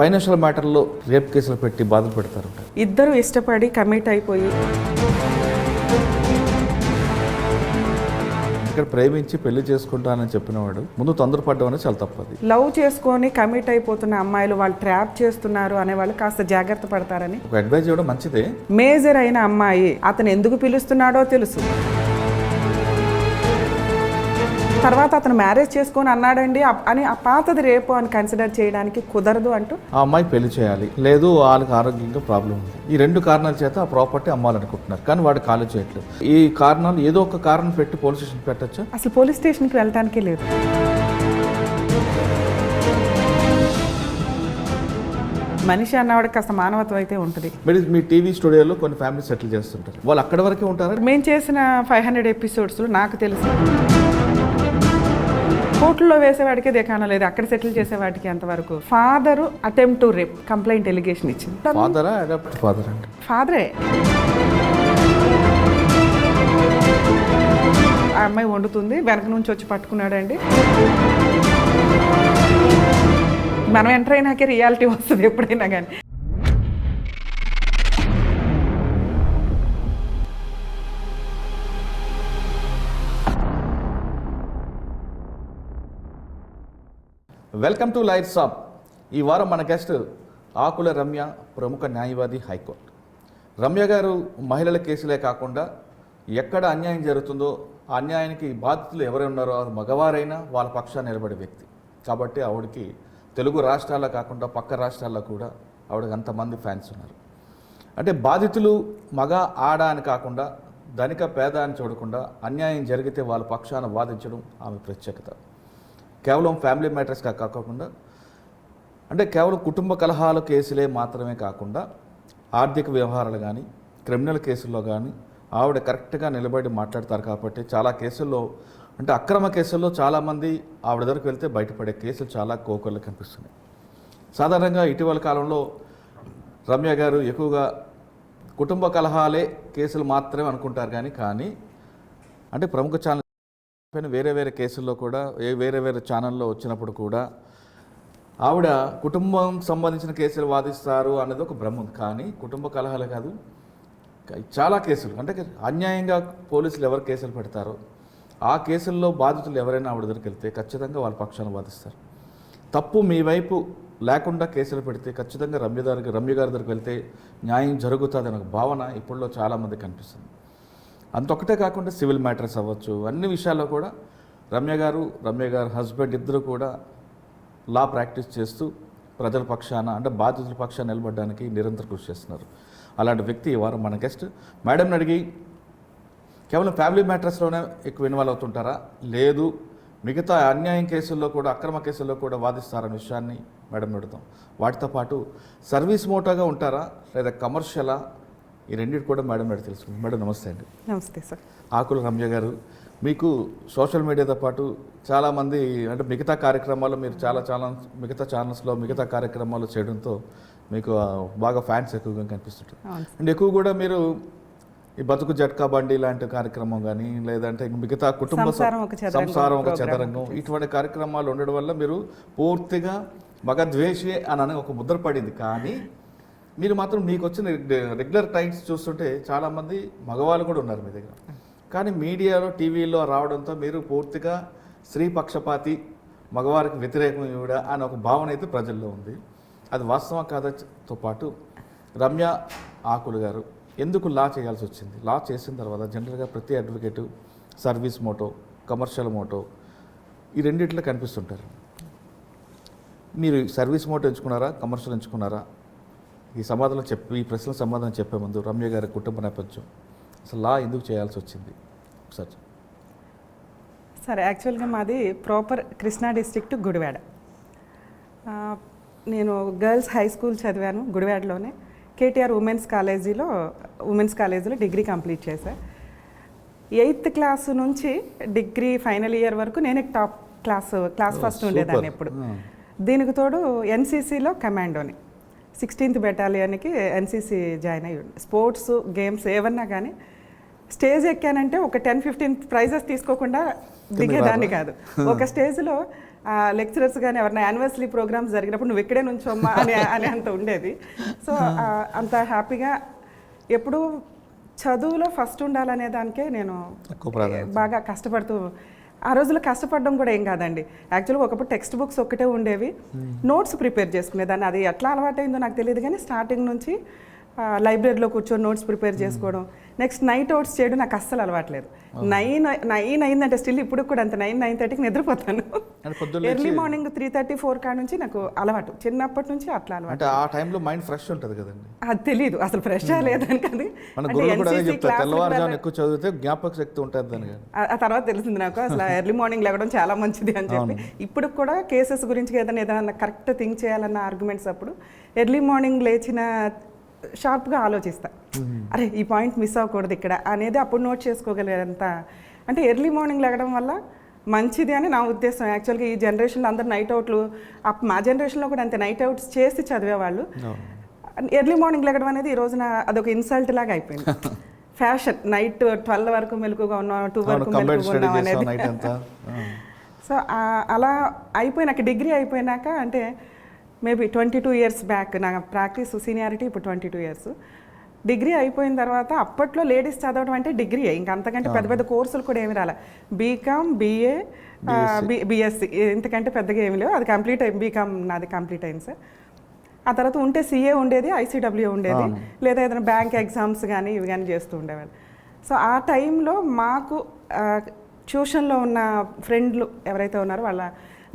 Financial మ్యాటర్లో rape కేసులు పెట్టి బాధలు పెడతారు. ఇద్దరు ఇష్టపడి కమిట్ అయిపోయి ఇక్కడ ప్రేమించి పెళ్లి చేసుకుంటానని చెప్పినవాడు ముందు తొందరపడ్డం అనేది చాలా తప్పది. లవ్ చేసుకొని కమిట్ అయిపోతున్న అమ్మాయిలు వాళ్ళు ట్రాప్ చేస్తున్నారు అనే వాళ్ళు కాస్త జాగ్రత్త పడతారని ఒక అడ్వైజ్ ఇవ్వడం మంచిదే. మేజర్ అయిన అమ్మాయి అతను ఎందుకు పిలుస్తున్నాడో తెలుసు, తర్వాత అతను మ్యారేజ్ చేసుకొని అన్నాడండి అని ఆ పాతది రేపు అని కన్సిడర్ చేయడానికి కుదరదు అంటూ ఆ అమ్మాయి పెళ్లి చేయాలి, లేదు వాళ్ళకి ఆరోగ్యంగా ప్రాబ్లం ఉంది. ఈ రెండు కారణాల చేత ఆ ప్రాపర్టీ అమ్మాలనుకుంటున్నారు, కానీ వాడు ఖాళీ చేయట్లేదు. ఈ కారణాలు ఏదో ఒక కారణం పెట్టి పోలీస్ స్టేషన్ పెట్టచ్చా? అసలు పోలీస్ స్టేషన్కి వెళ్ళటానికే లేదు. మనిషి అన్నవాడికి కాస్త మానవత్వం అయితే ఉంటుంది. మీరు మీ టీవీ స్టూడియోలో కొన్ని ఫ్యామిలీ సెటిల్ చేస్తుంటారు, వాళ్ళు అక్కడి వరకే ఉంటారు. మేము చేసిన 500 ఎపిసోడ్స్లో నాకు తెలుసు కోర్టులో వేసేవాడికే దేకాన లేదు, అక్కడ సెటిల్ చేసేవాడికి అంతవరకు. Father attempt to rape complaint allegation ఇచ్చింది. ఫాదరా అడాప్ట్ ఫాదర్ అంటే ఫాదరే. ఆ అమ్మాయి వండుతుంది, వెనక నుంచి వచ్చి పట్టుకున్నాడండి. మనం ఎంటర్ అయినాకే రియాలిటీ వస్తుంది ఎప్పుడైనా కానీ. Welcome to light shop. ఈ వారం మన గెస్ట్ ఆకుల రమ్య, ప్రముఖ న్యాయవాది, హైకోర్టు. రమ్య గారు మహిళల కేసులే కాకుండా ఎక్కడ అన్యాయం జరుగుతుందో ఆ అన్యాయానికి బాధితులు ఎవరు ఉన్నారో అది మగవారైనా వాళ్ళ పక్షాన్ని నిలబడే వ్యక్తి. కాబట్టి ఆవిడకి తెలుగు రాష్ట్రాల్లో కాకుండా పక్క రాష్ట్రాల్లో కూడా ఆవిడకి అంతమంది ఫ్యాన్స్ ఉన్నారు. అంటే బాధితులు మగ ఆడ అని కాకుండా ధనిక పేద అని చూడకుండా అన్యాయం జరిగితే వాళ్ళ పక్షాన వాదించడం ఆమె ప్రత్యేకత. కేవలం ఫ్యామిలీ మ్యాటర్స్గా కాకుండా అంటే కేవలం కుటుంబ కలహాల కేసులే మాత్రమే కాకుండా ఆర్థిక వ్యవహారాలు కానీ క్రిమినల్ కేసుల్లో కానీ ఆవిడ కరెక్ట్గా నిలబడి మాట్లాడతారు. కాబట్టి చాలా కేసుల్లో అంటే అక్రమ కేసుల్లో చాలామంది ఆవిడ దగ్గరికి వెళ్తే బయటపడే కేసులు చాలా కోకొల్లు కనిపిస్తున్నాయి. సాధారణంగా ఇటీవల కాలంలో రమ్య గారు ఎక్కువగా కుటుంబ కలహాలే కేసులు మాత్రమే అనుకుంటారు కానీ అంటే ప్రముఖ ఛానల్ వేరే వేరే కేసుల్లో కూడా వేరే వేరే ఛానల్లో వచ్చినప్పుడు కూడా ఆవిడ కుటుంబం సంబంధించిన కేసులు వాదిస్తారు అనేది ఒక భ్రమ ఉంది. కానీ కుటుంబ కలహాలు కాదు, చాలా కేసులు అంటే అన్యాయంగా పోలీసులు ఎవరు కేసులు పెడతారో ఆ కేసుల్లో బాధితులు ఎవరైనా ఆవిడ దగ్గరికి వెళ్తే ఖచ్చితంగా వాళ్ళ పక్షాన్ని వాదిస్తారు. తప్పు మీ వైపు లేకుండా కేసులు పెడితే ఖచ్చితంగా రమ్య గారి దగ్గరికి వెళ్తే న్యాయం జరుగుతుంది అనే భావన ఇప్పుడులో చాలామంది కనిపిస్తుంది. అంతొక్కటే కాకుండా సివిల్ మ్యాటర్స్ అవ్వచ్చు, అన్ని విషయాల్లో కూడా రమ్య గారు హస్బెండ్ ఇద్దరు కూడా లా ప్రాక్టీస్ చేస్తూ ప్రజల పక్షాన అంటే బాధితుల పక్షాన నిలబడడానికి నిరంతరం కృషి చేస్తున్నారు. అలాంటి వ్యక్తి ఈ వారం మన గెస్ట్. మేడంని అడిగి కేవలం ఫ్యామిలీ మ్యాటర్స్లోనే ఎక్కువ ఇన్వాల్వ్ అవుతుంటారా, లేదు మిగతా అన్యాయం కేసుల్లో కూడా అక్రమ కేసుల్లో కూడా వాదిస్తారనే విషయాన్ని మేడం అడుగుతాం. వాటితో పాటు సర్వీస్ మోటోగా ఉంటారా లేదా కమర్షియలా, ఈ రెండింటి కూడా మేడం అడిగి తెలుసుకుంటాం. మేడం నమస్తే అండి. నమస్తే సార్. ఆకుల రమ్య గారు, మీకు సోషల్ మీడియాతో పాటు చాలామంది అంటే మిగతా కార్యక్రమాలు మీరు చాలా మిగతా ఛానల్స్లో మిగతా కార్యక్రమాలు చేయడంతో మీకు బాగా ఫ్యాన్స్ ఎక్కువగా కనిపిస్తుంటారు. అండ్ ఎక్కువ కూడా మీరు ఈ బతుకు జట్కా బండి లాంటి కార్యక్రమం కానీ లేదంటే మిగతా కుటుంబ సంసారం ఒక చదరంగం ఇటువంటి కార్యక్రమాలు ఉండడం వల్ల మీరు పూర్తిగా మగద్వేషి అని ఒక ముద్ర పడింది. కానీ మీరు మాత్రం మీకు వచ్చిన రెగ్యులర్ టైమ్స్ చూస్తుంటే చాలామంది మగవాళ్ళు కూడా ఉన్నారు మీ దగ్గర. కానీ మీడియాలో టీవీలో రావడంతో మీరు పూర్తిగా స్త్రీ పక్షపాతి, మగవారికి వ్యతిరేకం ఇవ్వడా అని ఒక భావన అయితే ప్రజల్లో ఉంది. అది వాస్తవం కాదతో పాటు రమ్య ఆకుల గారు ఎందుకు లా చేయాల్సి వచ్చింది? లా చేసిన తర్వాత జనరల్గా ప్రతి advocate service motto, commercial motto ఈ రెండిట్లో కనిపిస్తుంటారు. మీరు సర్వీస్ మోటో ఎంచుకున్నారా, కమర్షియల్ ఎంచుకున్నారా? ఈ ప్రశ్నల సమాధానం చెప్పే ముందు రమ్య గారి కుటుంబ నేపథ్యం, అసలు లా ఎందుకు చేయాల్సి వచ్చింది సార్? సరే, యాక్చువల్గా మాది ప్రాపర్ కృష్ణా డిస్ట్రిక్ట్ గుడివాడ. నేను గర్ల్స్ హై స్కూల్ చదివాను గుడివాడలోనే. కేటీఆర్ ఉమెన్స్ కాలేజీలో డిగ్రీ కంప్లీట్ చేశాను. 8th క్లాస్ నుంచి డిగ్రీ ఫైనల్ ఇయర్ వరకు నేనే టాప్ క్లాస్ ఫస్ట్ ఉండేదాన్ని ఎప్పుడు. దీనికి తోడు ఎన్సీసీలో కమాండోని 16th బెటాలియన్కి ఎన్సీసీ జాయిన్ అయ్యి స్పోర్ట్స్ గేమ్స్ ఏమన్నా కానీ స్టేజ్ ఎక్కానంటే ఒక 10-15 ప్రైజెస్ తీసుకోకుండా దిగేదాన్ని కాదు. ఒక స్టేజ్లో లెక్చరర్స్ కానీ ఎవరైనా యానివర్సరీ ప్రోగ్రామ్స్ జరిగినప్పుడు నువ్వు ఇక్కడే నుంచోమ్మా అని అంత ఉండేది. సో అంత హ్యాపీగా ఎప్పుడూ చదువులో ఫస్ట్ ఉండాలనే దానికే నేను బాగా కష్టపడుతూ, ఆ రోజుల్లో కష్టపడడం కూడా ఏం కాదండి. యాక్చువల్గా ఒకప్పుడు టెక్స్ట్ బుక్స్ ఒక్కటే ఉండేవి, నోట్స్ ప్రిపేర్ చేసుకునేదాన్ని. అది ఎట్లా అలవాటైందో నాకు తెలియదు కానీ స్టార్టింగ్ నుంచి లైబ్రరీలో కూర్చొని నోట్స్ ప్రిపేర్ చేసుకోవడం, నెక్స్ట్ నైట్ అవుట్స్ చేయడం నాకు అస్సలు అలవాట్లేదు. 9 అయిందంటే స్టిల్ ఇప్పుడు కూడా అంత 9-9:30కి నిద్రపోతాను. ఎర్లీ మార్నింగ్ 3:30-4 కాడ నుంచి నాకు అలవాటు, చిన్నప్పటి నుంచి అట్లా అలవాటు. అంటే ఆ టైంలో మైండ్ ఫ్రెష్ ఉంటుంది కదండి. అది తెలియదు అసలు ఫ్రెష్ లేదని కదా. ఎక్కువ చదివితే జ్ఞాపక శక్తి ఉంటుంది. ఆ తర్వాత తెలిసింది నాకు అసలు ఎర్లీ మార్నింగ్ లేవడం చాలా మంచిది అని చెప్పి. ఇప్పుడు కూడా కేసెస్ గురించి ఏదైనా కరెక్ట్ థింక్ చేయాలన్న ఆర్గ్యుమెంట్స్ అప్పుడు ఎర్లీ మార్నింగ్ లేచిన షార్ప్గా ఆలోచిస్తా, అరే ఈ పాయింట్ మిస్ అవ్వకూడదు ఇక్కడ అనేది అప్పుడు నోట్ చేసుకోగలిగేంత. అంటే ఎర్లీ మార్నింగ్ లేగడం వల్ల మంచిది అని నా ఉద్దేశం. యాక్చువల్గా ఈ జనరేషన్లో అందరు నైట్ అవుట్లు, మా జనరేషన్లో కూడా అంతే నైట్ అవుట్స్ చేసి చదివేవాళ్ళు. ఎర్లీ మార్నింగ్ లేగడం అనేది ఈ రోజున అదొక ఇన్సల్ట్ లాగా అయిపోయింది. ఫ్యాషన్, నైట్ 12 వరకు మెలకుగా ఉన్నాం, 2 వరకు మెలకుగా ఉన్నాం అనేది. సో అలా అయిపోయినాక డిగ్రీ అయిపోయినాక అంటే మేబీ 22 ఇయర్స్ బ్యాక్ నా ప్రాక్టీస్ సీనియారిటీ ఇప్పుడు 22 ఇయర్స్. డిగ్రీ అయిపోయిన తర్వాత అప్పట్లో లేడీస్ చదవడం అంటే డిగ్రీ, ఇంకా అంతకంటే పెద్ద పెద్ద కోర్సులు కూడా ఏమి రాలే. బీకామ్, బీఏ, బీఎస్సీ, ఇంతకంటే పెద్దగా ఏమి లేవు. అది కంప్లీట్ అయింది, బీకామ్ నాది కంప్లీట్ అయింది సార్. ఆ తర్వాత ఉంటే సీఏ ఉండేది, ఐసీడబ్ల్యూ ఉండేది, లేదా ఏదైనా బ్యాంక్ ఎగ్జామ్స్ కానీ ఇవి కానీ చేస్తూ ఉండేవాళ్ళు. సో ఆ టైంలో మాకు ట్యూషన్లో ఉన్న ఫ్రెండ్లు ఎవరైతే ఉన్నారో వాళ్ళ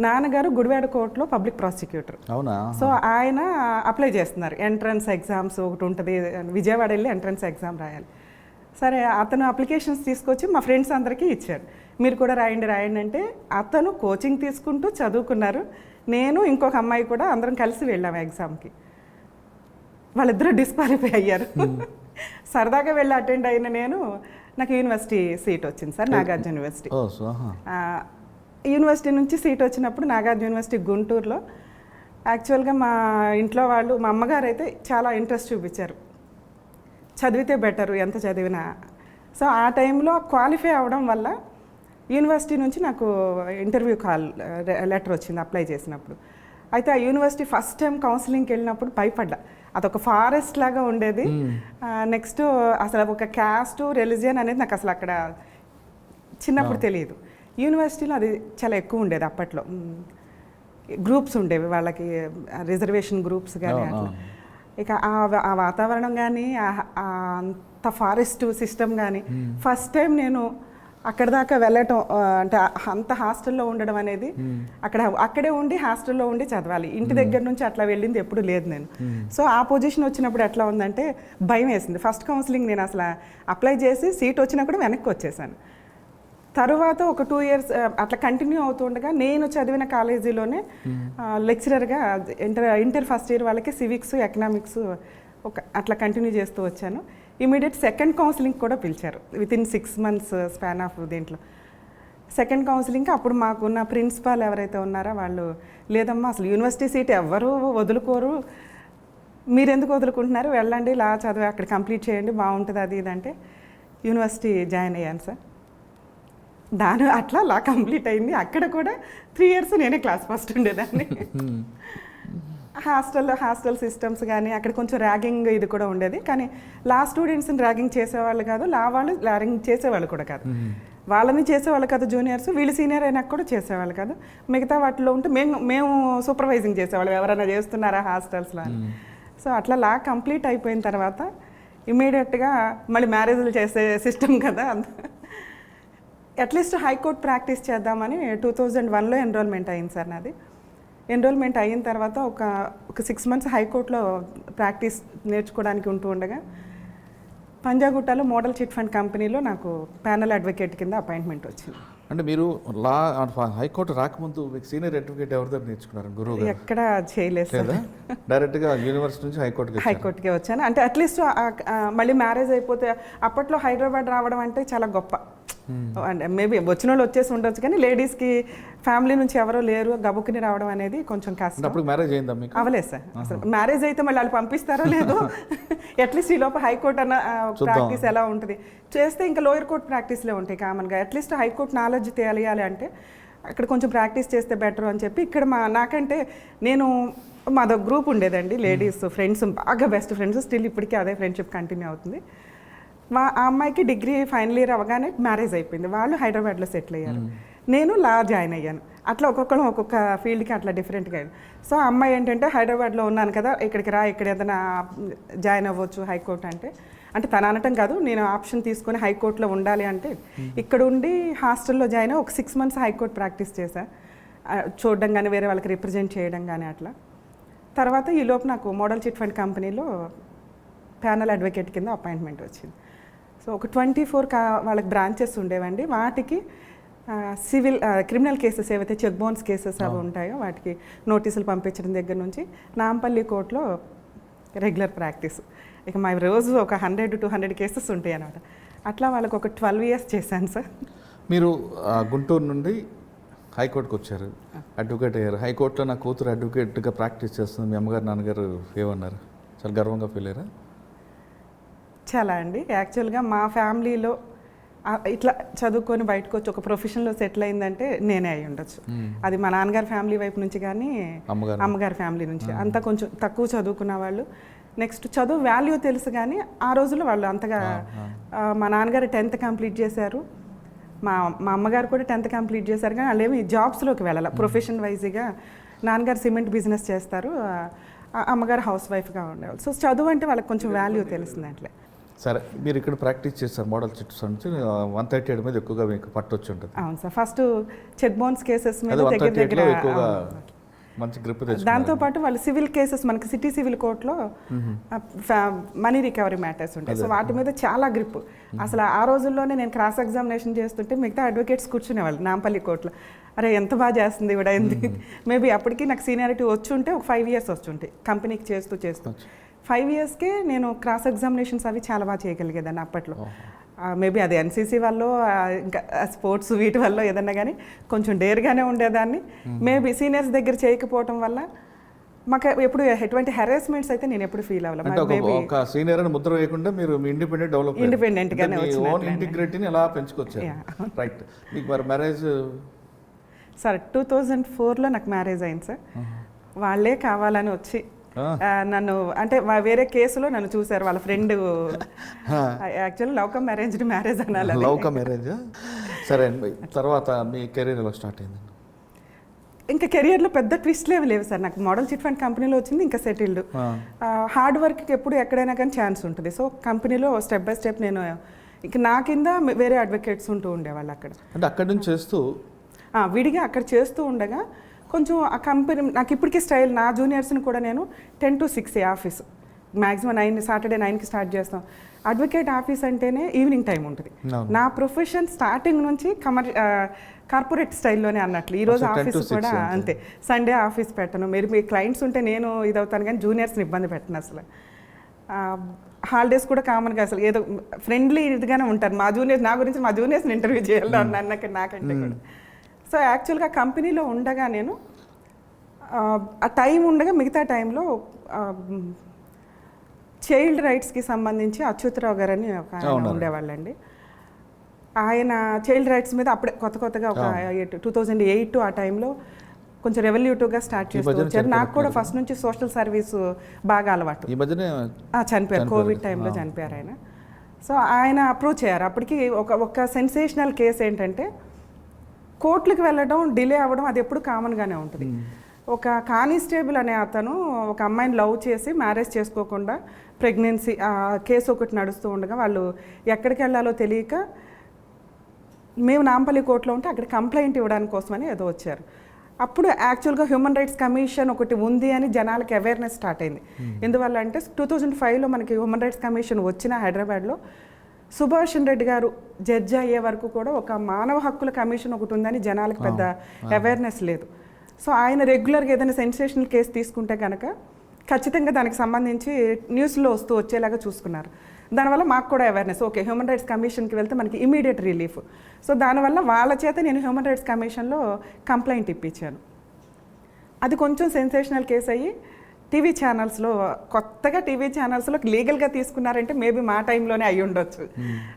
నాన్నగారు గుడివాడ కోర్టులో పబ్లిక్ ప్రాసిక్యూటర్. అవునా? సో ఆయన అప్లై చేస్తున్నారు, ఎంట్రన్స్ ఎగ్జామ్స్ ఒకటి ఉంటుంది, విజయవాడ వెళ్ళి ఎంట్రన్స్ ఎగ్జామ్ రాయాలి. సరే అతను అప్లికేషన్స్ తీసుకొచ్చి మా ఫ్రెండ్స్ అందరికీ ఇచ్చారు, మీరు కూడా రాయండి అంటే అతను కోచింగ్ తీసుకుంటూ చదువుకున్నారు. నేను ఇంకొక అమ్మాయి కూడా అందరం కలిసి వెళ్ళాము ఎగ్జామ్కి. వాళ్ళిద్దరూ డిస్క్వాలిఫై అయ్యారు. సరదాగా వెళ్ళి అటెండ్ అయిన నేను, నాకు యూనివర్సిటీ సీట్ వచ్చింది సార్, నాగార్జున యూనివర్సిటీ. యూనివర్సిటీ నుంచి సీట్ వచ్చినప్పుడు నాగార్జున యూనివర్సిటీ గుంటూరులో. యాక్చువల్గా మా ఇంట్లో వాళ్ళు, మా అమ్మగారు అయితే చాలా ఇంట్రెస్ట్ చూపించారు, చదివితే బెటరు ఎంత చదివినా. సో ఆ టైంలో క్వాలిఫై అవ్వడం వల్ల యూనివర్సిటీ నుంచి నాకు ఇంటర్వ్యూ లెటర్ వచ్చింది అప్లై చేసినప్పుడు. అయితే ఆ యూనివర్సిటీ ఫస్ట్ టైం కౌన్సిలింగ్కి వెళ్ళినప్పుడు భయపడ్డా. అదొక ఫారెస్ట్ లాగా ఉండేది. నెక్స్ట్ అసలు ఒక క్యాస్ట్, రిలీజియన్ అనేది నాకు అసలు అక్కడ చిన్నప్పుడు తెలియదు. యూనివర్సిటీలో అది చాలా ఎక్కువ ఉండేది అప్పట్లో. గ్రూప్స్ ఉండేవి వాళ్ళకి, రిజర్వేషన్ గ్రూప్స్ కానీ అట్లా. ఇక ఆ వాతావరణం కానీ అంత ఫారెస్ట్ సిస్టమ్ కానీ ఫస్ట్ టైం నేను అక్కడ దాకా వెళ్ళటం, అంటే అంత హాస్టల్లో ఉండడం అనేది, అక్కడే ఉండి హాస్టల్లో ఉండి చదవాలి. ఇంటి దగ్గర నుంచి అట్లా వెళ్ళింది ఎప్పుడు లేదు నేను. సో ఆ పొజిషన్ వచ్చినప్పుడు ఎట్లా ఉందంటే భయం వేసింది. ఫస్ట్ కౌన్సిలింగ్ నేను అసలు అప్లై చేసి సీట్ వచ్చినా కూడా వెనక్కి వచ్చేసాను. తర్వాత ఒక 2 ఇయర్స్ అట్లా కంటిన్యూ అవుతుండగా నేను చదివిన కాలేజీలోనే లెక్చరర్గా ఇంటర్ ఫస్ట్ ఇయర్ వాళ్ళకి సివిక్స్, ఎకనామిక్స్ అట్లా కంటిన్యూ చేస్తూ వచ్చాను. ఇమీడియట్ సెకండ్ కౌన్సిలింగ్ కూడా పిలిచారు వితిన్ 6 months స్పాన్ ఆఫ్ దీంట్లో. సెకండ్ కౌన్సిలింగ్కి అప్పుడు మాకున్న ప్రిన్సిపాల్ ఎవరైతే ఉన్నారో వాళ్ళు, లేదమ్మా అసలు యూనివర్సిటీ సీట్ ఎవరు వదులుకోరు, మీరు ఎందుకు వదులుకుంటున్నారు, వెళ్ళండి లా చదివి అక్కడ కంప్లీట్ చేయండి బాగుంటుంది అది ఇది అంటే యూనివర్సిటీ జాయిన్ అయ్యాను సార్. అట్లా లా కంప్లీట్ అయింది. అక్కడ కూడా 3 years నేనే క్లాస్ ఫస్ట్ ఉండేదాన్ని. హాస్టల్ సిస్టమ్స్ కానీ అక్కడ కొంచెం ర్యాగింగ్ ఇది కూడా ఉండేది. కానీ లా స్టూడెంట్స్ని ర్యాగింగ్ చేసేవాళ్ళు కాదు, లా వాళ్ళు ర్యాగింగ్ చేసేవాళ్ళు కూడా కాదు. వాళ్ళని చేసేవాళ్ళు కాదు జూనియర్స్, వీళ్ళు సీనియర్ అయినాక కూడా చేసేవాళ్ళు కాదు. మిగతా వాటిలో ఉంటే మేము సూపర్వైజింగ్ చేసేవాళ్ళం, ఎవరైనా చేస్తున్నారా హాస్టల్స్లో అని. సో అట్లా లా కంప్లీట్ అయిపోయిన తర్వాత ఇమీడియట్గా మళ్ళీ మ్యారేజ్లు చేసే సిస్టమ్ కదా, అట్లీస్ట్ హైకోర్టు ప్రాక్టీస్ చేద్దామని 2001లో ఎన్రోల్మెంట్ అయింది సార్ నాది. ఎన్రోల్మెంట్ అయిన తర్వాత ఒక 6 months హైకోర్టులో ప్రాక్టీస్ నేర్చుకోవడానికి ఉంటూ ఉండగా పంజాగుట్టలో మోడల్ చిట్ ఫండ్ కంపెనీలో నాకు ప్యానల్ అడ్వకేట్ కింద అపాయింట్మెంట్ వచ్చింది. అంటే మీరు హైకోర్టు రాకముందు మీకు సీనియర్ అడ్వకేట్ ఎవరి దగ్గర నేర్చుకున్నారు? గురువు ఎక్కడ చేయలేదు సార్, డైరెక్ట్గా యూనివర్సిటీ నుంచి హైకోర్టుకే వచ్చాను. అంటే అట్లీస్ట్ మళ్ళీ మ్యారేజ్ అయిపోతే అప్పట్లో హైదరాబాద్ రావడం అంటే చాలా గొప్ప, అంటే మేబీ వచ్చిన వాళ్ళు వచ్చేసి ఉండొచ్చు, కానీ లేడీస్కి ఫ్యామిలీ నుంచి ఎవరో లేరు, గబుక్కుని రావడం అనేది కొంచెం కష్టం. అప్పుడు మ్యారేజ్ అయిందా మీకు? అవలేదు సార్. అసలు మ్యారేజ్ అయితే మళ్ళీ వాళ్ళు పంపిస్తారో లేదో. అట్లీస్ట్ ఈ లోపల హైకోర్టు అన్న ప్రాక్టీస్ ఎలా ఉంటుంది చేస్తే ఇంకా లోయర్ కోర్ట్ ప్రాక్టీస్లే ఉంటాయి కామన్గా. అట్లీస్ట్ హైకోర్టు నాలెడ్జ్ తెలియాలి అంటే అక్కడ కొంచెం ప్రాక్టీస్ చేస్తే బెటర్ అని చెప్పి ఇక్కడ నాకంటే మాదో గ్రూప్ ఉండేదండి లేడీస్ ఫ్రెండ్స్, బాగా బెస్ట్ ఫ్రెండ్స్, స్టిల్ ఇప్పటికీ అదే ఫ్రెండ్షిప్ కంటిన్యూ అవుతుంది. ఆ అమ్మాయికి డిగ్రీ ఫైనల్ ఇయర్ అవ్వగానే మ్యారేజ్ అయిపోయింది. వాళ్ళు హైదరాబాద్లో సెటిల్ అయ్యారు, నేను లా జాయిన్ అయ్యాను. అట్లా ఒక్కొక్కరు ఒక్కొక్క ఫీల్డ్కి అట్లా డిఫరెంట్గా. సో ఆ అమ్మాయి ఏంటంటే హైదరాబాద్లో ఉన్నాను కదా, ఇక్కడికి రా, ఇక్కడ ఏదైనా జాయిన్ అవ్వచ్చు హైకోర్టు అంటే తను అనటం కాదు, నేను ఆప్షన్ తీసుకొని హైకోర్టులో ఉండాలి అంటే ఇక్కడ ఉండి హాస్టల్లో జాయిన్ అయ్యి ఒక 6 months హైకోర్టు ప్రాక్టీస్ చేశా, చూడడం కానీ వేరే వాళ్ళకి రిప్రజెంట్ చేయడం కానీ అట్లా. తర్వాత ఈలోపు నాకు మోడల్ చిట్ ఫండ్ కంపెనీలో ప్యానల్ అడ్వకేట్ కింద అపాయింట్మెంట్ వచ్చింది. సో ఒక 24 వాళ్ళకి బ్రాంచెస్ ఉండేవండి. వాటికి సివిల్ క్రిమినల్ కేసెస్ ఏవైతే చెక్ బౌన్స్ కేసెస్ అవి ఉంటాయో వాటికి నోటీసులు పంపించడం దగ్గర నుంచి నాంపల్లి కోర్టులో రెగ్యులర్ ప్రాక్టీస్. ఇక మా రోజు ఒక 100 to 200 కేసెస్ ఉంటాయి అన్నమాట. అట్లా వాళ్ళకి ఒక 12 years చేశాను సార్. మీరు గుంటూరు నుండి హైకోర్టుకు వచ్చారు, అడ్వకేట్ అయ్యారు. హైకోర్టులో నా కూతురు అడ్వకేట్గా ప్రాక్టీస్ చేస్తుంది, మీ అమ్మగారు నాన్నగారు ఏమన్నారు? చాలా గర్వంగా ఫీల్ అయ్యారా? చాలా అండి. యాక్చువల్గా మా ఫ్యామిలీలో ఇట్లా చదువుకొని బయటకు వచ్చి ఒక ప్రొఫెషన్లో సెటిల్ అయిందంటే నేనే అయి ఉండొచ్చు. అది మా నాన్నగారి ఫ్యామిలీ వైపు నుంచి కానీ అమ్మగారి ఫ్యామిలీ నుంచి. అంతా కొంచెం తక్కువ చదువుకున్న వాళ్ళు. నెక్స్ట్ చదువు వాల్యూ తెలుసు కానీ ఆ రోజుల్లో వాళ్ళు అంతగా, మా నాన్నగారు 10th కంప్లీట్ చేశారు, మా అమ్మగారు కూడా 10th కంప్లీట్ చేశారు, కానీ వాళ్ళు ఏమి జాబ్స్లోకి వెళ్ళాలి ప్రొఫెషన్ వైజ్గా. నాన్నగారు సిమెంట్ బిజినెస్ చేస్తారు, అమ్మగారు హౌస్ వైఫ్గా ఉండేవాళ్ళు. సో చదువు అంటే వాళ్ళకి కొంచెం వాల్యూ తెలిసింది అట్లే. సరే, మీరు ఇక్కడ ప్రాక్టీస్ చేస్తారు మోడల్ చిట్స్ నుంచి 138 మీద ఎక్కువగా మీకు పట్టొచ్చు ఉంటుంది. అవును sir. First cheque bounce cases మీద దగ్గర ఎక్కువగా మంచి గ్రిప్ తెచ్చుకున్నారు. దాంతోపాటు వాళ్ళు సివిల్ కేసెస్ మనకి సిటీ సివిల్ కోర్టులో మనీ రికవరీ మ్యాటర్స్ ఉంటాయి. సో వాటి మీద చాలా గ్రిప్. అసలు ఆ రోజుల్లోనే నేను క్రాస్ ఎగ్జామినేషన్ చేస్తుంటే మిగతా అడ్వకేట్స్ కూర్చునేవాళ్ళు నాంపల్లి కోర్టులో. అరే ఎంత బాగా చేస్తుంది ఇవిడ, మేబీ అప్పటికి నాకు సీనియారిటీ వచ్చి ఉంటే ఒక 5 years వచ్చుంటాయి కంపెనీకి చేస్తూ 5 yearsకే నేను క్రాస్ ఎగ్జామినేషన్స్ అవి చాలా బాగా చేయగలిగేదాన్ని అప్పట్లో. మేబీ అది ఎన్సీసీ వల్ల ఇంకా స్పోర్ట్స్ వీటి వల్ల ఏదన్నా కానీ కొంచెం డేర్గానే ఉండేదాన్ని. మేబీ సీనియర్స్ దగ్గర చేయకపోవటం వల్ల మాకు ఎప్పుడు ఎటువంటి హెరాస్మెంట్స్ అయితే నేను ఎప్పుడు ఫీల్ అవ్వలేదు. ఒక సీనియర్ అని ముద్ర వేయకుండా మీరు ఇండిపెండెంట్గానే ఇంటిగ్రిటీని ఎలా పెంచుకొచ్చారు. రైట్. మీకు మరి మ్యారేజ్ సార్ 2004లో నాకు మ్యారేజ్ అయింది సార్. వాళ్ళే కావాలని వచ్చి నన్ను అంటే వేరే కేసులో నన్ను చూశారు వాళ్ళ friend. Actually love come arranged marriage అనాలి. Love come arrange. సరే అండి, తర్వాత మీ కెరీర్ ఎలా స్టార్ట్ అయింది? ఇంకా కెరియర్లో పెద్ద ట్విస్ట్లు ఏమి లేవు సార్. నాకు మోడల్ చిట్ ఫండ్ కంపెనీలో వచ్చింది, ఇంకా సెటిల్డ్. హార్డ్ వర్క్కి ఎప్పుడు ఎక్కడైనా కానీ ఛాన్స్ ఉంటుంది. సో కంపెనీలో స్టెప్ బై స్టెప్ నేను ఇంకా నా కింద వేరే అడ్వకేట్స్ ఉంటూ ఉండేవాళ్ళు అక్కడ. అంటే అక్కడి నుంచి చేస్తూ విడిగా అక్కడ చేస్తూ ఉండగా కొంచెం ఆ కంపెనీ నాకు ఇప్పటికీ స్టైల్. నా జూనియర్స్ని కూడా నేను 10 to 6 ఆఫీస్, మ్యాక్సిమం 9 Saturday 9కి స్టార్ట్ చేస్తాం. అడ్వకేట్ ఆఫీస్ అంటేనే ఈవినింగ్ టైం ఉంటుంది. నా ప్రొఫెషన్ స్టార్టింగ్ నుంచి కార్పొరేట్ స్టైల్లోనే అన్నట్లు. ఈరోజు ఆఫీస్ కూడా అంతే, సండే ఆఫీస్ పెట్టను. మీరు మీ క్లయింట్స్ ఉంటే నేను ఇదవుతాను కానీ జూనియర్స్ని ఇబ్బంది పెట్టను అసలు. హాలిడేస్ కూడా కామన్గా అసలు ఏదో ఫ్రెండ్లీ ఇదిగానే ఉంటారు మా జూనియర్స్. నా గురించి మా జూనియర్స్ని ఇంటర్వ్యూ చేయాలి నాకంటే కూడా. సో యాక్చువల్గా కంపెనీలో ఉండగా నేను ఆ టైం ఉండగా మిగతా టైంలో చైల్డ్ రైట్స్కి సంబంధించి అచ్యుతరావు గారు అని ఒక ఆయన ఉండేవాళ్ళండి. ఆయన చైల్డ్ రైట్స్ మీద అప్పుడే కొత్తగా ఒక 2008 ఆ టైంలో కొంచెం రెవల్యూటివ్గా స్టార్ట్ చేస్తూ వచ్చారు. నాకు కూడా ఫస్ట్ నుంచి సోషల్ సర్వీస్ బాగా అలవాటు. చనిపోయారు, కోవిడ్ టైంలో చనిపోయారు ఆయన. సో ఆయన అప్రోచ్ అయ్యారు. అప్పటికి ఒక సెన్సేషనల్ కేసు ఏంటంటే కోర్టులకు వెళ్ళడం డిలే అవ్వడం అది ఎప్పుడు కామన్గానే ఉంటుంది. ఒక కానిస్టేబుల్ అనే అతను ఒక అమ్మాయిని లవ్ చేసి మ్యారేజ్ చేసుకోకుండా ప్రెగ్నెన్సీ కేసు ఒకటి నడుస్తూ ఉండగా వాళ్ళు ఎక్కడికి వెళ్ళాలో తెలియక మేము నాంపల్లి కోర్టులో ఉంటే అక్కడ కంప్లైంట్ ఇవ్వడానికి కోసమని ఏదో వచ్చారు. అప్పుడు యాక్చువల్గా హ్యూమన్ రైట్స్ కమిషన్ ఒకటి ఉంది అని జనాలకి అవేర్నెస్ స్టార్ట్ అయింది. ఎందువల్ల అంటే 2005లో మనకి హ్యూమన్ రైట్స్ కమిషన్ వచ్చిన హైదరాబాద్లో సుభాష్ రెడ్డి గారు జడ్జి అయ్యే వరకు కూడా ఒక మానవ హక్కుల కమిషన్ ఒకటి ఉందని జనాలకు పెద్ద అవేర్నెస్ లేదు. సో ఆయన రెగ్యులర్గా ఏదైనా సెన్సేషనల్ కేసు తీసుకుంటే కనుక ఖచ్చితంగా దానికి సంబంధించి న్యూస్లో వచ్చేలాగా చూసుకున్నారు. దానివల్ల మాకు కూడా అవేర్నెస్, ఓకే హ్యూమన్ రైట్స్ కమిషన్కి వెళ్తే మనకి ఇమీడియట్ రిలీఫ్. సో దానివల్ల వాళ్ళ చేత నేను హ్యూమన్ రైట్స్ కమిషన్లో కంప్లైంట్ ఇప్పించాను. అది కొంచెం సెన్సేషనల్ కేసు అయ్యి టీవీ ఛానల్స్లో, కొత్తగా టీవీ ఛానల్స్లో లీగల్గా తీసుకున్నారంటే మేబీ మా టైంలోనే అయ్యి ఉండొచ్చు.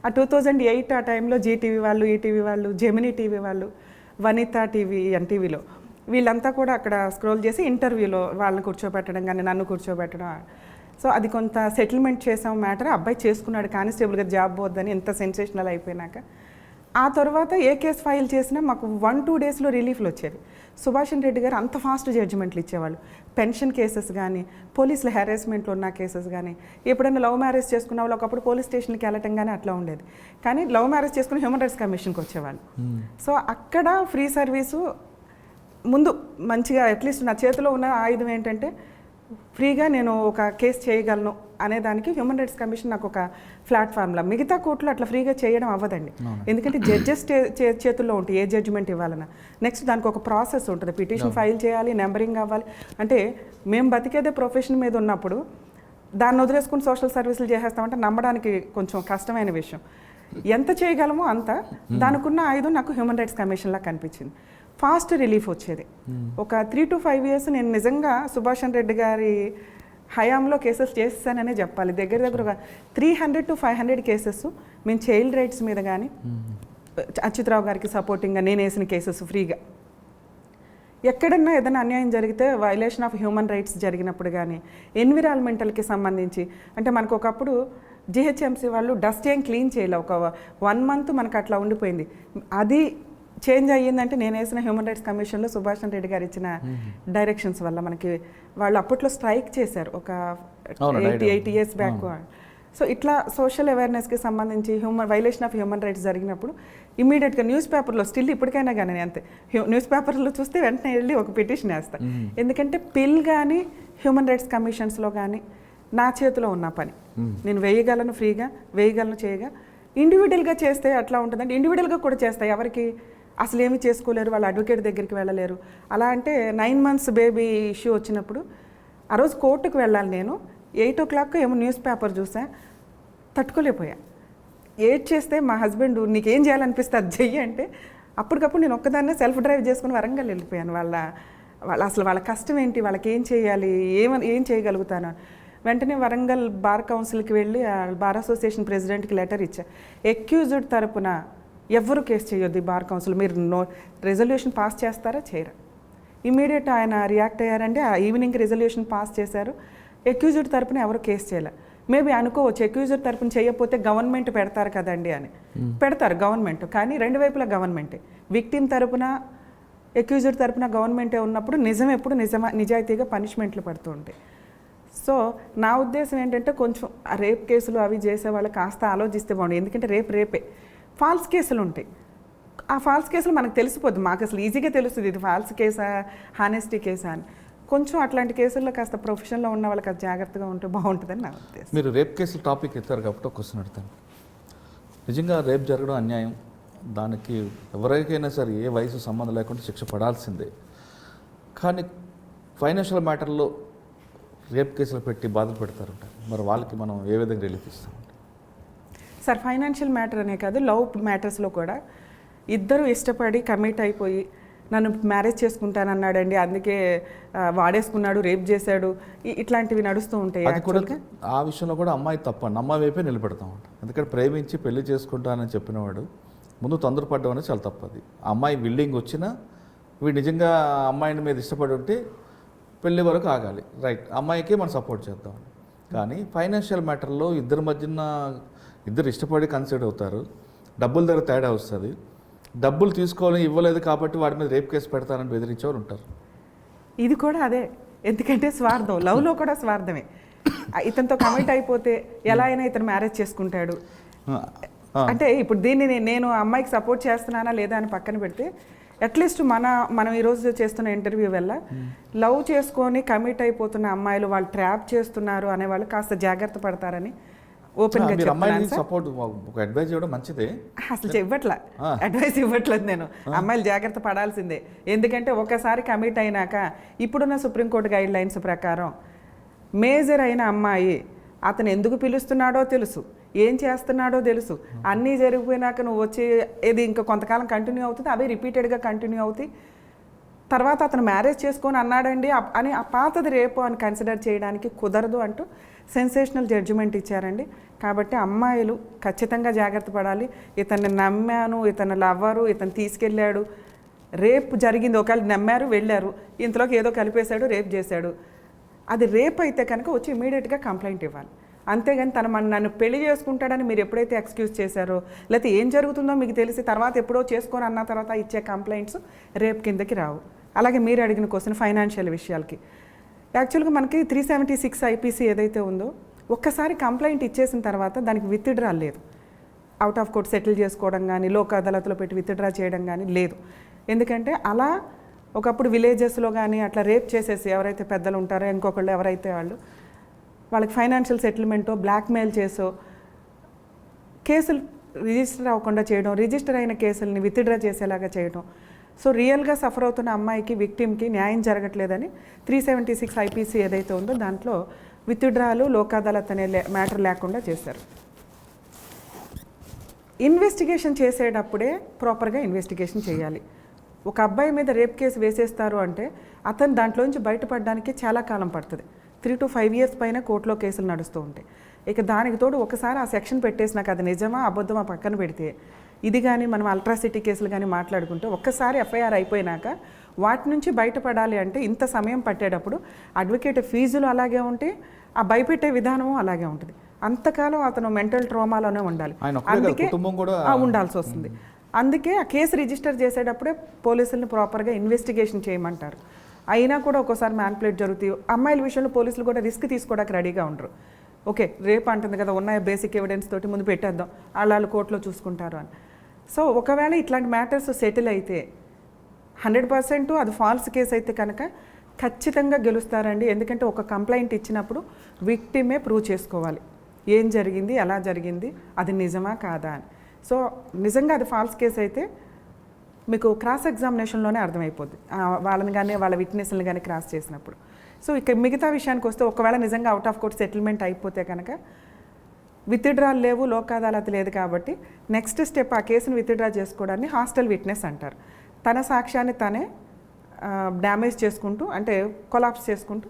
ఆ 2008 ఆ టైంలో జీటీవీ వాళ్ళు, ఈటీవీ వాళ్ళు, జెమినీ టీవీ వాళ్ళు, వనితా టీవీ, ఎన్టీవీలో వీళ్ళంతా కూడా అక్కడ స్క్రోల్ చేసి ఇంటర్వ్యూలో వాళ్ళని కూర్చోబెట్టడం కానీ నన్ను కూర్చోబెట్టడం. సో అది కొంత సెటిల్మెంట్ చేసాం మ్యాటర్. అబ్బాయి చేసుకున్నాడు కానిస్టేబుల్గా జాబ్ పోద్దని ఎంత సెన్సేషనల్ అయిపోయినాక. ఆ తర్వాత ఏ కేసు ఫైల్ చేసినా మాకు 1-2 డేస్లో రిలీఫ్లు వచ్చేది. సుభాష్ రెడ్డి గారు అంత ఫాస్ట్ జడ్జిమెంట్లు ఇచ్చేవాళ్ళు. పెన్షన్ కేసెస్ కానీ, పోలీసుల హెరాస్మెంట్లు ఉన్న కేసెస్ కానీ, ఎప్పుడైనా లవ్ మ్యారేజ్ చేసుకున్న వాళ్ళు ఒకప్పుడు పోలీస్ స్టేషన్కి వెళ్ళటం కానీ అట్లా ఉండేది. కానీ లవ్ మ్యారేజ్ చేసుకుని హ్యూమన్ రైట్స్ కమిషన్కి వచ్చేవాళ్ళు. సో అక్కడ ఫ్రీ సర్వీసు ముందు మంచిగా, అట్లీస్ట్ నా చేతిలో ఉన్న ఆయుధం ఏంటంటే ఫ్రీగా నేను ఒక కేసు చేయగలను అనేదానికి హ్యూమన్ రైట్స్ కమిషన్ నాకు ఒక ప్లాట్ఫామ్లా. మిగతా కోర్టులో అట్లా ఫ్రీగా చేయడం అవ్వదండి. ఎందుకంటే జడ్జెస్ చేతుల్లో ఉంటుంది ఏ జడ్జిమెంట్ ఇవ్వాలన్నా. నెక్స్ట్ దానికి ఒక ప్రాసెస్ ఉంటుంది, పిటిషన్ ఫైల్ చేయాలి, నెంబరింగ్ అవ్వాలి. అంటే మేము బతికేదే ప్రొఫెషన్ మీద ఉన్నప్పుడు దాన్ని వదిలేసుకుని సోషల్ సర్వీసులు చేసేస్తామంటే నమ్మడానికి కొంచెం కష్టమైన విషయం. ఎంత చేయగలమో అంత, దానికున్న ఆయుధం నాకు హ్యూమన్ రైట్స్ కమిషన్లా కనిపించింది. ఫాస్ట్ రిలీఫ్ వచ్చేది. ఒక 3 to 5 years నేను నిజంగా సుభాష్ రెడ్డి గారి హయాంలో కేసెస్ చేస్తాననే చెప్పాలి. దగ్గర ఒక 300 to 500 కేసెస్ మేము చైల్డ్ రైట్స్ మీద కానీ, అచ్యుతరావు గారికి సపోర్టింగ్గా నేను వేసిన కేసెస్ ఫ్రీగా. ఎక్కడన్నా ఏదైనా అన్యాయం జరిగితే, వైలేషన్ ఆఫ్ హ్యూమన్ రైట్స్ జరిగినప్పుడు కానీ, ఎన్విరాన్మెంటల్కి సంబంధించి, అంటే మనకు ఒకప్పుడు జిహెచ్ఎంసీ వాళ్ళు డస్ట్ ఏం క్లీన్ చేయలే, ఒక 1 month మనకు అట్లా ఉండిపోయింది. అది చేంజ్ అయ్యిందంటే నేను వేసిన హ్యూమన్ రైట్స్ కమిషన్లో సుభాష్ రెడ్డి గారు ఇచ్చిన డైరెక్షన్స్ వల్ల. మనకి వాళ్ళు అప్పట్లో స్ట్రైక్ చేశారు ఒక 8 years బ్యాక్. సో ఇట్లా సోషల్ అవేర్నెస్కి సంబంధించి వైలేషన్ ఆఫ్ హ్యూమన్ రైట్స్ జరిగినప్పుడు ఇమీడియట్గా న్యూస్ పేపర్లో, స్టిల్ ఇప్పటికైనా కానీ అంతే, న్యూస్ పేపర్లో చూస్తే వెంటనే వెళ్ళి ఒక పిటిషన్ వేస్తాను. ఎందుకంటే పిల్ కానీ హ్యూమన్ రైట్స్ కమిషన్స్లో కానీ నా చేతిలో ఉన్న పని. నేను వేయగలను, ఫ్రీగా వేయగలను, చేయగా. ఇండివిజువల్గా చేస్తే అట్లా ఉంటుందంటే ఇండివిజువల్గా కూడా చేస్తాయి. ఎవరికి అసలు ఏమి చేసుకోలేరు, వాళ్ళ అడ్వకేట్ దగ్గరికి వెళ్ళలేరు. అలా అంటే 9 months బేబీ ఇష్యూ వచ్చినప్పుడు ఆ రోజు కోర్టుకు వెళ్ళాలి. నేను 8 o'clock ఏమో న్యూస్ పేపర్ చూసా, తట్టుకోలేకపోయా. ఏడ్ చేస్తే మా హస్బెండ్ నీకేం చేయాలనిపిస్తే అది చెయ్యి అంటే అప్పటికప్పుడు నేను ఒక్కదాన్నే సెల్ఫ్ డ్రైవ్ చేసుకుని వరంగల్ వెళ్ళిపోయాను. అసలు వాళ్ళ కష్టం ఏంటి, వాళ్ళకి ఏం చేయాలి, ఏం చేయగలుగుతాను. వెంటనే వరంగల్ బార్ కౌన్సిల్కి వెళ్ళి బార్ అసోసియేషన్ ప్రెసిడెంట్కి లెటర్ ఇచ్చా. ఎక్యూజ్డ్ తరపున ఎవరు కేసు చేయొద్దు బార్ కౌన్సిల్, మీరు రెజల్యూషన్ పాస్ చేస్తారా చేయరా. ఇమీడియట్ ఆయన రియాక్ట్ అయ్యారంటే ఆ ఈవినింగ్ రెజల్యూషన్ పాస్ చేశారు. ఎక్యూజ్డ్ తరపున ఎవరు కేసు చేయలే. మేబీ అనుకోవచ్చు ఎక్యూజ్డ్ తరపున చేయకపోతే గవర్నమెంట్ పెడతారు కదండి అని. పెడతారు గవర్నమెంట్, కానీ 2 వైపులా గవర్నమెంటే. విక్టిమ్ తరపున, ఎక్యూజ్డ్ తరపున గవర్నమెంటే ఉన్నప్పుడు నిజం ఎప్పుడు నిజాయితీగా పనిష్మెంట్లు పడుతూ ఉంటాయి. సో నా ఉద్దేశం ఏంటంటే కొంచెం రేప్ కేసులు అవి చేసే వాళ్ళు కాస్త ఆలోచిస్తే బాగుంది. ఎందుకంటే రేపే ఫాల్స్ కేసులు ఉంటాయి. ఆ ఫాల్స్ కేసులు మనకు తెలిసిపోద్ది, మాకు అసలు ఈజీగా తెలుస్తుంది ఇది ఫాల్స్ కేసా, హానెస్టీ కేసా అని. కొంచెం అట్లాంటి కేసుల్లో కాస్త ప్రొఫెషన్లో ఉన్న వాళ్ళకి అది జాగ్రత్తగా ఉంటే బాగుంటుందని నా ఉద్దేశం. మీరు రేప్ కేసులు టాపిక్ ఎత్తారు కాబట్టి ఒక క్వశ్చన్ అడుగుతాను. నిజంగా రేప్ జరగడం అన్యాయం, దానికి ఎవరికైనా సరే ఏ వయసు సంబంధం లేకుండా శిక్ష పడాల్సిందే. కానీ ఫైనాన్షియల్ మ్యాటర్లో రేప్ కేసులు పెట్టి బాధలు పెడతారంటారు. మరి వాళ్ళకి మనం ఏ విధంగా రిలీఫ్ ఇస్తాం? సార్, ఫైనాన్షియల్ మ్యాటర్ అనే కాదు, లవ్ మ్యాటర్స్లో కూడా ఇద్దరు ఇష్టపడి కమిట్ అయిపోయి నన్ను మ్యారేజ్ చేసుకుంటానన్నాడండి, అందుకే వాడేసుకున్నాడు, రేప్ చేశాడు, ఇట్లాంటివి నడుస్తూ ఉంటాయి. అది కూడా ఆ విషయంలో కూడా అమ్మాయి తప్పండి, అమ్మాయి వైపే నిలబెడతామంట. ఎందుకంటే ప్రేమించి పెళ్లి చేసుకుంటానని చెప్పినవాడు ముందు తొందరపడ్డం అనేది చాలా తప్పది. ఆ అమ్మాయి విల్లింగ్ వచ్చినా వీడు నిజంగా అమ్మాయిని మీద ఇష్టపడి ఉంటే పెళ్లి వరకు ఆగాలి, రైట్, అమ్మాయికే మనం సపోర్ట్ చేద్దాం. కానీ ఫైనాన్షియల్ మ్యాటర్లో ఇద్దరు ఇష్టపడి కన్సిడర్ అవుతారు, డబ్బుల దగ్గర తేడా వస్తుంది, డబ్బులు తీసుకోవాలని ఇవ్వలేదు కాబట్టి వాడి మీద రేప్ కేసు పెడతానని బెదిరించేవారు ఉంటారు. ఇది కూడా అదే, ఎందుకంటే స్వార్థం, లవ్లో కూడా స్వార్థమే. ఇతనితో కమిట్ అయిపోతే ఎలా అయినా ఇతను మ్యారేజ్ చేసుకుంటాడు అంటే, ఇప్పుడు దీన్ని నేను అమ్మాయికి సపోర్ట్ చేస్తున్నానా లేదా అని పక్కన పెడితే, అట్లీస్ట్ మనం ఈరోజు చేస్తున్న ఇంటర్వ్యూ వల్ల లవ్ చేసుకొని కమిట్ అయిపోతున్న అమ్మాయిలు వాళ్ళు ట్రాప్ చేస్తున్నారు అనేవాళ్ళు కాస్త జాగ్రత్త పడతారని ఓపెన్గా చెప్తున్నాను. సపోర్ట్ అడ్వైజ్ ఇవ్వడం మంచిదే. అసలు అడ్వైస్ ఇవ్వట్లేదు నేను. అమ్మాయిలు జాగ్రత్త పడాల్సిందే. ఎందుకంటే ఒకసారి కమిట్ అయినాక ఇప్పుడున్న సుప్రీంకోర్టు గైడ్ లైన్స్ ప్రకారం మేజర్ అయిన అమ్మాయి అతను ఎందుకు పిలుస్తున్నాడో తెలుసు, ఏం చేస్తున్నాడో తెలుసు. అన్నీ జరిగిపోయినాక నువ్వు వచ్చి ఇది ఇంకా కొంతకాలం కంటిన్యూ అవుతుంది, అవి రిపీటెడ్గా కంటిన్యూ అవుతాయి. తర్వాత అతను మ్యారేజ్ చేసుకొని అన్నాడండి అని ఆ పాతది రేపు అని కన్సిడర్ చేయడానికి కుదరదు అంటూ సెన్సేషనల్ జడ్జిమెంట్ ఇచ్చారండి. కాబట్టి అమ్మాయిలు ఖచ్చితంగా జాగ్రత్త పడాలి. ఇతన్ని నమ్మాను, ఇతను లవ్వరు, ఇతను తీసుకెళ్ళాడు, రేపు జరిగింది, ఒకవేళ నమ్మారు వెళ్ళారు, ఇంతలోకి ఏదో కలిపేశాడు, రేప్ చేశాడు, అది రేప్ అయితే కనుక వచ్చి ఇమీడియట్గా కంప్లైంట్ ఇవ్వాలి. అంతేగాని నన్ను పెళ్లి చేసుకుంటాడని మీరు ఎప్పుడైతే ఎక్స్క్యూజ్ చేశారో, లేకపోతే ఏం జరుగుతుందో మీకు తెలిసి తర్వాత ఎప్పుడో చేసుకొని అన్న తర్వాత ఇచ్చే కంప్లైంట్స్ రేప్ కిందకి రావు. అలాగే మీరు అడిగిన క్వశ్చన్ ఫైనాన్షియల్ విషయాలకి, యాక్చువల్గా మనకి 376 ఐపీసీ ఏదైతే ఉందో, ఒక్కసారి కంప్లైంట్ ఇచ్చేసిన తర్వాత దానికి విత్డ్రా లేదు. అవుట్ ఆఫ్ కోర్ట్ సెటిల్ చేసుకోవడం కానీ, లోక్ అదాలత్లో పెట్టి విత్డ్రా చేయడం కానీ లేదు. ఎందుకంటే అలా ఒకప్పుడు విలేజెస్లో కానీ అట్లా రేప్ చేసేసి ఎవరైతే పెద్దలు ఉంటారో, ఇంకొకళ్ళు ఎవరైతే వాళ్ళకి ఫైనాన్షియల్ సెటిల్మెంటో బ్లాక్మెయిల్ చేసో కేసులు రిజిస్టర్ అవ్వకుండా చేయడం, రిజిస్టర్ అయిన కేసుల్ని విత్డ్రా చేసేలాగా చేయడం. సో రియల్గా సఫర్ అవుతున్న అమ్మాయికి, విక్టిమ్కి న్యాయం జరగట్లేదని 376 ఐపీసీ ఏదైతే ఉందో దాంట్లో విత్డ్రాలు, లోక్ అదాలత్ అనే మ్యాటర్ లేకుండా చేశారు. ఇన్వెస్టిగేషన్ చేసేటప్పుడే ప్రాపర్గా ఇన్వెస్టిగేషన్ చేయాలి. ఒక అబ్బాయి మీద రేప్ కేసు వేసేస్తారు అంటే అతను దాంట్లోంచి బయటపడడానికి చాలా కాలం పడుతుంది. 3 to 5 years పైన కోర్టులో కేసులు నడుస్తూ ఉంటాయి. ఇక దానికి తోడు ఒకసారి ఆ సెక్షన్ పెట్టేసినాక అది నిజమా అబద్ధమా పక్కన పెడితే, ఇది కానీ మనం అల్ట్రాసిటీ కేసులు కానీ మాట్లాడుకుంటే ఒక్కసారి ఎఫ్ఐఆర్ అయిపోయినాక వాటి నుంచి బయటపడాలి అంటే ఇంత సమయం పట్టేటప్పుడు అడ్వకేట్ ఫీజులు అలాగే ఉంటాయి, ఆ భయపెట్టే విధానము అలాగే ఉంటుంది. అంతకాలం అతను మెంటల్ ట్రామాలోనే ఉండాలి, అందుకే ఉండాల్సి వస్తుంది. అందుకే ఆ కేసు రిజిస్టర్ చేసేటప్పుడే పోలీసుల్ని ప్రాపర్గా ఇన్వెస్టిగేషన్ చేయమంటారు. అయినా కూడా ఒక్కోసారి మ్యాన్పులేట్ జరుగుతాయి. అమ్మాయిల విషయంలో పోలీసులు కూడా రిస్క్ తీసుకోవడానికి రెడీగా ఉండరు. ఓకే రేప్ అంటుంది కదా, ఉన్న బేసిక్ ఎవిడెన్స్ తోటి ముందు పెట్టేద్దాం, వాళ్ళు కోర్టులో చూసుకుంటారు అని. సో ఒకవేళ ఇట్లాంటి మ్యాటర్స్ సెటిల్ అయితే 100% అది ఫాల్స్ కేసు అయితే కనుక ఖచ్చితంగా గెలుస్తారండి. ఎందుకంటే ఒక కంప్లైంట్ ఇచ్చినప్పుడు విక్టిమే ప్రూవ్ చేసుకోవాలి ఏం జరిగింది, ఎలా జరిగింది, అది నిజమా కాదా అని. సో నిజంగా అది ఫాల్స్ కేసు అయితే మీకు క్రాస్ ఎగ్జామినేషన్లోనే అర్థమైపోద్ది, వాళ్ళని కానీ వాళ్ళ విట్నెస్ని కానీ క్రాస్ చేసినప్పుడు. సో ఇక మిగతా విషయానికి వస్తే ఒకవేళ నిజంగా అవుట్ ఆఫ్ కోర్ట్ సెటిల్మెంట్ అయిపోతే కనుక విత్డ్రాలు లేవు, లోక్ అదాలత్ లేదు కాబట్టి నెక్స్ట్ స్టెప్ ఆ కేసును విత్డ్రా చేసుకోవడాన్ని హాస్టల్ విట్నెస్ అంటారు. తన సాక్ష్యాన్ని తనే డ్యామేజ్ చేసుకుంటూ, అంటే కొలాప్స్ చేసుకుంటూ,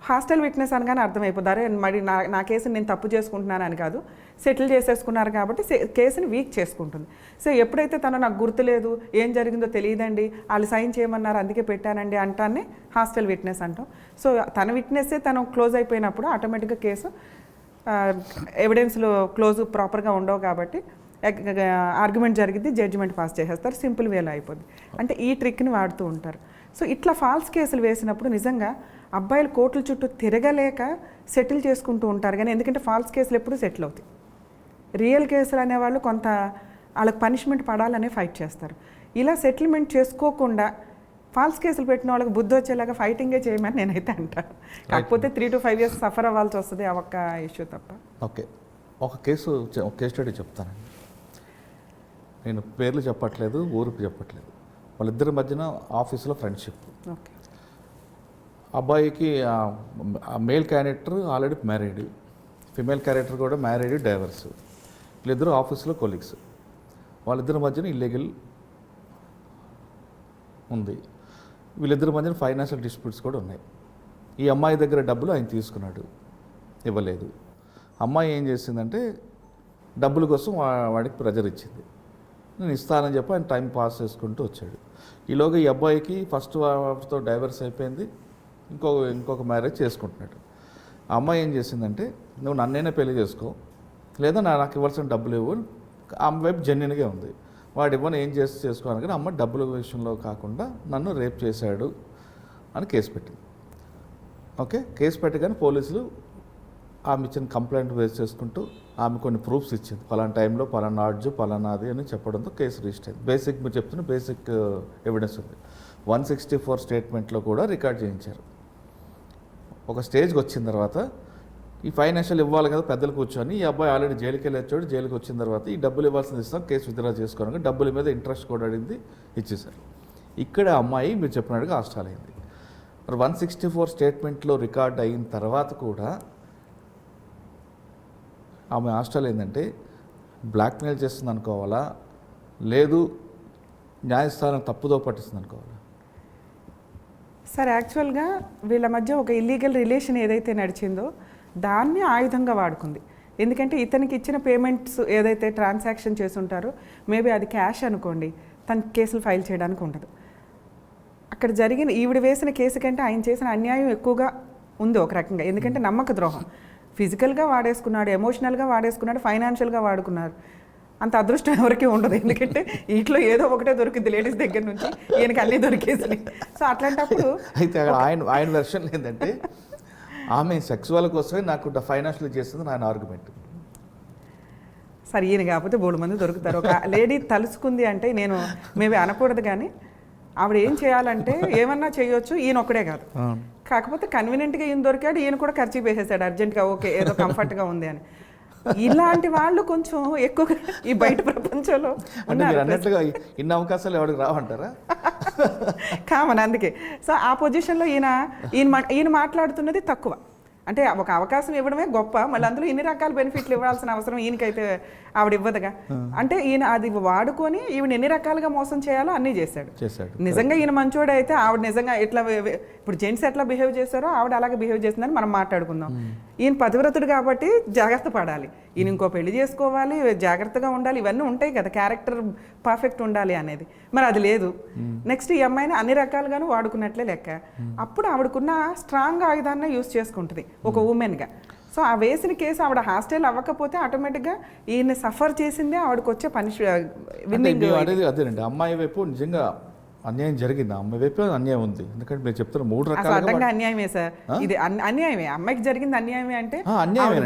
హాస్టల్ విట్నెస్ అనగానే అర్థమైపోద్ది, అరే మరి నా కేసుని నేను తప్పు చేసుకుంటున్నాను అని కాదు, సెటిల్ చేసేసుకున్నారు కాబట్టి కేసుని వీక్ చేసుకుంటుంది. సో ఎప్పుడైతే తను నాకు గుర్తులేదు, ఏం జరిగిందో తెలియదండి, వాళ్ళు సైన్ చేయమన్నారు అందుకే పెట్టానండి అంటానే హాస్టల్ విట్నెస్ అంటాం. సో తన విట్నెస్సే తను క్లోజ్ అయిపోయినప్పుడు ఆటోమేటిక్గా కేసు ఎవిడెన్స్లో క్లోజ్ ప్రాపర్గా ఉండవు కాబట్టి ఆర్గ్యుమెంట్ జరిగింది, జడ్జిమెంట్ పాస్ చేసేస్తారు, సింపుల్ వేలో అయిపోద్ది. అంటే ఈ ట్రిక్ని వాడుతూ ఉంటారు. సో ఇట్లా ఫాల్స్ కేసులు వేసినప్పుడు నిజంగా అబ్బాయిలు కోర్టుల చుట్టూ తిరగలేక సెటిల్ చేసుకుంటూ ఉంటారు. కానీ ఎందుకంటే ఫాల్స్ కేసులు ఎప్పుడు సెటిల్ అవుతాయి. రియల్ కేసులు అనేవాళ్ళు కొంత వాళ్ళకి పనిష్మెంట్ పడాలనే ఫైట్ చేస్తారు. ఇలా సెటిల్మెంట్ చేసుకోకుండా ఫాల్స్ కేసులు పెట్టిన వాళ్ళకి బుద్ధి వచ్చేలాగా ఫైటింగే చేయమని నేనైతే అంటాను. కాకపోతే 3 to 5 years సఫర్ అవ్వాల్సి వస్తుంది ఆ ఒక్క ఇష్యూ తప్ప. ఓకే, ఒక కేస్ స్టడీ చెప్తానండి. నేను పేర్లు చెప్పట్లేదు, ఊరికి చెప్పట్లేదు. వాళ్ళిద్దరి మధ్యన ఆఫీస్లో ఫ్రెండ్షిప్. ఓకే, అబ్బాయికి male character already married, female character కూడా మ్యారీడ్, డైవర్స్. వీళ్ళిద్దరూ ఆఫీస్లో కొలీగ్స్. వాళ్ళిద్దరి మధ్యన ఇల్లీగల్ ఉంది. వీళ్ళిద్దరి మధ్యన ఫైనాన్షియల్ డిస్ప్యూట్స్ కూడా ఉన్నాయి. ఈ అమ్మాయి దగ్గర డబ్బులు ఆయన తీసుకున్నాడు, ఇవ్వలేదు. అమ్మాయి ఏం చేసిందంటే డబ్బుల కోసం వాడికి ప్రెజర్ ఇచ్చింది. నేను ఇస్తానని చెప్పి ఆయన టైం పాస్ చేసుకుంటూ వచ్చాడు. ఈలోగా ఈ అబ్బాయికి ఫస్ట్ తో డైవర్స్ అయిపోయింది, ఇంకొక మ్యారేజ్ చేసుకుంటున్నాడు. ఆ అమ్మాయి ఏం చేసిందంటే నువ్వు నన్నైనా పెళ్లి చేసుకో, లేదా నాకు ఇవ్వాల్సిన డబ్బులు ఇవ్వు. ఆమె వైపు జెన్యున్గా ఉంది. వాడు ఇవ్వని ఏం చేసుకోవాలి కానీ అమ్మ డబ్బుల విషయంలో కాకుండా నన్ను రేప్ చేశాడు అని కేసు పెట్టింది. ఓకే, కేసు పెట్టగానే పోలీసులు ఆమె ఇచ్చిన కంప్లైంట్ బేస్ చేసుకుంటూ ఆమె కొన్ని ప్రూఫ్స్ ఇచ్చింది, పలానా టైంలో పలానా ఆర్జు పలానాది అని చెప్పడంతో కేసు రిజిస్టర్ అయింది. బేసిక్ మీరు చెప్తున్న బేసిక్ ఎవిడెన్స్ ఉంది. 164 స్టేట్మెంట్లో కూడా రికార్డ్ చేయించారు. ఒక స్టేజ్కి వచ్చిన తర్వాత ఈ ఫైనాన్షియల్ ఇవ్వాలి కదా పెద్దలు కూర్చొని, ఈ అబ్బాయి ఆల్రెడీ జైలుకి వెళ్ళి వచ్చాడు, జైలుకి వచ్చిన తర్వాత ఈ డబ్బులు ఇవ్వాల్సింది ఇస్తాం, కేసు విత్డ్రా చేసుకోవడానికి డబ్బుల మీద ఇంట్రెస్ట్ కూడా అడిగింది, ఇచ్చేశారు. ఇక్కడ అమ్మాయి మీరు చెప్పినట్టుగా అరెస్ట్ అయింది. మరి 164 స్టేట్మెంట్లో రికార్డ్ అయిన తర్వాత కూడా ఆమె హాస్టల్ ఏంటంటే బ్లాక్మెయిల్ చేస్తుంది అనుకోవాలా, లేదు న్యాయస్థానం తప్పుదో పట్టిస్తుంది అనుకోవాలా? సార్ యాక్చువల్గా వీళ్ళ మధ్య ఒక ఇల్లీగల్ రిలేషన్ ఏదైతే నడిచిందో దాన్ని ఆయుధంగా వాడుకుంది. ఎందుకంటే ఇతనికి ఇచ్చిన పేమెంట్స్ ఏదైతే ట్రాన్సాక్షన్ చేసుంటారో మేబీ అది క్యాష్ అనుకోండి, తన కేసులు ఫైల్ చేయడానికి ఉండదు. అక్కడ జరిగిన ఈవిడ వేసిన కేసు కంటే ఆయన చేసిన అన్యాయం ఎక్కువగా ఉంది ఒక రకంగా. ఎందుకంటే నమ్మక ద్రోహం, ఫిజికల్గా వాడేసుకున్నాడు, ఎమోషనల్గా వాడేసుకున్నాడు, ఫైనాన్షియల్గా వాడుకున్నారు. అంత అదృష్టం ఎవరికి ఉండదు. ఎందుకంటే ఇంట్లో ఏదో ఒకటే దొరికింది లేడీస్ దగ్గర నుంచి, ఈయనకి అన్నీ దొరికేసి. సో అట్లాంటప్పుడు అయితే అక్కడ ఆయన వెర్షన్ ఏంటంటే ఆమె సెక్సువల్ కోసమే నాకు ఫైనాన్షియల్ చేస్తుంది నా ఆర్గ్యుమెంట్. సరే ఈయన కాకపోతే 3 మంది దొరుకుతారు. ఒక లేడీ తలుసుకుంది అంటే నేను మేబీ అనకూడదు, కానీ ఆవిడ ఏం చేయాలంటే ఏమన్నా చేయొచ్చు, ఈయన ఒక్కడే కాదు. కాకపోతే కన్వీనియంట్గా ఈయన దొరికాడు, ఈయన కూడా ఖర్చు వేసేసాడు అర్జెంట్గా, ఓకే ఏదో కంఫర్ట్గా ఉంది అని. ఇలాంటి వాళ్ళు కొంచెం ఎక్కువగా ఈ బయట ప్రపంచంలో అన్నట్లుగా ఇన్ని అవకాశాలు ఎవరికి రావంటారా? కామన్. అందుకే సో ఆ పొజిషన్లో ఈయన మాట్లాడుతున్నది తక్కువ. అంటే ఒక అవకాశం ఇవ్వడమే గొప్ప, మళ్ళీ అందులో ఇన్ని రకాల బెనిఫిట్లు ఇవ్వాల్సిన అవసరం ఈయనకైతే ఆవిడ ఇవ్వదుగా. అంటే ఈయన అది వాడుకొని ఈవిడ ఎన్ని రకాలుగా మోసం చేయాలో అన్నీ చేశాడు. నిజంగా ఈయన మంచోడే అయితే ఆవిడ నిజంగా ఎట్లా ఇప్పుడు జెంట్స్ ఎట్లా బిహేవ్ చేశారో ఆవిడ అలాగే బిహేవ్ చేసిందని మనం మాట్లాడుకుందాం. ఈయన పతివ్రతుడు కాబట్టి జాగ్రత్త పడాలి, ఈయన ఇంకో పెళ్లి చేసుకోవాలి, జాగ్రత్తగా ఉండాలి, ఇవన్నీ ఉంటాయి కదా, క్యారెక్టర్ పర్ఫెక్ట్ ఉండాలి అనేది. మరి అది లేదు. నెక్స్ట్ ఈ అమ్మాయిని అన్ని రకాలుగాను వాడుకున్నట్లే లెక్క. అప్పుడు ఆవిడకున్న స్ట్రాంగ్ ఆయుధాన్ని యూస్ చేసుకుంటుంది ఒక ఉమెన్గా. సో ఆ వేసిన కేసు ఆవిడ హాస్టల్ అవ్వకపోతే ఆటోమేటిక్గా ఈయన సఫర్ చేసిందే ఆవిడకి వచ్చే అదేనండి. అమ్మాయి వైపు నిజంగా అన్యాయం జరిగింది, అమ్మాయి వైపు అన్యాయం ఉంది. ఎందుకంటే మీరు చెప్తున్న 3 రకాలుగా అన్యాయమే సార్, ఇది అన్యాయమే. అమ్మాయికి జరిగింది అన్యాయమే అంటే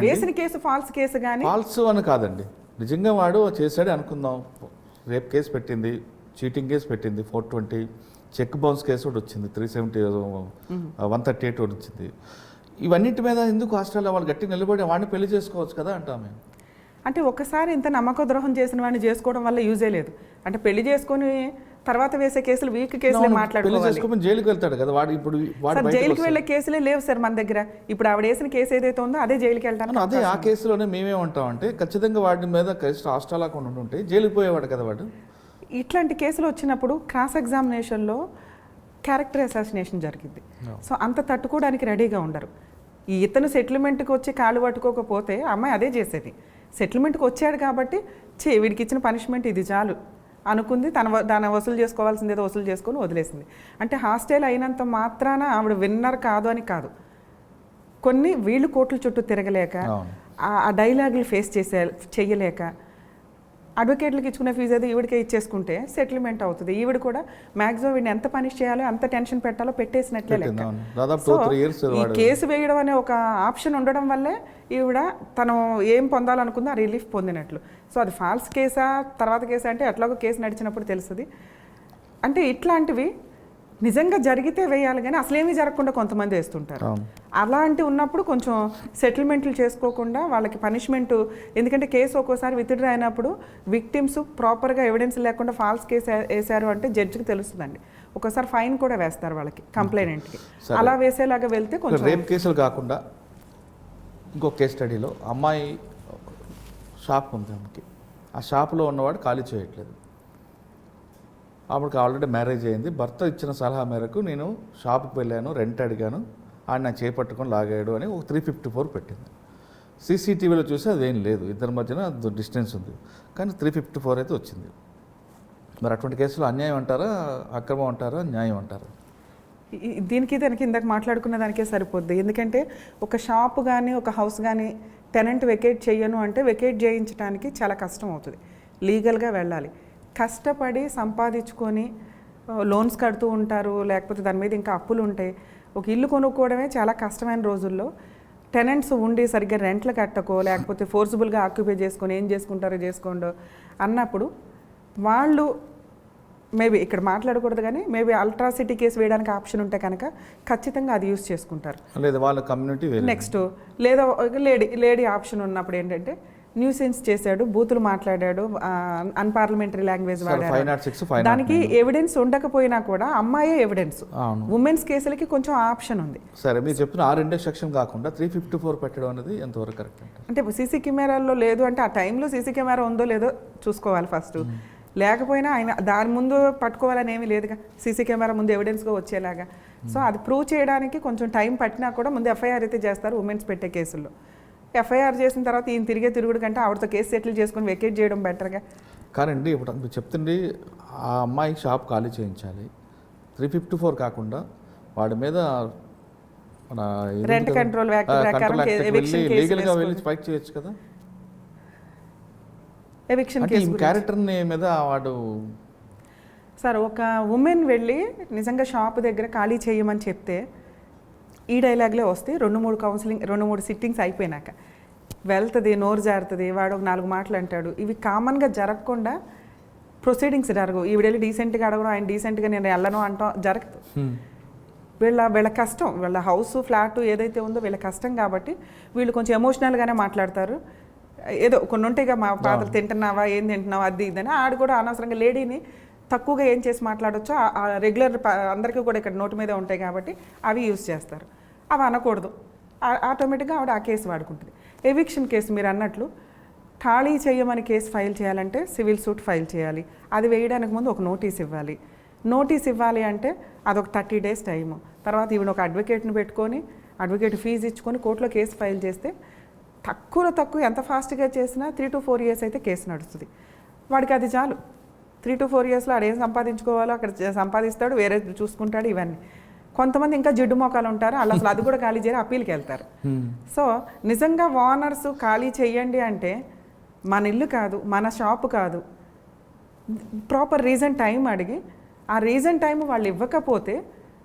వేసిన కేసు ఫాల్స్ కేసు, కానీ ఫాల్స్ అని కాదండి, నిజంగా వాడు చేశాడే అనుకుందాం. రేప్ కేసు పెట్టింది, చీటింగ్ కేసు పెట్టింది 420, చెక్ బౌన్స్ కేసు ఒకటి వచ్చింది 370, 138 ఒకటి వచ్చింది. ఇవన్నిటి మీద ఎందుకు హాస్టల్లో వాళ్ళు గట్టిగా నిలబడి వాడిని పెళ్లి చేసుకోవచ్చు కదా అంటామే. అంటే ఒకసారి ఇంత నమ్మక ద్రోహం చేసిన వాడిని చేసుకోవడం వల్ల యూజే లేదు. అంటే పెళ్లి చేసుకొని తర్వాత వేసే కేసులు వీక్ కేసులే మాట్లాడుకోవాలి. జైలుకి వెళ్తాడు కదా వాడు. ఇప్పుడు జైలుకి వెళ్ళే కేసులే లేవు సార్ మన దగ్గర. ఇప్పుడు ఆవిడ వేసిన కేసు ఏదైతే ఉందో అదే జైలుకి వెళ్తాను. అదే ఆ కేసులోనే మేమేమంటామంటే ఖచ్చితంగా వాడి మీద హాస్టల్ అకౌంట్ ఉంటే జైలుకి పోయేవాడు కదా వాడు. ఇట్లాంటి కేసులు వచ్చినప్పుడు క్రాస్ ఎగ్జామినేషన్లో క్యారెక్టర్ అసాసినేషన్ జరిగింది. సో అంత తట్టుకోవడానికి రెడీగా ఉండరు. ఈ ఇతను సెటిల్మెంట్కి వచ్చి కాళ్ళు పట్టుకోకపోతే అమ్మాయి అదే చేసేది. సెటిల్మెంట్కి వచ్చాడు కాబట్టి వీడికి ఇచ్చిన పనిష్మెంట్ ఇది చాలు అనుకుంది, దాన్ని వసూలు చేసుకోవాల్సింది ఏదో వసూలు చేసుకొని వదిలేసింది. అంటే హాస్టల్ అయినంత మాత్రాన ఆవిడ విన్నర్ కాదు అని కాదు, కొన్ని వీళ్ళు కోర్టుల చుట్టూ తిరగలేక ఆ డైలాగులు ఫేస్ చెయ్యలేక అడ్వకేట్లకు ఇచ్చుకునే ఫీజు అయితే ఈవిడికే ఇచ్చేసుకుంటే సెటిల్మెంట్ అవుతుంది. ఈవిడ కూడా మ్యాక్సిమం వీడిని ఎంత పనిష్ చేయాలో అంత టెన్షన్ పెట్టాలో పెట్టేసినట్లే లెక్క. సో ఈ కేసు వేయడం అనే ఒక ఆప్షన్ ఉండడం వల్లే ఈవిడ తను ఏం పొందాలనుకుందో ఆ రిలీఫ్ పొందినట్లు. సో అది ఫాల్స్ కేసా తర్వాత కేసా అంటే ఎట్లాగో కేసు నడిచినప్పుడు తెలుస్తుంది. అంటే ఇట్లాంటివి నిజంగా జరిగితే వేయాలి, కానీ అసలేమీ జరగకుండా కొంతమంది వేస్తుంటారు. అలాంటి ఉన్నప్పుడు కొంచెం సెటిల్మెంట్లు చేసుకోకుండా వాళ్ళకి పనిష్మెంట్, ఎందుకంటే కేసు ఒక్కోసారి విత్డ్రా అయినప్పుడు విక్టిమ్స్ ప్రాపర్గా ఎవిడెన్స్ లేకుండా ఫాల్స్ కేసు వేశారు అంటే జడ్జికి తెలుస్తుందండి. ఒక్కోసారి ఫైన్ కూడా వేస్తారు వాళ్ళకి, కంప్లైనెంట్కి. అలా వేసేలాగా వెళ్తే కొంచెం. రేప్ కేసులు కాకుండా ఇంకో కేస్ స్టడీలో అమ్మాయి షాప్ ఉంది, ఆమెకి ఆ షాపులో ఉన్నవాడు ఖాళీ చేయట్లేదు. ఆవిడకి ఆల్రెడీ మ్యారేజ్ అయింది. భర్త ఇచ్చిన సలహా మేరకు నేను షాప్కి వెళ్ళాను, రెంట్ అడిగాను, ఆయన నా చేపట్టుకొని లాగాడు అని ఒక 354 పెట్టింది. సీసీటీవీలో చూసి అదేం లేదు, ఇద్దరి మధ్యన డిస్టెన్స్ ఉంది, కానీ 354 అయితే వచ్చింది. మరి అటువంటి కేసులో అన్యాయం అంటారా, అక్రమం అంటారా, న్యాయం అంటారా? దానికి ఇందాక మాట్లాడుకున్న దానికే సరిపోద్ది. ఎందుకంటే ఒక షాప్ కానీ ఒక హౌస్ కానీ టెనెంట్ వెకేట్ చేయను అంటే వెకేట్ చేయించడానికి చాలా కష్టం అవుతుంది, లీగల్గా వెళ్ళాలి. కష్టపడి సంపాదించుకొని లోన్స్ కడుతూ ఉంటారు, లేకపోతే దాని మీద ఇంకా అప్పులు ఉంటాయి. ఒక ఇల్లు కొనుక్కోవడమే చాలా కష్టమైన రోజుల్లో టెనెంట్స్ ఉండి సరిగ్గా రెంట్లు కట్టకో, లేకపోతే ఫోర్సిబుల్గా ఆక్యుపై చేసుకొని ఏం చేసుకుంటారో చేసుకోండో అన్నప్పుడు వాళ్ళు మేబీ ఇక్కడ మాట్లాడకూడదు, కానీ మేబీ అల్ట్రాసిటీ కేసు వేయడానికి ఆప్షన్ ఉంటే కనుక ఖచ్చితంగా అది యూస్ చేసుకుంటారు. లేదా వాళ్ళ కమ్యూనిటీ నెక్స్ట్ లేదా లేడీ ఆప్షన్ ఉన్నప్పుడు ఏంటంటే న్యూసెన్స్ చేశాడు, బూతులు మాట్లాడాడు, అన్పార్లమెంటరీ లాంగ్వేజ్ వాడాడు. 506, దానికి ఎవిడెన్స్ ఉండకపోయినా కూడా అమ్మాయే ఎవిడెన్స్. ఉమెన్స్ కేసులకి కొంచెం ఆప్షన్ ఉంది. సరే, మీరు చెప్పిన ఆ రెండో సెక్షన్ కాకుండా 354 పెట్టడం అనేది ఎంతవరకు కరెక్ట్ అంటే సీసీ కెమెరాల్లో లేదు అంటే ఆ టైంలో సీసీ కెమెరా ఉందో లేదో చూసుకోవాలి ఫస్ట్. లేకపోయినా ఆయన దాని ముందు పట్టుకోవాలని ఏమీ లేదుగా, సీసీ కెమెరా ముందు ఎవిడెన్స్గా వచ్చేలాగా. సో అది ప్రూవ్ చేయడానికి కొంచెం టైం పట్టినా కూడా ముందు ఎఫ్ఐఆర్ అయితే చేస్తారు ఉమెన్స్ పెట్టే కేసుల్లో. ఎఫ్ఐఆర్ చేసిన తర్వాత ఈయన తిరుగుడు కంటే ఆవిడతో కేసు సెటిల్ చేసుకుని వెకేట్ చేయడం బెటర్గా. కానండి, ఇప్పుడు మీరు చెప్తుండే ఆ అమ్మాయి షాప్ ఖాళీ చేయించాలి, 354 కాకుండా వాడి మీద మన రెంట్ కంట్రోల్ యాక్ట్ ప్రకారం లీగల్గా వెళ్ళి ఫైట్ చేయొచ్చు కదా. ఎవిక్షన్ కేసు క్యారెక్టర్ని మీద వాడు సార్, ఒక ఉమెన్ వెళ్ళి నిజంగా షాప్ దగ్గర ఖాళీ చేయమని చెప్తే ఈ డైలాగ్లే వస్తే 2-3 సిట్టింగ్స్ అయిపోయినాక వెళ్తుంది, నోరు జారుతుంది, వాడు ఒక 4 మాటలు అంటాడు. ఇవి కామన్గా జరగకుండా ప్రొసీడింగ్స్ జరగవు. ఈవిడెళ్ళి డీసెంట్గా అడగడం, ఆయన డీసెంట్గా నేను వెళ్ళను అంటాం జరగదు. వీళ్ళ కష్టం, వీళ్ళ హౌస్ ఫ్లాట్ ఏదైతే ఉందో వీళ్ళ కష్టం కాబట్టి వీళ్ళు కొంచెం ఎమోషనల్గానే మాట్లాడతారు. ఏదో కొన్ని ఉంటాయిగా, మా పాత్ర తింటున్నావా, ఏం తింటున్నావా, అది ఇదని. ఆడు కూడా అనవసరంగా లేడీని తక్కువగా ఏం చేసి మాట్లాడొచ్చో రెగ్యులర్ అందరికీ కూడా ఇక్కడ నోటి మీద ఉంటాయి కాబట్టి అవి యూజ్ చేస్తారు. అవి అనకూడదు, ఆటోమేటిక్గా ఆవిడ ఆ కేసు వాడుకుంటుంది. ఎవిక్షన్ కేసు మీరు అన్నట్లు ఖాళీ చేయమని కేసు ఫైల్ చేయాలంటే సివిల్ సూట్ ఫైల్ చేయాలి. అది వేయడానికి ముందు ఒక నోటీస్ ఇవ్వాలి. నోటీస్ ఇవ్వాలి అంటే అదొక 30 days టైము. తర్వాత ఈవిడ ఒక అడ్వకేట్ని పెట్టుకొని అడ్వకేట్ ఫీజు ఇచ్చుకొని కోర్టులో కేసు ఫైల్ చేస్తే తక్కువ ఎంత ఫాస్ట్గా చేసినా 3 to 4 years అయితే కేసు నడుస్తుంది. వాడికి అది చాలు. 3 to 4 yearsలో ఆడు ఏం సంపాదించుకోవాలో అక్కడ సంపాదిస్తాడు, వేరే చూసుకుంటాడు. ఇవన్నీ కొంతమంది ఇంకా జిడ్డు మోకాలు ఉంటారు, అలా అసలు అది కూడా ఖాళీ చేయరు, అప్పీల్కి వెళ్తారు. సో నిజంగా ఓనర్స్ ఖాళీ చెయ్యండి అంటే మన ఇల్లు కాదు, మన షాపు కాదు, ప్రాపర్ రీజన్ టైం అడిగి ఆ రీజన్ టైం వాళ్ళు ఇవ్వకపోతే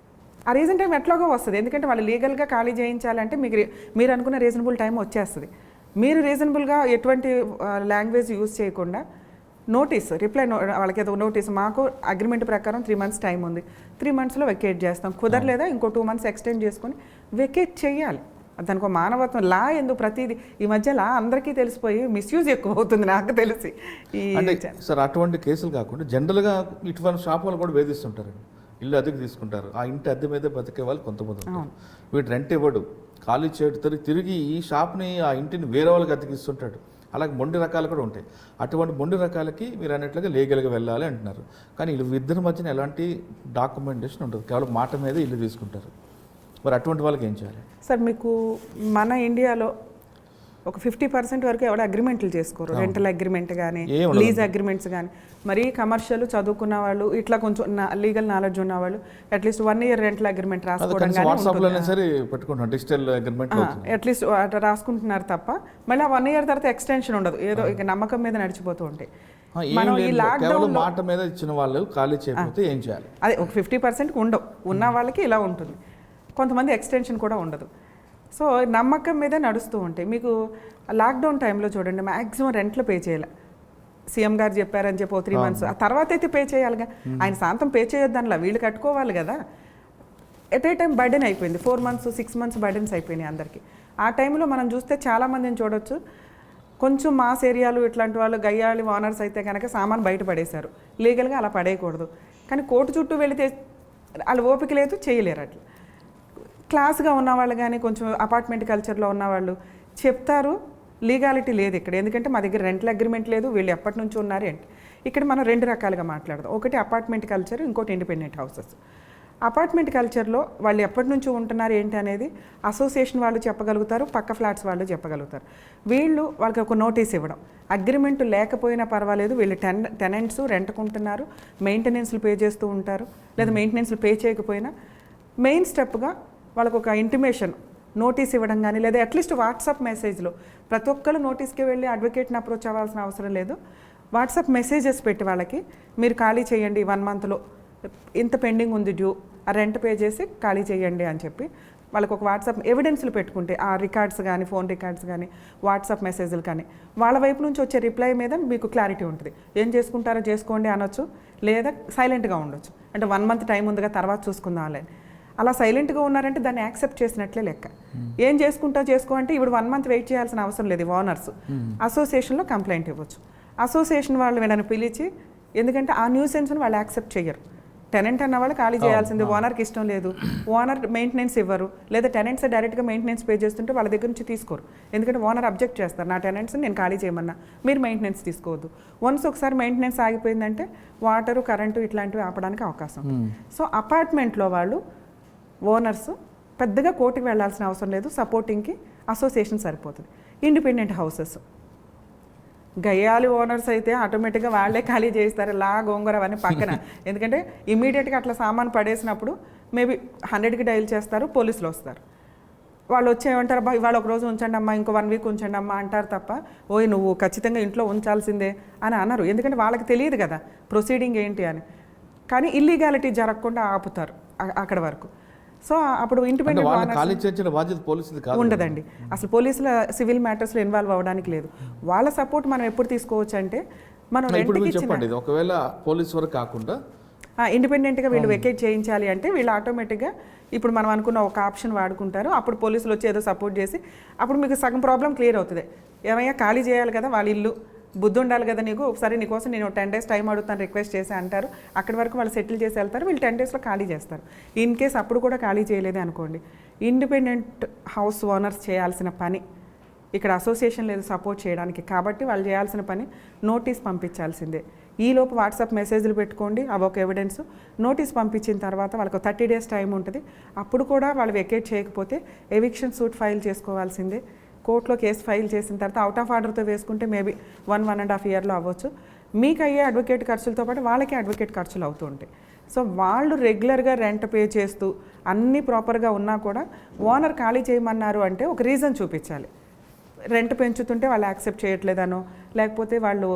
ఆ రీజన్ టైం ఎట్లాగో వస్తుంది. ఎందుకంటే వాళ్ళు లీగల్గా ఖాళీ చేయించాలంటే మీరు అనుకున్న రీజనబుల్ టైం వచ్చేస్తుంది. మీరు రీజనబుల్గా ఎటువంటి లాంగ్వేజ్ యూజ్ చేయకుండా నోటీస్ వాళ్ళకి ఏదో నోటీస్, మాకు అగ్రిమెంట్ ప్రకారం 3 months టైం ఉంది, 3 monthsలో వెకేట్ చేస్తాం, కుదరలేదా ఇంకో 2 months ఎక్స్టెండ్ చేసుకొని వెకేట్ చేయాలి. దానికి ఒక మానవత్వం. లా ఎందుకు ప్రతిదీ ఈ మధ్య లా అందరికీ తెలిసిపోయి మిస్యూజ్ ఎక్కువ అవుతుంది నాకు తెలిసి. సార్, అటువంటి కేసులు కాకుండా జనరల్గా ఇటువంటి షాప్ వాళ్ళు కూడా వేధిస్తుంటారండి. ఇల్లు అద్దెకి తీసుకుంటారు, ఆ ఇంటి అద్దె మీదే బతికే వాళ్ళు కొంతమంది ఉంటారు. వీడు రెంట్ ఇవ్వడు, ఖాళీ చేయడు, తిరిగి ఈ షాప్ని ఆ ఇంటిని వేరే వాళ్ళకి అద్దెకి ఇస్తుంటాడు. అలాగే మొండి రకాలు కూడా ఉంటాయి. అటువంటి మొండి రకాలకి మీరు అన్నట్లుగా లీగల్గా వెళ్ళాలి అంటున్నారు. కానీ ఇద్దరి మధ్యన ఎలాంటి డాక్యుమెంటేషన్ ఉంటుంది, కేవలం మాట మీద ఇల్లు తీసుకుంటారు. మరి అటువంటి వాళ్ళకి ఏం చేయాలి సార్? మీకు మన ఇండియాలో ఒక 50% వరకు ఎవరు అగ్రిమెంట్లు చేసుకోరు. రెంటల్ అగ్రిమెంట్ కానీ లీజ్ అగ్రిమెంట్స్ కానీ. మరి కమర్షియల్ చదువుకున్న వాళ్ళు, ఇట్లా కొంచెం లీగల్ నాలెడ్జ్ ఉన్న వాళ్ళు అట్లీస్ట్ 1 year రెంటల్ అగ్రిమెంట్ రాసుకోవడం అట్లీస్ట్ అట్లా రాసుకుంటున్నారు తప్ప మళ్ళీ 1 year తర్వాత ఎక్స్టెన్షన్ ఉండదు. ఏదో ఇక నమ్మకం మీద నడిచిపోతూ ఉంటాయి. మనం ఈ లాక్డౌన్ మాట మీద ఇచ్చిన వాళ్ళు ఖాళీ చేయకపోతే ఏం చేయాలి? అదే ఒక 50% ఉండవు, ఉన్న వాళ్ళకి ఇలా ఉంటుంది. కొంతమంది ఎక్స్టెన్షన్ కూడా ఉండదు. సో నమ్మకం మీద నడుస్తూ ఉంటాయి. మీకు లాక్డౌన్ టైంలో చూడండి, మ్యాక్సిమం రెంట్లు పే చేయాలి. సీఎం గారు చెప్పారని చెప్పి 3 months ఆ తర్వాత అయితే పే చేయాలిగా. ఆయన శాంతం పే చేయొద్దనిలా, వీళ్ళు కట్టుకోవాలి కదా. ఎట్ ఏ టైం బర్డెన్ అయిపోయింది, 4 months 6 months బర్డెన్స్ అయిపోయినాయి అందరికీ. ఆ టైంలో మనం చూస్తే చాలామందిని చూడొచ్చు, కొంచెం మాస్ ఏరియాలు ఇట్లాంటి వాళ్ళు గయ్యాళి ఓనర్స్ అయితే కనుక సామాన్ బయట పడేశారు. లీగల్గా అలా పడేయకూడదు. కానీ కోర్టు చుట్టూ వెళితే వాళ్ళు ఓపిక లేదు, చేయలేరు. అట్లా క్లాస్గా ఉన్నవాళ్ళు కానీ కొంచెం అపార్ట్మెంట్ కల్చర్లో ఉన్నవాళ్ళు చెప్తారు, లీగాలిటీ లేదు ఇక్కడ. ఎందుకంటే మా దగ్గర రెంటల్ అగ్రిమెంట్ లేదు, వీళ్ళు ఎప్పటి నుంచి ఉన్నారు ఏంటి. ఇక్కడ మనం 2 రకాలుగా మాట్లాడదాం. ఒకటి అపార్ట్మెంట్ కల్చర్, ఇంకోటి ఇండిపెండెంట్ హౌసెస్. అపార్ట్మెంట్ కల్చర్లో వాళ్ళు ఎప్పటి నుంచి ఉంటున్నారు ఏంటి అనేది అసోసియేషన్ వాళ్ళు చెప్పగలుగుతారు, పక్క ఫ్లాట్స్ వాళ్ళు చెప్పగలుగుతారు. వాళ్ళకి ఒక నోటీస్ ఇవ్వడం, అగ్రిమెంట్ లేకపోయినా పర్వాలేదు, వీళ్ళు టెనెంట్స్ రెంట్కుంటున్నారు, మెయింటెనెన్స్లు పే చేస్తూ ఉంటారు, లేదా మెయింటెనెన్స్లు పే చేయకపోయినా మెయిన్ స్టెప్గా వాళ్ళకు ఒక ఇంటిమేషన్ నోటీస్ ఇవ్వడం కానీ, లేదా అట్లీస్ట్ వాట్సాప్ మెసేజ్లో ప్రతి ఒక్కరు నోటీస్కి వెళ్ళి అడ్వకేట్ని అప్రోచ్ అవ్వాల్సిన అవసరం లేదు. వాట్సాప్ మెసేజెస్ పెట్టి వాళ్ళకి మీరు ఖాళీ చేయండి 1 monthలో, ఇంత పెండింగ్ ఉంది డ్యూ, ఆ రెంట్ పే చేసి ఖాళీ చేయండి అని చెప్పి వాళ్ళకు ఒక వాట్సాప్ ఎవిడెన్స్లు పెట్టుకుంటే, ఆ రికార్డ్స్ కానీ ఫోన్ రికార్డ్స్ కానీ వాట్సాప్ మెసేజ్లు కానీ వాళ్ళ వైపు నుంచి వచ్చే రిప్లై మీద మీకు క్లారిటీ ఉంటుంది. ఏం చేసుకుంటారో చేసుకోండి అనొచ్చు, లేదా సైలెంట్గా ఉండొచ్చు. అంటే 1 month టైం ఉందిగా తర్వాత చూసుకుందాం అని. అలా సైలెంట్గా ఉన్నారంటే దాన్ని యాక్సెప్ట్ చేసినట్లే లెక్క. ఏం చేసుకుంటా చేసుకో అంటే ఇప్పుడు 1 month వెయిట్ చేయాల్సిన అవసరం లేదు. ఓనర్స్ అసోసియేషన్లో కంప్లైంట్ ఇవ్వచ్చు. అసోసియేషన్ వాళ్ళు వీళ్ళని పిలిచి, ఎందుకంటే ఆ న్యూసెన్స్ని వాళ్ళు యాక్సెప్ట్ చేయరు. టెనెంట్ అన్న వాళ్ళు ఖాళీ చేయాల్సింది, ఓనర్కి ఇష్టం లేదు, ఓనర్ మెయింటెనెన్స్ ఇవ్వరు, లేదా టెనెంట్స్ డైరెక్ట్గా మెయింటెనెన్స్ పే చేస్తుంటే వాళ్ళ దగ్గర నుంచి తీసుకోరు. ఎందుకంటే ఓనర్ అబ్జెక్ట్ చేస్తారు, నా టెనెంట్స్ని నేను ఖాళీ చేయమన్నా, మీరు మెయింటెనెన్స్ తీసుకోవద్దు. వన్స్ ఒకసారి మెయింటెనెన్స్ ఆగిపోయిందంటే వాటరు, కరెంటు ఇట్లాంటివి ఆపడానికి అవకాశం. సో అపార్ట్మెంట్లో వాళ్ళు ఓనర్స్ పెద్దగా కోర్టుకి వెళ్ళాల్సిన అవసరం లేదు, సపోర్టింగ్కి అసోసియేషన్ సరిపోతుంది. ఇండిపెండెంట్ హౌసెస్ గయ్యాలి ఓనర్స్ అయితే ఆటోమేటిక్గా వాళ్ళే ఖాళీ చేస్తారు, లా గోంగూర అవన్నీ పక్కన. ఎందుకంటే ఇమీడియట్గా అట్లా సామాన్ పడేసినప్పుడు మేబీ 100కి డైల్ చేస్తారు, పోలీసులు వస్తారు. వాళ్ళు వచ్చి ఏమంటారు, అబ్బా ఇవాళ ఒక రోజు ఉంచండి అమ్మా, ఇంకో 1 week ఉంచండి అమ్మా అంటారు తప్ప, ఓయ్ నువ్వు ఖచ్చితంగా ఇంట్లో ఉంచాల్సిందే అని అనరు. ఎందుకంటే వాళ్ళకి తెలియదు కదా ప్రొసీడింగ్ ఏంటి అని. కానీ ఇల్లీగాలిటీ జరగకుండా ఆపుతారు అక్కడ వరకు. సో అప్పుడు ఇండిపెండెంట్ ఖాళీ చేయించిన బాధ్యత పోలీసులు కాదు, ఉండదండి. అసలు పోలీసుల సివిల్ మ్యాటర్స్లో ఇన్వాల్వ్ అవ్వడానికి లేదు. వాళ్ళ సపోర్ట్ మనం ఎప్పుడు తీసుకోవచ్చు అంటే, మనం చెప్పండి, ఒకవేళ పోలీసు వరకు కాకుండా ఇండిపెండెంట్గా వీళ్ళు వెకేట్ చేయించాలి అంటే వీళ్ళు ఆటోమేటిక్గా ఇప్పుడు మనం అనుకున్న ఒక ఆప్షన్ వాడుకుంటారు. అప్పుడు పోలీసులు వచ్చి ఏదో సపోర్ట్ చేసి అప్పుడు మీకు సగం ప్రాబ్లం క్లియర్ అవుతుంది. ఏమయ్యా ఖాళీ చేయాలి కదా వాళ్ళ ఇల్లు, బుద్ధి ఉండాలి కదా నీకు, ఒకసారి నీకోసం నేను 10 days టైం అడుగుతాను రిక్వెస్ట్ చేసి అంటారు. అక్కడి వరకు వాళ్ళు సెటిల్ చేసి వెళ్తారు, వీళ్ళు 10 daysలో ఖాళీ చేస్తారు. ఇన్ కేస్ అప్పుడు కూడా ఖాళీ చేయలేదే అనుకోండి, ఇండిపెండెంట్ హౌస్ ఓనర్స్ చేయాల్సిన పని, ఇక్కడ అసోసియేషన్ లేదు సపోర్ట్ చేయడానికి కాబట్టి వాళ్ళు చేయాల్సిన పని నోటీస్ పంపించాల్సిందే. ఈలోపు వాట్సాప్ మెసేజ్లు పెట్టుకోండి, అవి ఒక ఎవిడెన్స్. నోటీస్ పంపించిన తర్వాత వాళ్ళకు 30 days టైం ఉంటుంది. అప్పుడు కూడా వాళ్ళు వెకేట్ చేయకపోతే ఎవిక్షన్ సూట్ ఫైల్ చేసుకోవాల్సిందే. కోర్టులో కేసు ఫైల్ చేసిన తర్వాత అవుట్ ఆఫ్ ఆర్డర్తో వేసుకుంటే మేబీ 1.5 yearలో అవ్వచ్చు. మీకు అయ్యే అడ్వకేట్ ఖర్చులతో పాటు వాళ్ళకి అడ్వకేట్ ఖర్చులు అవుతూ ఉంటాయి. సో వాళ్ళు రెగ్యులర్గా రెంట్ పే చేస్తూ అన్నీ ప్రాపర్గా ఉన్నా కూడా ఓనర్ ఖాళీ చేయమన్నారు అంటే ఒక రీజన్ చూపించాలి. రెంట్ పెంచుతుంటే వాళ్ళు యాక్సెప్ట్ చేయట్లేదనో, లేకపోతే వాళ్ళు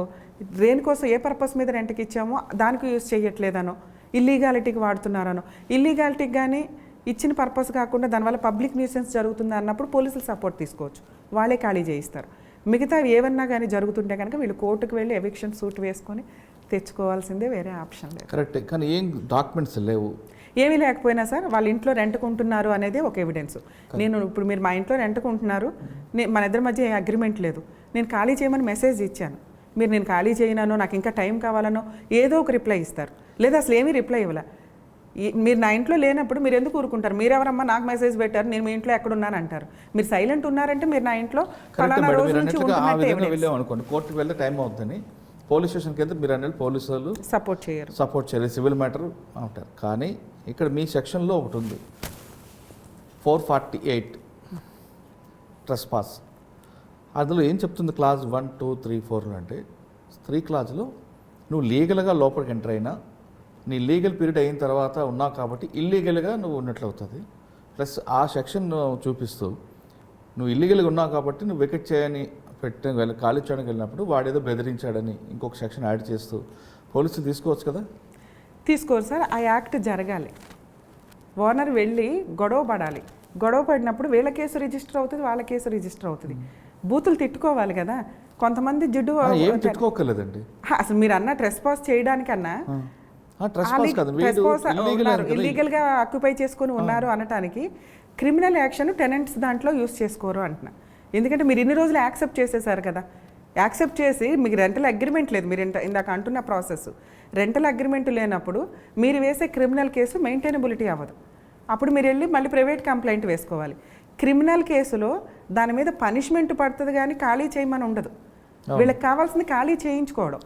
దేనికోసం ఏ పర్పస్ మీద రెంట్కి ఇచ్చామో దానికి యూజ్ చేయట్లేదనో, ఇల్లీగాలిటీకి వాడుతున్నారనో, ఇల్లీగాలిటీకి కానీ ఇచ్చిన పర్పస్ కాకుండా దానివల్ల పబ్లిక్ న్యూసెన్స్ జరుగుతుంది అన్నప్పుడు పోలీసులు సపోర్ట్ తీసుకోవచ్చు, వాళ్ళే ఖాళీ చేయిస్తారు. మిగతా ఏమన్నా కానీ జరుగుతుంటే కనుక వీళ్ళు కోర్టుకు వెళ్ళి ఎవిక్షన్ సూట్ వేసుకొని తెచ్చుకోవాల్సిందే, వేరే ఆప్షన్ లేదు. కరెక్ట్. కానీ ఏం డాక్యుమెంట్స్ లేవు, ఏమీ లేకపోయినా సార్ వాళ్ళ ఇంట్లో రెంట్కుంటున్నారు అనేది ఒక ఎవిడెన్స్. నేను ఇప్పుడు మీరు మా ఇంట్లో రెంట్కుంటున్నారు, మన ఇద్దరి మధ్య అగ్రిమెంట్ లేదు, నేను ఖాళీ చేయమని మెసేజ్ ఇచ్చాను, మీరు నేను ఖాళీ చేయనానో నాకు ఇంకా టైం కావాలనో ఏదో ఒక రిప్లై ఇస్తారు, లేదా అసలు ఏమీ రిప్లై ఇవ్వలే. మీరు నా ఇంట్లో లేనప్పుడు మీరు ఎందుకు ఊరుకుంటారు? మీరెవరమ్మా నాకు మెసేజ్ పెట్టారు, నేను మీ ఇంట్లో ఎక్కడున్నాను అంటారు. మీరు సైలెంట్ ఉన్నారంటే మీరు నా ఇంట్లో ఫలానా రోజు నుంచి అనుకోండి, కోర్టుకు వెళ్తే టైం అవుతుంది, పోలీస్ స్టేషన్కి వెళ్తే మీరు అన్నది పోలీసులు సపోర్ట్ చేయరు, సివిల్ మ్యాటర్ అంటారు. కానీ ఇక్కడ మీ సెక్షన్లో ఒకటి ఉంది 448 ట్రెస్పాస్. అందులో ఏం చెప్తుంది క్లాజ్ 1, 2, 3, 4 అంటే 3 clauseలో నువ్వు లీగల్గా లోపలికి ఎంటర్ అయినా నీ లీగల్ పీరియడ్ అయిన తర్వాత ఉన్నావు కాబట్టి ఇల్లీగల్గా నువ్వు ఉన్నట్లు అవుతుంది. ప్లస్ ఆ సెక్షన్ చూపిస్తూ నువ్వు ఇల్లీగల్గా ఉన్నావు కాబట్టి నువ్వు వెకెట్ చేయని ఖాళీ చేయడానికి వెళ్ళినప్పుడు వాడేదో బెదిరించాడని ఇంకొక సెక్షన్ యాడ్ చేస్తూ పోలీసులు తీసుకోవచ్చు కదా? తీసుకోరు సార్. ఆ యాక్ట్ జరగాలి, ఓనర్ వెళ్ళి గొడవ పడాలి, గొడవ పడినప్పుడు వీళ్ళ కేసు రిజిస్టర్ అవుతుంది, వాళ్ళ కేసు రిజిస్టర్ అవుతుంది. బూతులు తిట్టుకోవాలి కదా. కొంతమంది జిడ్డు ఏం తిట్టుకోకలేదండి. అసలు మీరు అన్న ట్రెస్పాస్ చేయడానికన్నా ఇల్లీగల్గా ఆక్యుపై చేసుకొని ఉన్నారు అనటానికి క్రిమినల్ యాక్షన్ టెనెంట్స్ దాంట్లో యూస్ చేసుకోరు అంటున్నా. ఎందుకంటే మీరు ఇన్ని రోజులు యాక్సెప్ట్ చేసేసారు కదా, యాక్సెప్ట్ చేసి మీకు రెంటల్ అగ్రిమెంట్ లేదు, మీరు ఇందాక అంటున్న ప్రాసెస్ రెంటల్ అగ్రిమెంట్ లేనప్పుడు మీరు వేసే క్రిమినల్ కేసు మెయింటైనబిలిటీ అవ్వదు. అప్పుడు మీరు వెళ్ళి మళ్ళీ ప్రైవేట్ కంప్లైంట్ వేసుకోవాలి. క్రిమినల్ కేసులో దాని మీద పనిష్మెంట్ పడుతుంది కానీ ఖాళీ చేయమని ఉండదు. వీళ్ళకి కావాల్సింది ఖాళీ చేయించుకోవడం.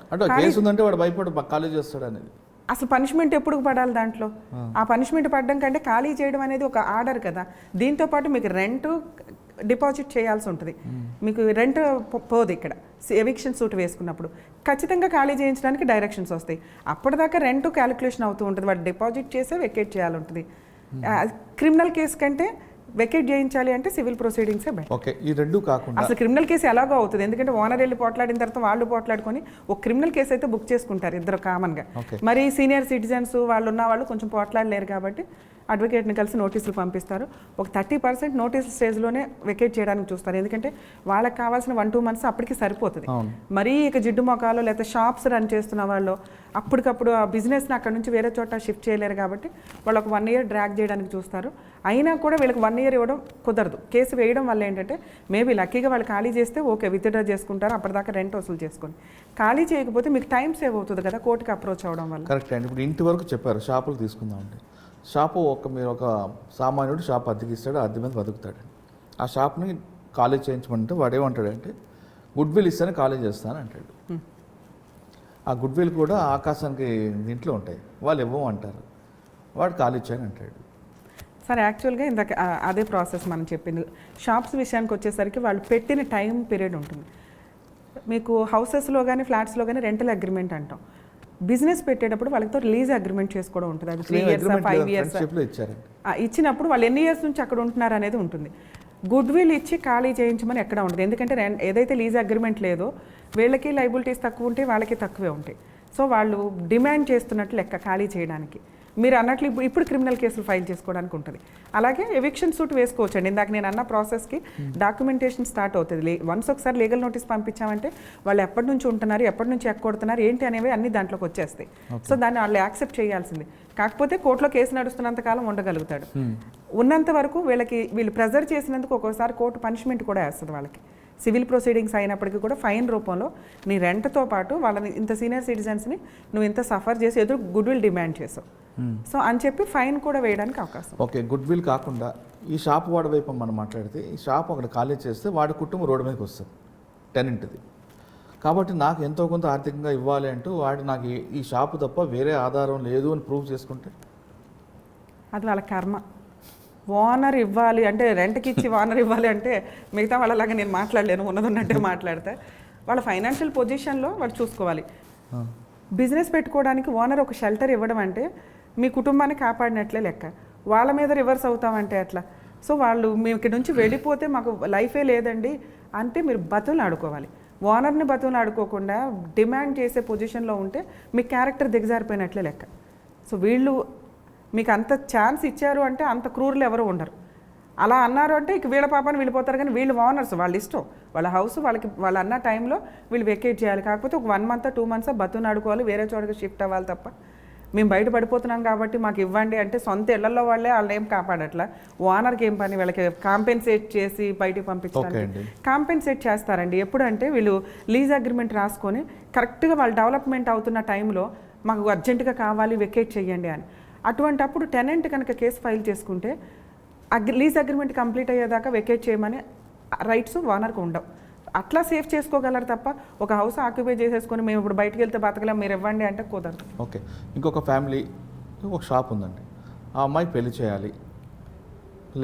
అసలు పనిష్మెంట్ ఎప్పుడు పడాలి దాంట్లో? ఆ పనిష్మెంట్ పడడం కంటే ఖాళీ చేయడం అనేది ఒక ఆర్డర్ కదా. దీంతో పాటు మీకు రెంట్ డిపాజిట్ చేయాల్సి ఉంటుంది, మీకు రెంట్ పోదు. ఇక్కడ ఎవిక్షన్ సూట్ వేసుకున్నప్పుడు ఖచ్చితంగా ఖాళీ చేయించడానికి డైరెక్షన్స్ వస్తాయి. అప్పటిదాకా రెంట్ క్యాలిక్యులేషన్ అవుతూ ఉంటుంది, వాడు డిపాజిట్ చేసే వెకేట్ చేయాలి ఉంటుంది. క్రిమినల్ కేసు కంటే వెకేట్ చేయించాలి అంటే సివిల్ ప్రొసీడింగ్సే బెటర్. ఓకే, ఈ రెండు కాకుండా అసలు క్రిమినల్ కేసు ఎలాగో అవుతుంది, ఎందుకంటే ఓనర్ వెళ్ళి పోట్లాడిన తర్వాత వాళ్ళు పోట్లాడుకొని ఒక క్రిమినల్ కేసు అయితే బుక్ చేసుకుంటారు ఇద్దరు కామన్గా. ఓకే. మరి సీనియర్ సిటిజన్స్ వాళ్ళు ఉన్న వాళ్ళు కొంచెం పోట్లాడలేరు కాబట్టి అడ్వకేట్ని కలిసి నోటీసులు పంపిస్తారు. ఒక 30% నోటీస్ స్టేజ్లోనే వెకేట్ చేయడానికి చూస్తారు, ఎందుకంటే వాళ్ళకి కావాల్సిన 1-2 months అప్పటికి సరిపోతుంది. అవును. మరీ ఇక జిడ్డు మొఖాలు లేకపోతే షాప్స్ రన్ చేస్తున్న వాళ్ళు అప్పటికప్పుడు ఆ బిజినెస్ని అక్కడ నుంచి వేరే చోట షిఫ్ట్ చేయలేరు కాబట్టి వాళ్ళు ఒక 1 year డ్రాగ్ చేయడానికి చూస్తారు. అయినా కూడా వీళ్ళకి 1 year ఇవ్వడం కుదరదు. కేసు వేయడం వల్ల ఏంటంటే మేబీ లక్కీగా వాళ్ళు ఖాళీ చేస్తే ఓకే విత్డ్రా చేసుకుంటారు, అప్పటిదాకా రెంట్ వసూలు చేసుకొని. ఖాళీ చేయకపోతే మీకు టైం సేవ్ అవుతుంది కదా కోర్టుకి అప్రోచ్ అవ్వడం వల్ల. కరెక్ట్ అండి. ఇప్పుడు ఇంటి వరకు చెప్పారు, షాపులు తీసుకుందామండి. షాపు మీరు ఒక సామాన్యుడు షాప్ అద్దెకి ఇస్తాడు, అద్దె మీద బతుకుతాడు. ఆ షాప్ని ఖాళీ చేయించమంటే వాడు ఏమంటాడంటే గుడ్ విల్ ఇస్తాను ఖాళీ చేస్తాను అంటాడు. ఆ గుడ్ విల్ కూడా ఆకాశానికి దీంట్లో ఉంటాయి, వాళ్ళు ఇవ్వమంటారు, వాడు ఖాళీ చేయని అంటాడు. సరే, యాక్చువల్గా ఇందాక అదే ప్రాసెస్ మనం చెప్పింది. షాప్స్ విషయానికి వచ్చేసరికి వాళ్ళు పెట్టిన టైం పీరియడ్ ఉంటుంది. మీకు హౌసెస్లో కానీ ఫ్లాట్స్లో కానీ రెంటల్ అగ్రిమెంట్ అంటాం. బిజినెస్ పెట్టేటప్పుడు వాళ్ళతో లీజ్ అగ్రిమెంట్ చేసుకోవడం ఉంటుంది. అది 3 years 5 years ఇచ్చినప్పుడు వాళ్ళు ఎన్ని ఇయర్స్ నుంచి అక్కడ ఉంటున్నారు అనేది ఉంటుంది. గుడ్ విల్ ఇచ్చి ఖాళీ చేయించమని ఎక్కడ ఉంటుంది, ఎందుకంటే ఏదైతే లీజ్ అగ్రిమెంట్ లేదో వీళ్ళకి లైబిలిటీస్ తక్కువ ఉంటాయి, వాళ్ళకి తక్కువే ఉంటాయి. సో వాళ్ళు డిమాండ్ చేస్తున్నట్లు లెక్క ఖాళీ చేయడానికి. మీరు అన్నట్లు ఇప్పుడు క్రిమినల్ కేసులు ఫైల్ చేసుకోవడానికి ఉంటుంది. అలాగే ఎవిక్షన్ సూట్ వేసుకోవచ్చండి. ఇందాక నేను అన్న ప్రాసెస్కి డాక్యుమెంటేషన్ స్టార్ట్ అవుతుంది. వన్స్ ఒకసారి లీగల్ నోటీస్ పంపించామంటే వాళ్ళు ఎప్పటి నుంచి ఉంటున్నారు, ఎప్పటి నుంచి ఎక్కొడుతున్నారు ఏంటి అనేవి అన్ని దాంట్లోకి వచ్చేస్తాయి. సో దాన్ని వాళ్ళు యాక్సెప్ట్ చేయాల్సింది. కాకపోతే కోర్టులో కేసు నడుస్తున్నంత కాలం ఉండగలుగుతాడు. ఉన్నంత వరకు వీళ్ళు ప్రెజర్ చేసినందుకు ఒక్కోసారి కోర్టు పనిష్మెంట్ కూడా వేస్తుంది వాళ్ళకి. సివిల్ ప్రొసీడింగ్స్ అయినప్పటికీ కూడా ఫైన్ రూపంలో నీ రెంట్తో పాటు వాళ్ళని ఇంత సీనియర్ సిటిజన్స్ని నువ్వు ఇంత సఫర్ చేసి ఎదురు గుడ్ విల్ డిమాండ్ చేసావు, సో అని చెప్పి ఫైన్ కూడా వేయడానికి అవకాశం. ఓకే, గుడ్ విల్ కాకుండా ఈ షాప్ వాడి వైపు మనం మాట్లాడితే ఈ షాప్ అక్కడ ఖాళీ చేస్తే వాడి కుటుంబం రోడ్డు మీదకి వస్తుంది, టెనెంట్ది. కాబట్టి నాకు ఎంతో కొంత ఆర్థికంగా ఇవ్వాలి అంటూ వాడు నాకు ఈ షాపు తప్ప వేరే ఆధారం లేదు అని ప్రూవ్ చేసుకుంటే అది వాళ్ళ కర్మ. ఓనర్ ఇవ్వాలి అంటే రెంట్కి ఇచ్చి ఓనర్ ఇవ్వాలి అంటే మిగతా వాళ్ళలాగా నేను మాట్లాడలేను, ఉన్నదన్నట్టే మాట్లాడితే వాళ్ళ ఫైనాన్షియల్ పొజిషన్లో వాళ్ళు చూసుకోవాలి. బిజినెస్ పెట్టుకోవడానికి ఓనర్ ఒక షెల్టర్ ఇవ్వడం అంటే మీ కుటుంబాన్ని కాపాడినట్లే లెక్క. వాళ్ళ మీద రివర్స్ అవుతామంటే అట్లా. సో వాళ్ళు మేము ఇక్కడ నుంచి వెళ్ళిపోతే మాకు లైఫే లేదండి అంటే మీరు బతులు ఆడుకోవాలి. ఓనర్ని బతులు ఆడుకోకుండా డిమాండ్ చేసే పొజిషన్లో ఉంటే మీ క్యారెక్టర్ దిగజారిపోయినట్లే లెక్క. సో వీళ్ళు మీకు అంత ఛాన్స్ ఇచ్చారు అంటే అంత క్రూరులు ఎవరు ఉండరు. అలా అన్నారు అంటే ఇక వీళ్ళ పాపాన్ని వెళ్ళిపోతారు, కానీ వీళ్ళు ఓనర్స్, వాళ్ళ ఇష్టం, వాళ్ళ హౌస్ వాళ్ళకి వాళ్ళు అన్న టైంలో వీళ్ళు వెకేట్ చేయాలి. కాకపోతే ఒక 1 month 2 months బతును ఆడుకోవాలి, వేరే చోటకి షిఫ్ట్ అవ్వాలి తప్ప మేము బయట పడిపోతున్నాం కాబట్టి మాకు ఇవ్వండి అంటే సొంత ఇళ్లలో వాళ్ళే వాళ్ళని ఏం కాపాడట్లా. ఓనర్కి ఏం పని, వీళ్ళకి కాంపెన్సేట్ చేసి బయటికి పంపించడానికి కాంపెన్సేట్ చేస్తారండి. ఎప్పుడంటే వీళ్ళు లీజ్ అగ్రిమెంట్ రాసుకొని కరెక్ట్గా వాళ్ళు డెవలప్మెంట్ అవుతున్న టైంలో మాకు అర్జెంటుగా కావాలి వెకేట్ చేయండి అని. అటువంటప్పుడు టెనెంట్ కనుక కేసు ఫైల్ చేసుకుంటే లీజ్ అగ్రిమెంట్ కంప్లీట్ అయ్యేదాకా వెకేట్ చేయమని రైట్స్ ఓనర్కి ఉండవు. అట్లా సేఫ్ చేసుకోగలరు తప్ప ఒక హౌస్ ఆక్యుపై చేసేసుకొని మేము ఇప్పుడు బయటకు వెళ్తే బతకలేం మీరు ఇవ్వండి అంటే కుదరదు. ఓకే, ఇంకొక ఫ్యామిలీ ఒక షాప్ ఉందండి, ఆ అమ్మాయి పెళ్లి చేయాలి,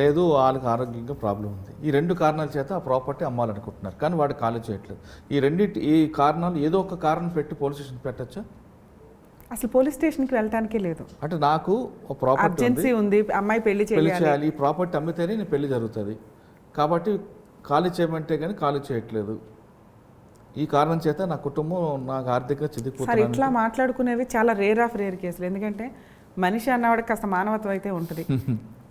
లేదు వాళ్ళకి ఆరోగ్యంగా ప్రాబ్లం ఉంది. ఈ 2 కారణాల చేత ఆ ప్రాపర్టీ అమ్మాలనుకుంటున్నారు, కానీ వాడు ఖాళీ చేయట్లేదు. ఈ కారణాలు ఏదో ఒక కారణం పెట్టి పోలీస్ స్టేషన్ పెట్టచ్చా? అసలు పోలీస్ స్టేషన్కి వెళ్ళటానికే లేదు. అంటే నాకు ఒక ప్రాపర్టీ ఉంది, అమ్మాయి పెళ్లి చేయాలి, ఈ ప్రాపర్టీ అమ్మితేనే నేను పెళ్లి జరుగుతుంది కాబట్టి ఖాళీ చేయమంటే కానీ ఖాళీ చేయట్లేదు, ఈ కారణం చేత నా కుటుంబం నాకు ఆర్థికంగా చిదికిపోతుంది. ఇట్లా మాట్లాడుకునేవి చాలా రేర్ కేసులు. ఎందుకంటే మనిషి అన్నవాడికి కాస్త మానవత్వం అయితే ఉంటుంది.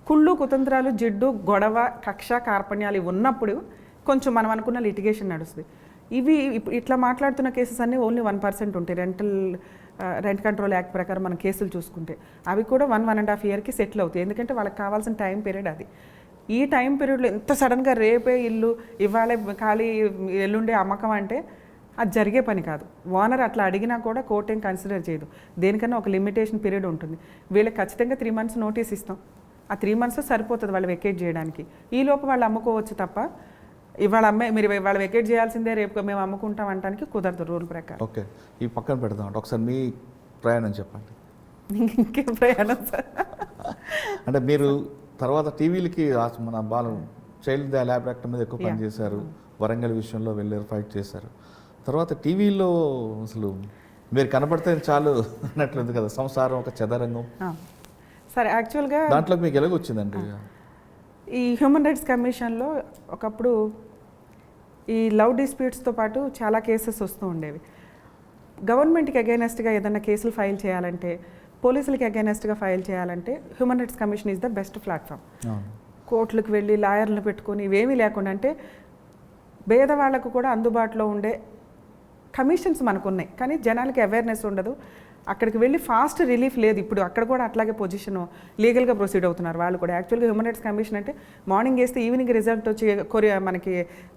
కుళ్ళు కుతంత్రాలు, జిడ్డు, గొడవ, కక్ష, కార్పణ్యాలు ఉన్నప్పుడు కొంచెం మనం అనుకున్న లిటిగేషన్ నడుస్తుంది. ఇవి ఇట్లా మాట్లాడుతున్న కేసెస్ అన్నీ ఓన్లీ 1% ఉంటాయి. రెంట్ కంట్రోల్ యాక్ట్ ప్రకారం మనం కేసులు చూసుకుంటే అవి కూడా 1.5 yearకి సెటిల్ అవుతాయి. ఎందుకంటే వాళ్ళకి కావాల్సిన టైం పీరియడ్ అది. ఈ టైం పీరియడ్లో ఎంత సడన్గా రేపే ఇల్లు ఇవ్వాలి ఖాళీ ఎల్లుండే అమ్మకం అంటే అది జరిగే పని కాదు. ఓనర్ అట్లా అడిగినా కూడా కోర్టు ఏం కన్సిడర్ చేయదు. దేనికన్నా ఒక లిమిటేషన్ పీరియడ్ ఉంటుంది. వీళ్ళకి ఖచ్చితంగా 3 months నోటీస్ ఇస్తాం. ఆ 3 months సరిపోతుంది వాళ్ళు వెకేట్ చేయడానికి. ఈ లోపు వాళ్ళు అమ్ముకోవచ్చు తప్ప ఇవాళ మీరు ఇవాళ వెకేట్ చేయాల్సిందే రేపు మేము అమ్ముకుంటాం అంటానికి కుదరదు రూల్ ప్రకారం. ఓకే, ఈ పక్కన పెడదాం. ఒకసారి మీ ప్రయాణం చెప్పండి. ఇంకేం ప్రయాణం సార్? అంటే మీరు తర్వాత టీవీలకి మన చైల్డ్ ల్యాబ్ యాక్ట్ మీద ఎక్కువ పనిచేశారు, వరంగల్ విషయంలో వెళ్ళారు, ఫైట్ చేశారు. తర్వాత టీవీలో అసలు మీరు కనపడితే చాలు అన్నట్లుంది కదా, సంసారం ఒక చదరంగం. సరే, యాక్చువల్గా దాంట్లో మీకు ఎలాగొచ్చిందండి? ఈ హ్యూమన్ రైట్స్ కమిషన్లో ఒకప్పుడు ఈ లవ్ డిస్ప్యూట్స్తో పాటు చాలా కేసెస్ వస్తూ ఉండేవి. గవర్నమెంట్కి అగైనెస్ట్గా ఏదైనా కేసులు ఫైల్ చేయాలంటే, పోలీసులకి అగైనెస్ట్గా ఫైల్ చేయాలంటే human rights commission is the best platform. కోర్టులకు వెళ్ళి లాయర్లను పెట్టుకొని ఇవేమీ లేకుండా, అంటే పేదవాళ్లకు కూడా అందుబాటులో ఉండే కమిషన్స్ మనకు ఉన్నాయి, కానీ జనాలకి అవేర్నెస్ ఉండదు. అక్కడికి వెళ్ళి ఫాస్ట్ రిలీఫ్ లేదు. ఇప్పుడు అక్కడ కూడా అట్లాగే పొజిషన్ లీగల్గా ప్రొసీడ్ అవుతున్నారు వాళ్ళు కూడా. యాక్చువల్గా హ్యూమన్ రైట్స్ కమిషన్ అంటే మార్నింగ్ వేస్తే ఈవినింగ్ రిజల్ట్ వచ్చి మనకి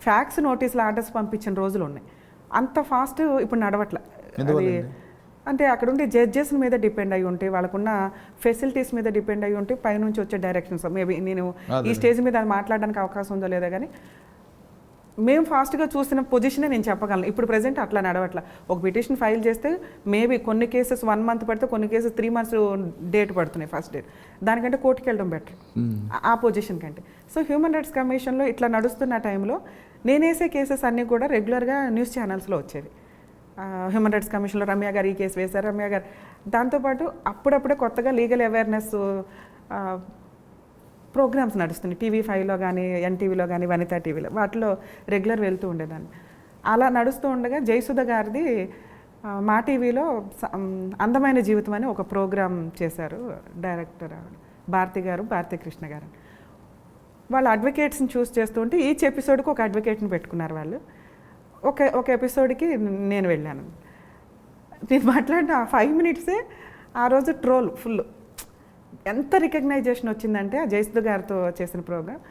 ఫ్యాక్స్ నోటీసులు ఆర్డర్స్ పంపించిన రోజులు ఉన్నాయి. అంత ఫాస్ట్ ఇప్పుడు నడవట్ల. అది అంటే అక్కడ ఉండే జడ్జెస్ మీద డిపెండ్ అయి ఉంటే, వాళ్ళకున్న ఫెసిలిటీస్ మీద డిపెండ్ అయి ఉంటే పైనుంచి వచ్చే డైరెక్షన్స్. మేబీ నేను ఈ స్టేజ్ మీద అది మాట్లాడడానికి అవకాశం ఉందో లేదో కానీ మేము ఫాస్ట్గా చూసిన పొజిషనే నేను చెప్పగలను. ఇప్పుడు ప్రజెంట్ అట్లా నడవట్ల. ఒక పిటిషన్ ఫైల్ చేస్తే మేబీ కొన్ని కేసెస్ 1 month పడితే, కొన్ని కేసెస్ 3 months డేట్ పడుతున్నాయి, ఫస్ట్ డేట్. దానికంటే కోర్టుకి వెళ్ళడం బెటర్ ఆ పొజిషన్ కంటే. సో హ్యూమన్ రైట్స్ కమిషన్లో ఇట్లా నడుస్తున్న టైంలో నేనేసే కేసెస్ అన్నీ కూడా రెగ్యులర్గా న్యూస్ ఛానల్స్లో వచ్చేవి. హ్యూమన్ రైట్స్ కమిషన్లో రమ్య గారు ఈ కేసు వేశారు, రమ్య గారు. దాంతోపాటు అప్పుడప్పుడే కొత్తగా లీగల్ అవేర్నెస్ ప్రోగ్రామ్స్ నడుస్తున్నాయి. TV5లో కానీ, NTVలో కానీ, వనితా టీవీలో, వాటిలో రెగ్యులర్ వెళ్తూ ఉండేదాన్ని. అలా నడుస్తూ ఉండగా జయసుధ గారిది మా టీవీలో అందమైన జీవితం అని ఒక ప్రోగ్రామ్ చేశారు డైరెక్టర్ భారతి గారు, భారతి కృష్ణ గారు. వాళ్ళు అడ్వకేట్స్ని చూస్ చేస్తూ ఉంటే ఈచ్ ఎపిసోడ్కి ఒక అడ్వకేట్ని పెట్టుకున్నారు వాళ్ళు. ఒక ఎపిసోడ్కి నేను వెళ్ళాను. నేను మాట్లాడిన 5 minutes ఆ రోజు ట్రోల్ ఫుల్. ఎంత రికగ్నైజేషన్ వచ్చిందంటే ఆ జయసుధ గారితో చేసిన ప్రోగ్రామ్.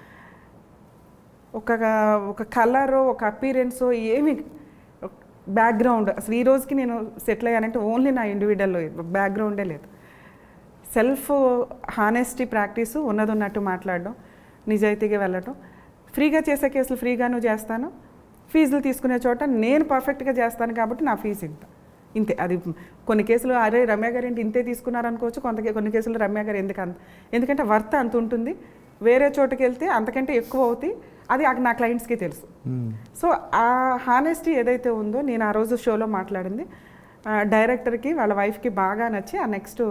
ఒక కలరు, ఒక అపీరెన్స్, ఏమి బ్యాక్గ్రౌండ్, అసలు ఈ రోజుకి నేను సెటిల్ అయ్యానంటే ఓన్లీ నా ఇండివిజువల్ బ్యాక్గ్రౌండే లేదు. సెల్ఫ్ హానెస్టీ ప్రాక్టీసు, ఉన్నట్టు మాట్లాడడం, నిజాయితీగా వెళ్ళటం, ఫ్రీగా చేసే కేసులు ఫ్రీగాను చేస్తాను, ఫీజులు తీసుకునే చోట నేను పర్ఫెక్ట్గా చేస్తాను కాబట్టి నా ఫీజు ఇంతే. అది కొన్ని కేసులు అరే రమ్య గారు ఏంటి ఇంతే తీసుకున్నారు అనుకోవచ్చు, కొన్ని కేసులు రమ్య గారు ఎందుకంటే వర్త్ అంత ఉంటుంది, వేరే చోటుకి వెళ్తే అంతకంటే ఎక్కువ అవుతాయి, అది నా క్లయింట్స్కి తెలుసు. సో ఆ హానెస్టీ ఏదైతే ఉందో నేను ఆ రోజు షోలో మాట్లాడింది డైరెక్టర్కి, వాళ్ళ వైఫ్కి బాగా నచ్చి ఆ నెక్స్ట్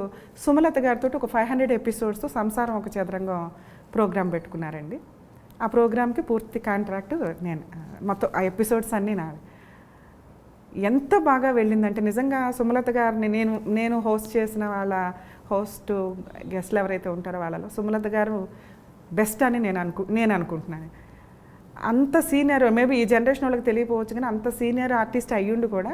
సుమలత గారితో ఒక 500 episodes సంసారం ఒక చదరంగం ప్రోగ్రాం పెట్టుకున్నారండి. ఆ ప్రోగ్రామ్కి పూర్తి కాంట్రాక్ట్ నేను, మొత్తం ఆ ఎపిసోడ్స్ అన్నీ నావి. ఎంత బాగా వెళ్ళిందంటే నిజంగా సుమలత గారిని నేను హోస్ట్ చేసిన వాళ్ళ గెస్ట్లు ఎవరైతే ఉంటారో వాళ్ళలో సుమలత గారు బెస్ట్ అని నేను అనుకుంటున్నాను. అంత సీనియర్, మేబీ ఈ జనరేషన్ వాళ్ళకి తెలియకపోవచ్చు కానీ అంత సీనియర్ ఆర్టిస్ట్ అయ్యుండి కూడా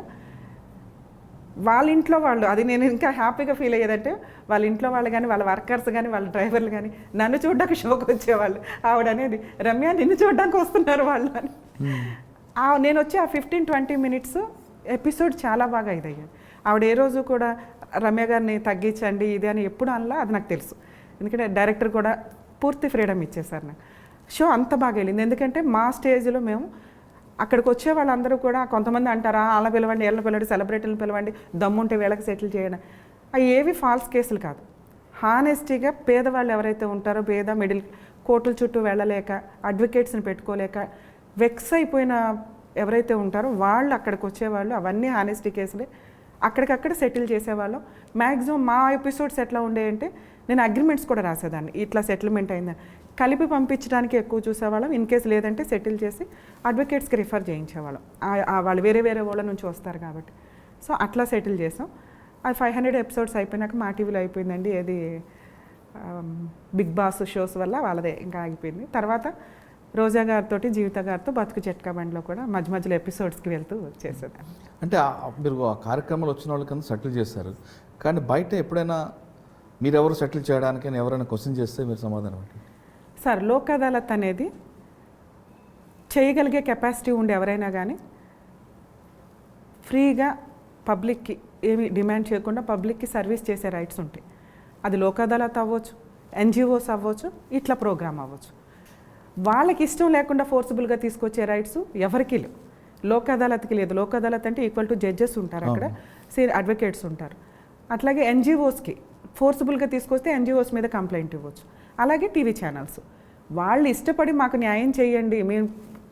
వాళ్ళ ఇంట్లో వాళ్ళు, అది నేను ఇంకా హ్యాపీగా ఫీల్ అయ్యేదంటే వాళ్ళ ఇంట్లో వాళ్ళు కానీ, వాళ్ళ వర్కర్స్ కానీ, వాళ్ళ డ్రైవర్లు కానీ నన్ను చూడడానికి షోకి వచ్చేవాళ్ళు. ఆవిడ అనేది రమ్య నిన్ను చూడడానికి వస్తున్నారు వాళ్ళు అని. నేను వచ్చి ఆ 15-20 minutes ఎపిసోడ్ చాలా బాగా ఇదయ్యాను. ఆవిడ ఏ రోజు కూడా రమ్య గారిని తగ్గించండి ఇది అని ఎప్పుడు అనలా, అది నాకు తెలుసు. ఎందుకంటే డైరెక్టర్ కూడా పూర్తి ఫ్రీడమ్ ఇచ్చేసారు నాకు. షో అంత బాగా వెళ్ళింది. ఎందుకంటే మా స్టేజ్లో మేము అక్కడికి వచ్చే వాళ్ళందరూ కూడా కొంతమంది అంటారా వాళ్ళ పిలవండి, వీళ్ళని పిలవండి, సెలబ్రిటీలను పిలవండి, దమ్ముంటే వీళ్ళకి సెటిల్ చేయడం, అవి ఏవి ఫాల్స్ కేసులు కాదు. హానెస్టీగా పేదవాళ్ళు ఎవరైతే ఉంటారో, మిడిల్ కోర్టుల చుట్టూ వెళ్ళలేక, అడ్వకేట్స్ని పెట్టుకోలేక వెక్స్ అయిపోయిన ఎవరైతే ఉంటారో వాళ్ళు అక్కడికి వచ్చేవాళ్ళు, అవన్నీ హానెస్టీ కేసులే, అక్కడికక్కడ సెటిల్ చేసేవాళ్ళం. మ్యాక్సిమం మా ఎపిసోడ్స్ ఎట్లా ఉండేయంటే నేను అగ్రిమెంట్స్ కూడా రాసేదాన్ని, ఇట్లా సెటిల్మెంట్ అయిందని కలిపి పంపించడానికి ఎక్కువ చూసేవాళ్ళం. ఇన్ కేసు లేదంటే సెటిల్ చేసి అడ్వకేట్స్కి రిఫర్ చేయించేవాళ్ళం, వాళ్ళు వేరే వాళ్ళ నుంచి వస్తారు కాబట్టి. సో అట్లా సెటిల్ చేసాం. అది 500 episodes అయిపోయినాక మా టీవీలో అయిపోయిందండి. ఏది బిగ్ బాస్ షోస్ వల్ల వాళ్ళదే ఇంకా ఆగిపోయింది. తర్వాత రోజా గారితో, జీవిత గారితో బతుకు జట్కా బండిలో కూడా మధ్యలో ఎపిసోడ్స్కి వెళ్తూ చేసేదాన్ని. అంటే మీరు ఆ కార్యక్రమాలు వచ్చిన వాళ్ళకన్నా సెటిల్ చేస్తారు, కానీ బయట ఎప్పుడైనా మీరెవరు సెటిల్ చేయడానికి ఎవరైనా క్వశ్చన్ చేస్తే మీరు సమాధానం అంటే? సార్, లోక్ అదాలత్ అనేది చేయగలిగే కెపాసిటీ ఉండి ఎవరైనా కానీ ఫ్రీగా పబ్లిక్కి ఏమి డిమాండ్ చేయకుండా పబ్లిక్కి సర్వీస్ చేసే రైట్స్ ఉంటాయి. అది లోక్ అదాలత్ అవ్వచ్చు, NGOs అవ్వచ్చు, ఇట్లా ప్రోగ్రామ్ అవ్వచ్చు. వాళ్ళకి ఇష్టం లేకుండా ఫోర్సిబుల్గా తీసుకొచ్చే రైట్స్ ఎవరికి లేవు, లోక్ అదాలత్కి లేదు. లోక్ అదాలత్ అంటే ఈక్వల్ టు జడ్జెస్ ఉంటారు అక్కడ, అడ్వకేట్స్ ఉంటారు. అట్లాగే NGOsకి ఫోర్సిబుల్గా తీసుకొస్తే NGOs మీద కంప్లైంట్ ఇవ్వచ్చు. అలాగే టీవీ ఛానల్స్ వాళ్ళు ఇష్టపడి మాకు న్యాయం చేయండి మేము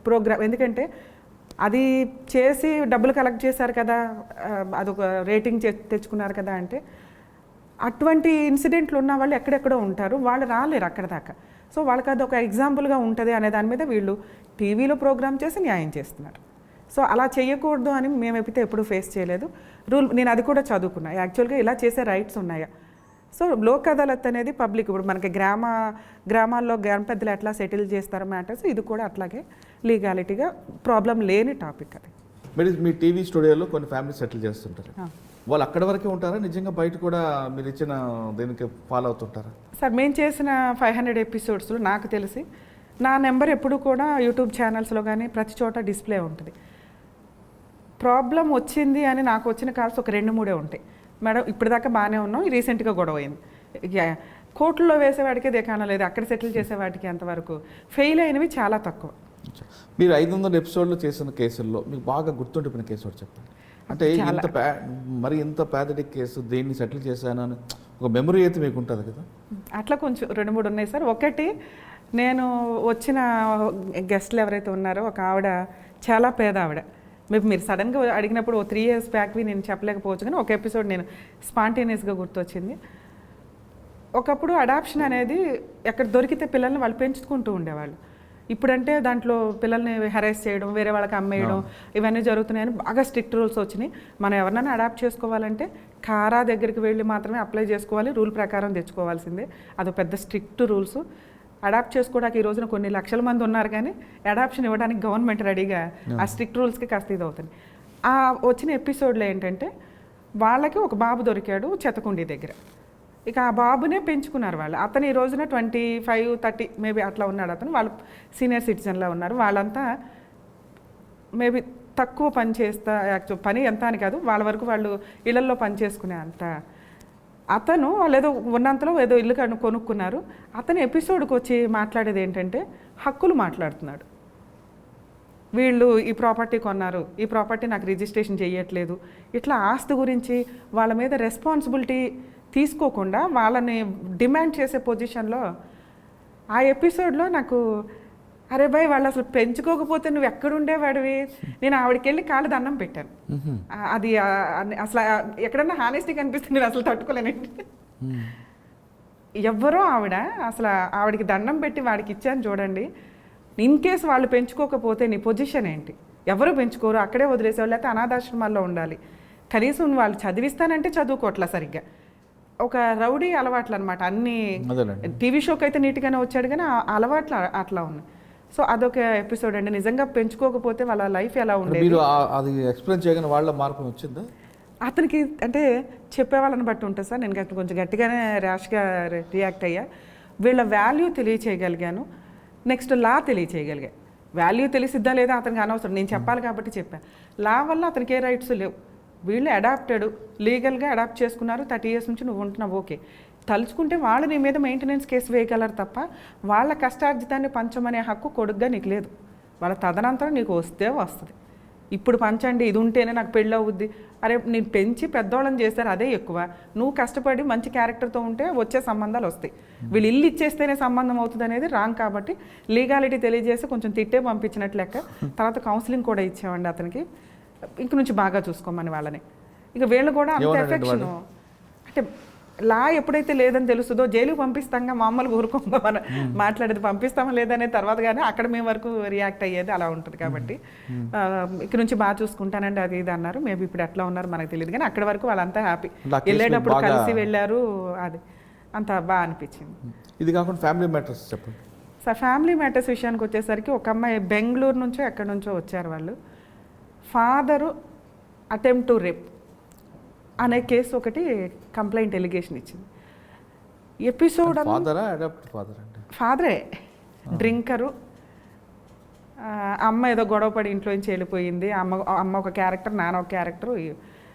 ప్రోగ్రామ్, ఎందుకంటే అది చేసి డబ్బులు కలెక్ట్ చేశారు కదా, అదొక రేటింగ్ తెచ్చుకున్నారు కదా అంటే అటువంటి ఇన్సిడెంట్లు ఉన్న వాళ్ళు ఎక్కడెక్కడో ఉంటారు, వాళ్ళు రాలేరు అక్కడ దాకా. సో వాళ్ళకి అది ఒక ఎగ్జాంపుల్గా ఉంటుంది అనే దాని మీద వీళ్ళు టీవీలో ప్రోగ్రామ్ చేసి న్యాయం చేస్తున్నారు. సో అలా చేయకూడదు అని మేము ఎప్పుడూ ఫేస్ చేయలేదు. నేను అది కూడా చదువుకున్నా. యాక్చువల్గా ఇలా చేసే రైట్స్ ఉన్నాయా? సో లోక్ అదాలత్ అనేది పబ్లిక్, ఇప్పుడు మనకి గ్రామాల్లో గ్రామ పెద్దలు ఎట్లా సెటిల్ చేస్తారో మ్యాటర్స్, ఇది కూడా అట్లాగే లీగాలిటీగా ప్రాబ్లం లేని టాపిక్ అది. మీ టీవీ స్టూడియోలో కొన్ని ఫ్యామిలీ సెటిల్ చేస్తుంటారు, వాళ్ళు అక్కడి వరకే ఉంటారా? నిజంగా బయట కూడా మీరు ఇచ్చిన దీనికి ఫాలో అవుతుంటారా? సార్ మేము చేసిన 500 ఎపిసోడ్స్లో నాకు తెలిసి నా నెంబర్ ఎప్పుడు కూడా యూట్యూబ్ ఛానల్స్లో కానీ ప్రతి చోట డిస్ప్లే ఉంటుంది. ప్రాబ్లం వచ్చింది అని నాకు వచ్చిన కాల్స్ ఒక 2-3 ఉంటాయి. మేడం ఇప్పటిదాకా బాగానే ఉన్నాం, రీసెంట్గా గొడవ అయింది. కోర్టులో వేసేవాడికి దేకాన లేదు, అక్కడ సెటిల్ చేసేవాడికి అంతవరకు. ఫెయిల్ అయినవి చాలా తక్కువ. మీరు 500 ఎపిసోడ్లు చేసిన కేసుల్లో మీకు బాగా గుర్తుండిపోయిన కేసు ఒకటి చెప్పండి. అంటే ఇంత పేదటిక్ కేసు దీన్ని సెటిల్ చేశాను అని ఒక మెమరీ అయితే మీకు ఉంటుంది కదా? అట్లా కొంచెం 2-3 ఉన్నాయి సార్. ఒకటి, నేను వచ్చిన గెస్ట్లు ఎవరైతే ఉన్నారో ఒక ఆవిడ చాలా పేద ఆవిడ. మీరు సడన్గా అడిగినప్పుడు 3 years బ్యాక్వి నేను చెప్పలేకపోవచ్చు, కానీ ఒక ఎపిసోడ్ నేను స్పాంటేనియస్గా గుర్తొచ్చింది. ఒకప్పుడు అడాప్షన్ అనేది ఎక్కడ దొరికితే పిల్లల్ని వాళ్ళు పెంచుకుంటూ ఉండేవాళ్ళు. ఇప్పుడంటే దాంట్లో పిల్లల్ని హెరాస్ చేయడం, వేరే వాళ్ళకి అమ్మేయడం, ఇవన్నీ జరుగుతున్నాయని బాగా స్ట్రిక్ట్ రూల్స్ వచ్చినాయి. మనం ఎవరినైనా అడాప్ట్ చేసుకోవాలంటే కారా దగ్గరికి వెళ్ళి మాత్రమే అప్లై చేసుకోవాలి, రూల్ ప్రకారం తెచ్చుకోవాల్సిందే. అదో పెద్ద స్ట్రిక్ట్ రూల్స్. అడాప్ట్ చేసుకోవడానికి ఈ రోజున కొన్ని లక్షల మంది ఉన్నారు, కానీ అడాప్షన్ ఇవ్వడానికి గవర్నమెంట్ రెడీగా ఆ స్ట్రిక్ట్ రూల్స్కి కాస్త ఇది అవుతుంది. ఆ వచ్చిన ఎపిసోడ్లో ఏంటంటే వాళ్ళకి ఒక బాబు దొరికాడు చెత్తకుండి దగ్గర. ఇక ఆ బాబునే పెంచుకున్నారు వాళ్ళు. అతను ఈ రోజున 25-30 మేబీ అట్లా ఉన్నాడు అతను. వాళ్ళు సీనియర్ సిటిజన్లా ఉన్నారు. వాళ్ళంతా మేబీ తక్కువ పని చేస్తా, యాక్చువల్ పని ఎంత అని కాదు, వాళ్ళ వరకు వాళ్ళు ఇళ్లల్లో పని చేసుకునే అంత. అతను వాళ్ళు ఏదో ఉన్నంతలో ఏదో ఇల్లు కొనుక్కున్నారు. అతను ఎపిసోడ్కి వచ్చి మాట్లాడేది ఏంటంటే హక్కులు మాట్లాడుతున్నాడు. వీళ్ళు ఈ ప్రాపర్టీ కొన్నారు, ఈ ప్రాపర్టీ నాకు రిజిస్ట్రేషన్ చేయట్లేదు, ఇట్లా ఆస్తి గురించి వాళ్ళ మీద రెస్పాన్సిబిలిటీ తీసుకోకుండా వాళ్ళని డిమాండ్ చేసే పొజిషన్లో ఆ ఎపిసోడ్లో నాకు, అరే భయ్ వాళ్ళు అసలు పెంచుకోకపోతే నువ్వు ఎక్కడుండేవాడివి. నేను ఆవిడకి వెళ్ళి కాళ్ళు దండం పెట్టాను. అది అసలు ఎక్కడన్నా హానెస్టీ కనిపిస్తే నేను అసలు తట్టుకోలేనండి. ఎవ్వరో ఆవిడ, అసలు ఆవిడకి దండం పెట్టి వాడికి ఇచ్చాను చూడండి. ఇన్ కేసు వాళ్ళు పెంచుకోకపోతే నీ పొజిషన్ ఏంటి? ఎవరు పెంచుకోరు, అక్కడే వదిలేసేవాళ్ళు, లేకపోతే అనాథాశ్రమాల్లో ఉండాలి. కనీసం వాళ్ళు చదివిస్తానంటే చదువుకోవట్లా సరిగ్గా. ఒక రౌడీ అలవాట్లు అనమాట. అన్ని టీవీ షోకి అయితే నీట్గానే వచ్చాడు, కానీ ఆ అలవాట్లు అట్లా ఉన్నాయి. సో అదొక ఎపిసోడ్ అండి. నిజంగా పెంచుకోకపోతే వాళ్ళ లైఫ్ ఎలా ఉండేది. మీరు అది ఎక్స్ప్లెయిన్ చేయగానే వాళ్ళ మార్పు వచ్చిందా? అతనికి అంటే చెప్పేవాళ్ళని బట్టి ఉంటుంది సార్. నేను కొంచెం గట్టిగానే ర్యాష్గా రియాక్ట్ అయ్యా. వీళ్ళ వాల్యూ తెలియచేయగలిగాను, నెక్స్ట్ లా తెలియచేయగలిగా. వాల్యూ తెలిసిద్దా లేదా అతనికి అనవసరం, నేను చెప్పాలి కాబట్టి చెప్పాను. లా వల్ల అతనికి ఏ రైట్స్ లేవు. వీళ్ళు అడాప్టెడ్, లీగల్గా అడాప్ట్ చేసుకున్నారు. 30 years నుంచి నువ్వు ఉంటున్నావు, ఓకే. తలుచుకుంటే వాళ్ళు నీ మీద మెయింటెనెన్స్ కేసు వేయగలరు తప్ప వాళ్ళ కష్టార్జితాన్ని పంచమనే హక్కు కొడుగ్గా నీకు లేదు. వాళ్ళ తదనంతరం నీకు వస్తే వస్తుంది. ఇప్పుడు పంచండి, ఇది ఉంటేనే నాకు పెళ్ళి అవుద్ది. అరే నేను పెంచి పెద్దవాళ్ళని చేస్తారు, అదే ఎక్కువ. నువ్వు కష్టపడి మంచి క్యారెక్టర్తో ఉంటే వచ్చే సంబంధాలు వస్తాయి. వీళ్ళు ఇల్లు ఇచ్చేస్తేనే సంబంధం అవుతుంది అనేది రాంగ్. కాబట్టి లీగాలిటీ తెలియజేసి కొంచెం తిట్టే పంపించినట్లు లెక్క. తర్వాత కౌన్సిలింగ్ కూడా ఇచ్చామండి అతనికి, ఇంక నుంచి బాగా చూసుకోమని వాళ్ళని. ఇక వీళ్ళు కూడా అంత ఎఫెక్షన్. అంటే లా ఎప్పుడైతే లేదని తెలుస్తుందో జైలుకి పంపిస్తాంగా, మామూలుగా ఊరుకోగా మనం మాట్లాడేది పంపిస్తామా లేదనే తర్వాత, కానీ అక్కడ మేము వరకు రియాక్ట్ అయ్యేది అలా ఉంటుంది. కాబట్టి ఇక్కడ నుంచి బాగా చూసుకుంటానండి అది ఇది అన్నారు. మేబీ ఇప్పుడు ఎట్లా ఉన్నారు మనకు తెలియదు, కానీ అక్కడి వరకు వాళ్ళంతా హ్యాపీ. వెళ్ళేటప్పుడు కలిసి వెళ్ళారు, అది అంత బాగా అనిపించింది. ఇది కాకుండా ఫ్యామిలీ మ్యాటర్స్ చెప్పండి సార్. ఫ్యామిలీ మ్యాటర్స్ విషయానికి వచ్చేసరికి ఒక అమ్మాయి బెంగళూరు నుంచో ఎక్కడి నుంచో వచ్చారు వాళ్ళు. ఫాదరు అటెంప్ట్ టు రేప్ అనే కేసు ఒకటి కంప్లైంట్ ఎలిగేషన్ ఇచ్చింది. ఎపిసోడ్ ఫాదరే డ్రింకరు. అమ్మ ఏదో గొడవపడి ఇంట్లో నుంచి వెళ్ళిపోయింది. అమ్మ ఒక క్యారెక్టర్, నాన్న ఒక క్యారెక్టరు.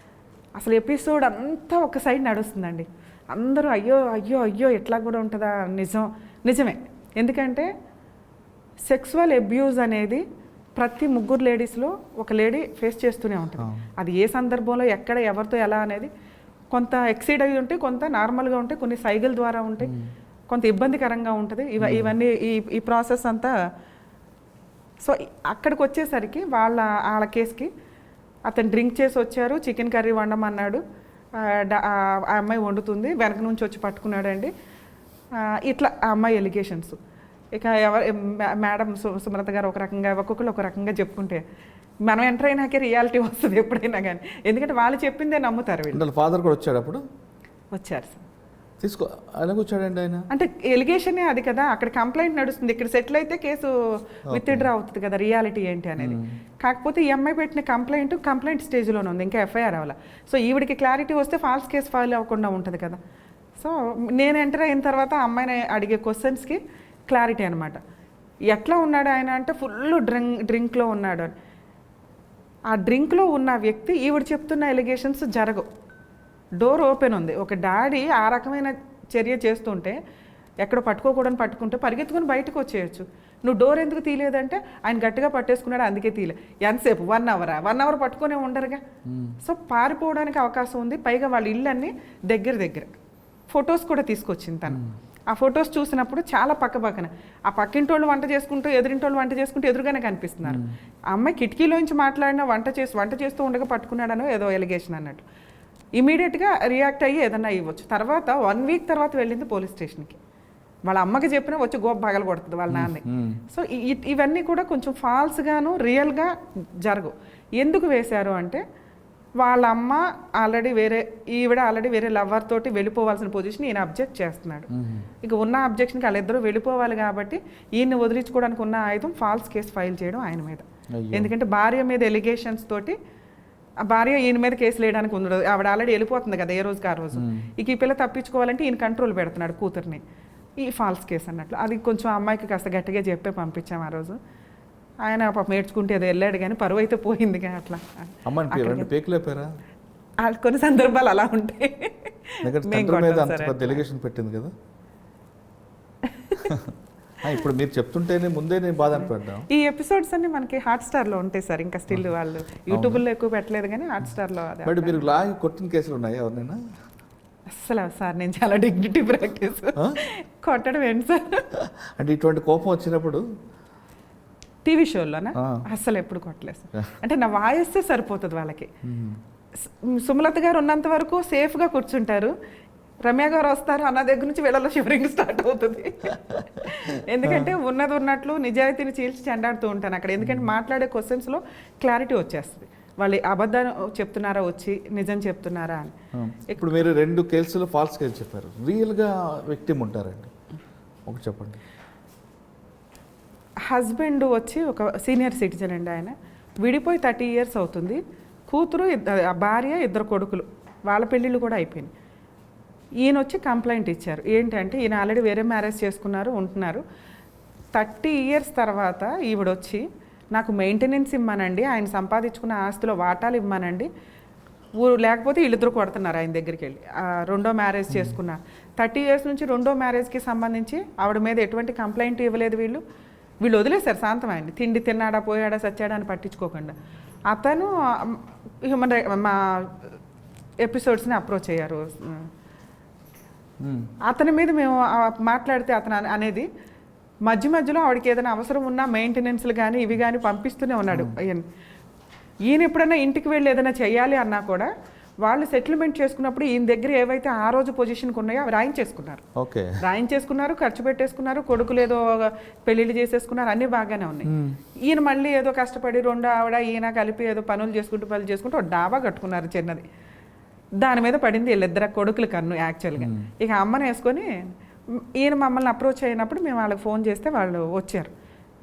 అసలు ఎపిసోడ్ అంతా ఒక సైడ్ నడుస్తుందండి. అందరూ అయ్యో అయ్యో అయ్యో ఎట్లా కూడా ఉంటుందా. నిజమే. ఎందుకంటే సెక్సువల్ అబ్యూజ్ అనేది ప్రతి 3 లేడీస్లో ఒక లేడీ ఫేస్ చేస్తూనే ఉంటుంది. అది ఏ సందర్భంలో ఎక్కడ ఎవరితో ఎలా అనేది కొంత ఎక్సీడ్ అయ్యి ఉంటే, కొంత నార్మల్గా ఉంటే, కొన్ని సైకిల్ ద్వారా ఉంటాయి, కొంత ఇబ్బందికరంగా ఉంటుంది. ఇవన్నీ ఈ ప్రాసెస్ అంతా. సో అక్కడికి వచ్చేసరికి వాళ్ళ కేసుకి అతను డ్రింక్ చేసి వచ్చారు, చికెన్ కర్రీ వండమన్నాడు. ఆ అమ్మాయి వండుతుంది, వెనక నుంచి వచ్చి పట్టుకున్నాడండి. ఇట్లా ఆ అమ్మాయి ఎలిగేషన్స్. ఇక మేడం సుమలత గారు ఒక రకంగా, ఒక్కొక్కరు ఒక రకంగా చెప్పుకుంటే మనం ఎంటర్ అయినాకే రియాలిటీ వస్తుంది ఎప్పుడైనా కానీ. ఎందుకంటే వాళ్ళు చెప్పిందే నమ్ముతారు వీళ్ళు. ఫాదర్ కూడా వచ్చాడు అప్పుడు? వచ్చారు సార్. తీసుకో అలాగ వచ్చాడండి ఆయన. అంటే ఎలిగేషనే అది కదా, అక్కడ కంప్లైంట్ నడుస్తుంది, ఇక్కడ సెటిల్ అయితే కేసు విత్డ్రా అవుతుంది కదా, రియాలిటీ ఏంటి అనేది. కాకపోతే ఈ అమ్మాయి పెట్టిన కంప్లైంట్ స్టేజ్లోనే ఉంది, ఇంకా ఎఫ్ఐఆర్ అవ్వాలి. సో ఈవిడికి క్లారిటీ వస్తే ఫాల్స్ కేసు ఫైల్ అవ్వకుండా ఉంటుంది కదా. సో నేను ఎంటర్ అయిన తర్వాత ఆ అమ్మాయిని అడిగే క్వశ్చన్స్కి క్లారిటీ అనమాట. ఎట్లా ఉన్నాడు ఆయన అంటే ఫుల్ డ్రింక్లో ఉన్నాడు అని. ఆ డ్రింక్లో ఉన్న వ్యక్తి ఈవిడ చెప్తున్న ఎలిగేషన్స్ జరగవు. డోర్ ఓపెన్ ఉంది, ఒక డాడీ ఆ రకమైన చర్య చేస్తుంటే ఎక్కడ పట్టుకోకూడని పట్టుకుంటే పరిగెత్తుకుని బయటకు వచ్చేయచ్చు. నువ్వు డోర్ ఎందుకు తీయలేదంటే ఆయన గట్టిగా పట్టేసుకున్నాడు అందుకే తీయలే. ఎంతసేపు 1 అవర్ పట్టుకునే ఉండరుగా. సో పారిపోవడానికి అవకాశం ఉంది. పైగా వాళ్ళ ఇళ్ళన్నీ దగ్గర ఫొటోస్ కూడా తీసుకొచ్చింది తను. ఆ ఫొటోస్ చూసినప్పుడు చాలా పక్కన ఆ పక్కింటోళ్ళు వంట చేసుకుంటూ ఎదురింటోళ్ళు వంట చేసుకుంటూ ఎదురుగానే కనిపిస్తున్నారు. ఆ అమ్మాయి కిటికీలోంచి మాట్లాడినా వంట చేస్తూ ఉండగా పట్టుకున్నాడనో ఏదో ఎలిగేషన్ అన్నట్టు. ఇమీడియట్గా రియాక్ట్ అయ్యి ఏదన్నా ఇవ్వచ్చు. తర్వాత 1 వీక్ తర్వాత వెళ్ళింది పోలీస్ స్టేషన్కి. వాళ్ళ అమ్మకి చెప్పినా వచ్చి గోప పగల కొడుతుంది వాళ్ళ నాన్న. సో ఇవన్నీ కూడా కొంచెం ఫాల్స్గాను రియల్గా జరగవు. ఎందుకు వేశారు అంటే వాళ్ళ అమ్మ ఈవిడ ఆల్రెడీ వేరే లవర్ తోటి వెళ్ళిపోవాల్సిన పొజిషన్ ఈయన అబ్జెక్ట్ చేస్తున్నాడు. ఇక ఉన్న అబ్జెక్షన్కి వాళ్ళిద్దరూ వెళ్ళిపోవాలి కాబట్టి ఈయన్ని వదిలించుకోవడానికి ఉన్న ఆయుధం ఫాల్స్ కేసు ఫైల్ చేయడం ఆయన మీద. ఎందుకంటే భార్య మీద ఎలిగేషన్స్ తోటి ఆ భార్య ఈయన మీద కేసులు వేయడానికి ఉండదు. ఆవిడ ఆల్రెడీ వెళ్ళిపోతుంది కదా ఏ రోజుకి ఆ రోజు. ఇక ఈ పిల్ల తప్పించుకోవాలంటే ఈయన కంట్రోల్ పెడుతున్నాడు కూతుర్ని. ఈ ఫాల్స్ కేసు అన్నట్లు. అది కొంచెం అమ్మాయికి కాస్త గట్టిగా చెప్పే పంపించాం ఆ రోజు. ఆయన పాపం ఏడ్చుకుంటే ఏదో వెళ్ళాడు కానీ పరువు అయితే పోయింది కానీ అట్లా. కొన్ని సందర్భాలు అలా ఉంటాయి. పెట్టింది కదా. ఇప్పుడు మీరు చెప్తుంటేనే ముందే నేను బాధ అనిపడ్డాను. ఈ ఎపిసోడ్స్ అన్ని మనకి హాట్‌స్టార్లో ఉంటాయి సార్. ఇంకా స్టిల్ వాళ్ళు యూట్యూబ్లో ఎక్కువ పెట్టలేదు కానీ హాట్‌స్టార్లో. బట్ మీరు లాగి కొట్టిన కేసులు ఉన్నాయి ఎవరినైనా? అస్సలు సార్ నేను చాలా డిగ్నిటీ ప్రాక్టీస్. కొట్టడం ఏంటి సార్? అంటే ఇటువంటి కోపం వచ్చినప్పుడు టీవీ షోల్లోనా? అస్సలు ఎప్పుడు కొట్టలేదు సార్. అంటే నా వాయిస్తే సరిపోతుంది వాళ్ళకి. సుమలత గారు ఉన్నంత వరకు సేఫ్గా కూర్చుంటారు. రమ్య గారు వస్తారు అన్న దగ్గర నుంచి వీళ్ళలో షివరింగ్ స్టార్ట్ అవుతుంది. ఎందుకంటే ఉన్నది ఉన్నట్లు నిజాయితీని చీల్చి చెండాడుతూ ఉంటాను అక్కడ. ఎందుకంటే మాట్లాడే క్వశ్చన్స్లో క్లారిటీ వచ్చేస్తుంది. వాళ్ళు అబద్ధాలు చెప్తున్నారా వచ్చి నిజం చెప్తున్నారా అని. ఇప్పుడు మీరు 2 కేసులు ఫాల్స్ కేసు చెప్పారు. రియల్గా విక్టిమ్ ఉంటారండి, ఒకటి చెప్పండి. హస్బెండ్ వచ్చి ఒక సీనియర్ సిటిజన్ అండి. ఆయన విడిపోయి 30 years అవుతుంది. కూతురు భార్య 2 కొడుకులు, వాళ్ళ పెళ్ళిళ్ళు కూడా అయిపోయినాయి. ఈయన వచ్చి కంప్లైంట్ ఇచ్చారు. ఏంటంటే ఈయన ఆల్రెడీ వేరే మ్యారేజ్ చేసుకున్నారు, ఉంటున్నారు. 30 years తర్వాత ఈవిడొచ్చి నాకు మెయింటెనెన్స్ ఇవ్వమనండి, ఆయన సంపాదించుకున్న ఆస్తిలో వాటాలు ఇవ్వమనండి, లేకపోతే వీళ్ళిద్దరు కొడుతున్నారు ఆయన దగ్గరికి వెళ్ళి. 2వ మ్యారేజ్ చేసుకున్నారు. 30 years నుంచి 2వ మ్యారేజ్కి సంబంధించి ఆవిడ మీద ఎటువంటి కంప్లైంట్ ఇవ్వలేదు. వీళ్ళు వదిలేశారు శాంతం ఆయన్ని. తిండి తిన్నాడా పోయాడా సచ్చాడా అని పట్టించుకోకుండా. అతను మా ఎపిసోడ్స్ని అప్రోచ్ అయ్యారు. అతని మీద మేము మాట్లాడితే అతను అనేది మధ్యలో ఆవిడకి ఏదైనా అవసరం ఉన్నా మెయింటెనెన్స్లు కానీ ఇవి కానీ పంపిస్తూనే ఉన్నాడు. ఈయన ఎప్పుడైనా ఇంటికి వెళ్ళి ఏదైనా చేయాలి అన్నా కూడా వాళ్ళు సెటిల్మెంట్ చేసుకున్నప్పుడు ఈయన దగ్గర ఏవైతే ఆ రోజు పొజిషన్కి ఉన్నాయో అవి రాయించేసుకున్నారు, ఖర్చు పెట్టేసుకున్నారు, కొడుకులు ఏదో పెళ్ళిళ్ళు చేసేసుకున్నారు, అన్నీ బాగానే ఉన్నాయి. ఈయన మళ్ళీ ఏదో కష్టపడి 2 ఆవిడ ఈయన కలిపి ఏదో పనులు చేసుకుంటూ ఒక డాబా కట్టుకున్నారు చిన్నది. దాని మీద పడింది వీళ్ళిద్దరు కొడుకుల కన్ను యాక్చువల్గా. ఇక అమ్మని వేసుకొని ఈయన మమ్మల్ని అప్రోచ్ అయినప్పుడు మేము వాళ్ళకి ఫోన్ చేస్తే వాళ్ళు వచ్చారు.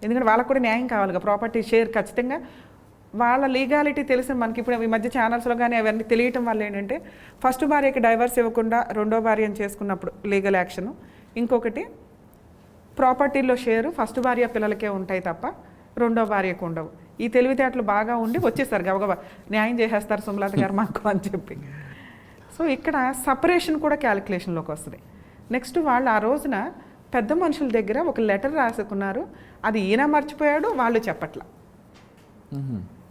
ఎందుకంటే వాళ్ళకు కూడా న్యాయం కావాలిగా, ప్రాపర్టీ షేర్ ఖచ్చితంగా. వాళ్ళ లీగాలిటీ తెలిసి మనకి ఇప్పుడు ఈ మధ్య ఛానల్స్లో కానీ అవన్నీ తెలియటం వల్ల ఏంటంటే ఫస్ట్ భార్యకి డైవర్స్ ఇవ్వకుండా 2వ భార్యను చేసుకున్నప్పుడు లీగల్ యాక్షన్, ఇంకొకటి ప్రాపర్టీలో షేరు ఫస్ట్ భార్య పిల్లలకే ఉంటాయి తప్ప 2వ భార్యకు ఉండవు. ఈ తెలివితేటలు బాగా ఉండి వచ్చేసారు, గబగబా న్యాయం చేసేస్తారు సుమలత గారు మాకు అని చెప్పి. సో ఇక్కడ సపరేషన్ కూడా క్యాలిక్యులేషన్లోకి వస్తుంది. నెక్స్ట్ వాళ్ళు ఆ రోజున పెద్ద మనుషుల దగ్గర ఒక లెటర్ రాసుకున్నారు. అది ఈయన మర్చిపోయాడు, వాళ్ళు చెప్పట్లా.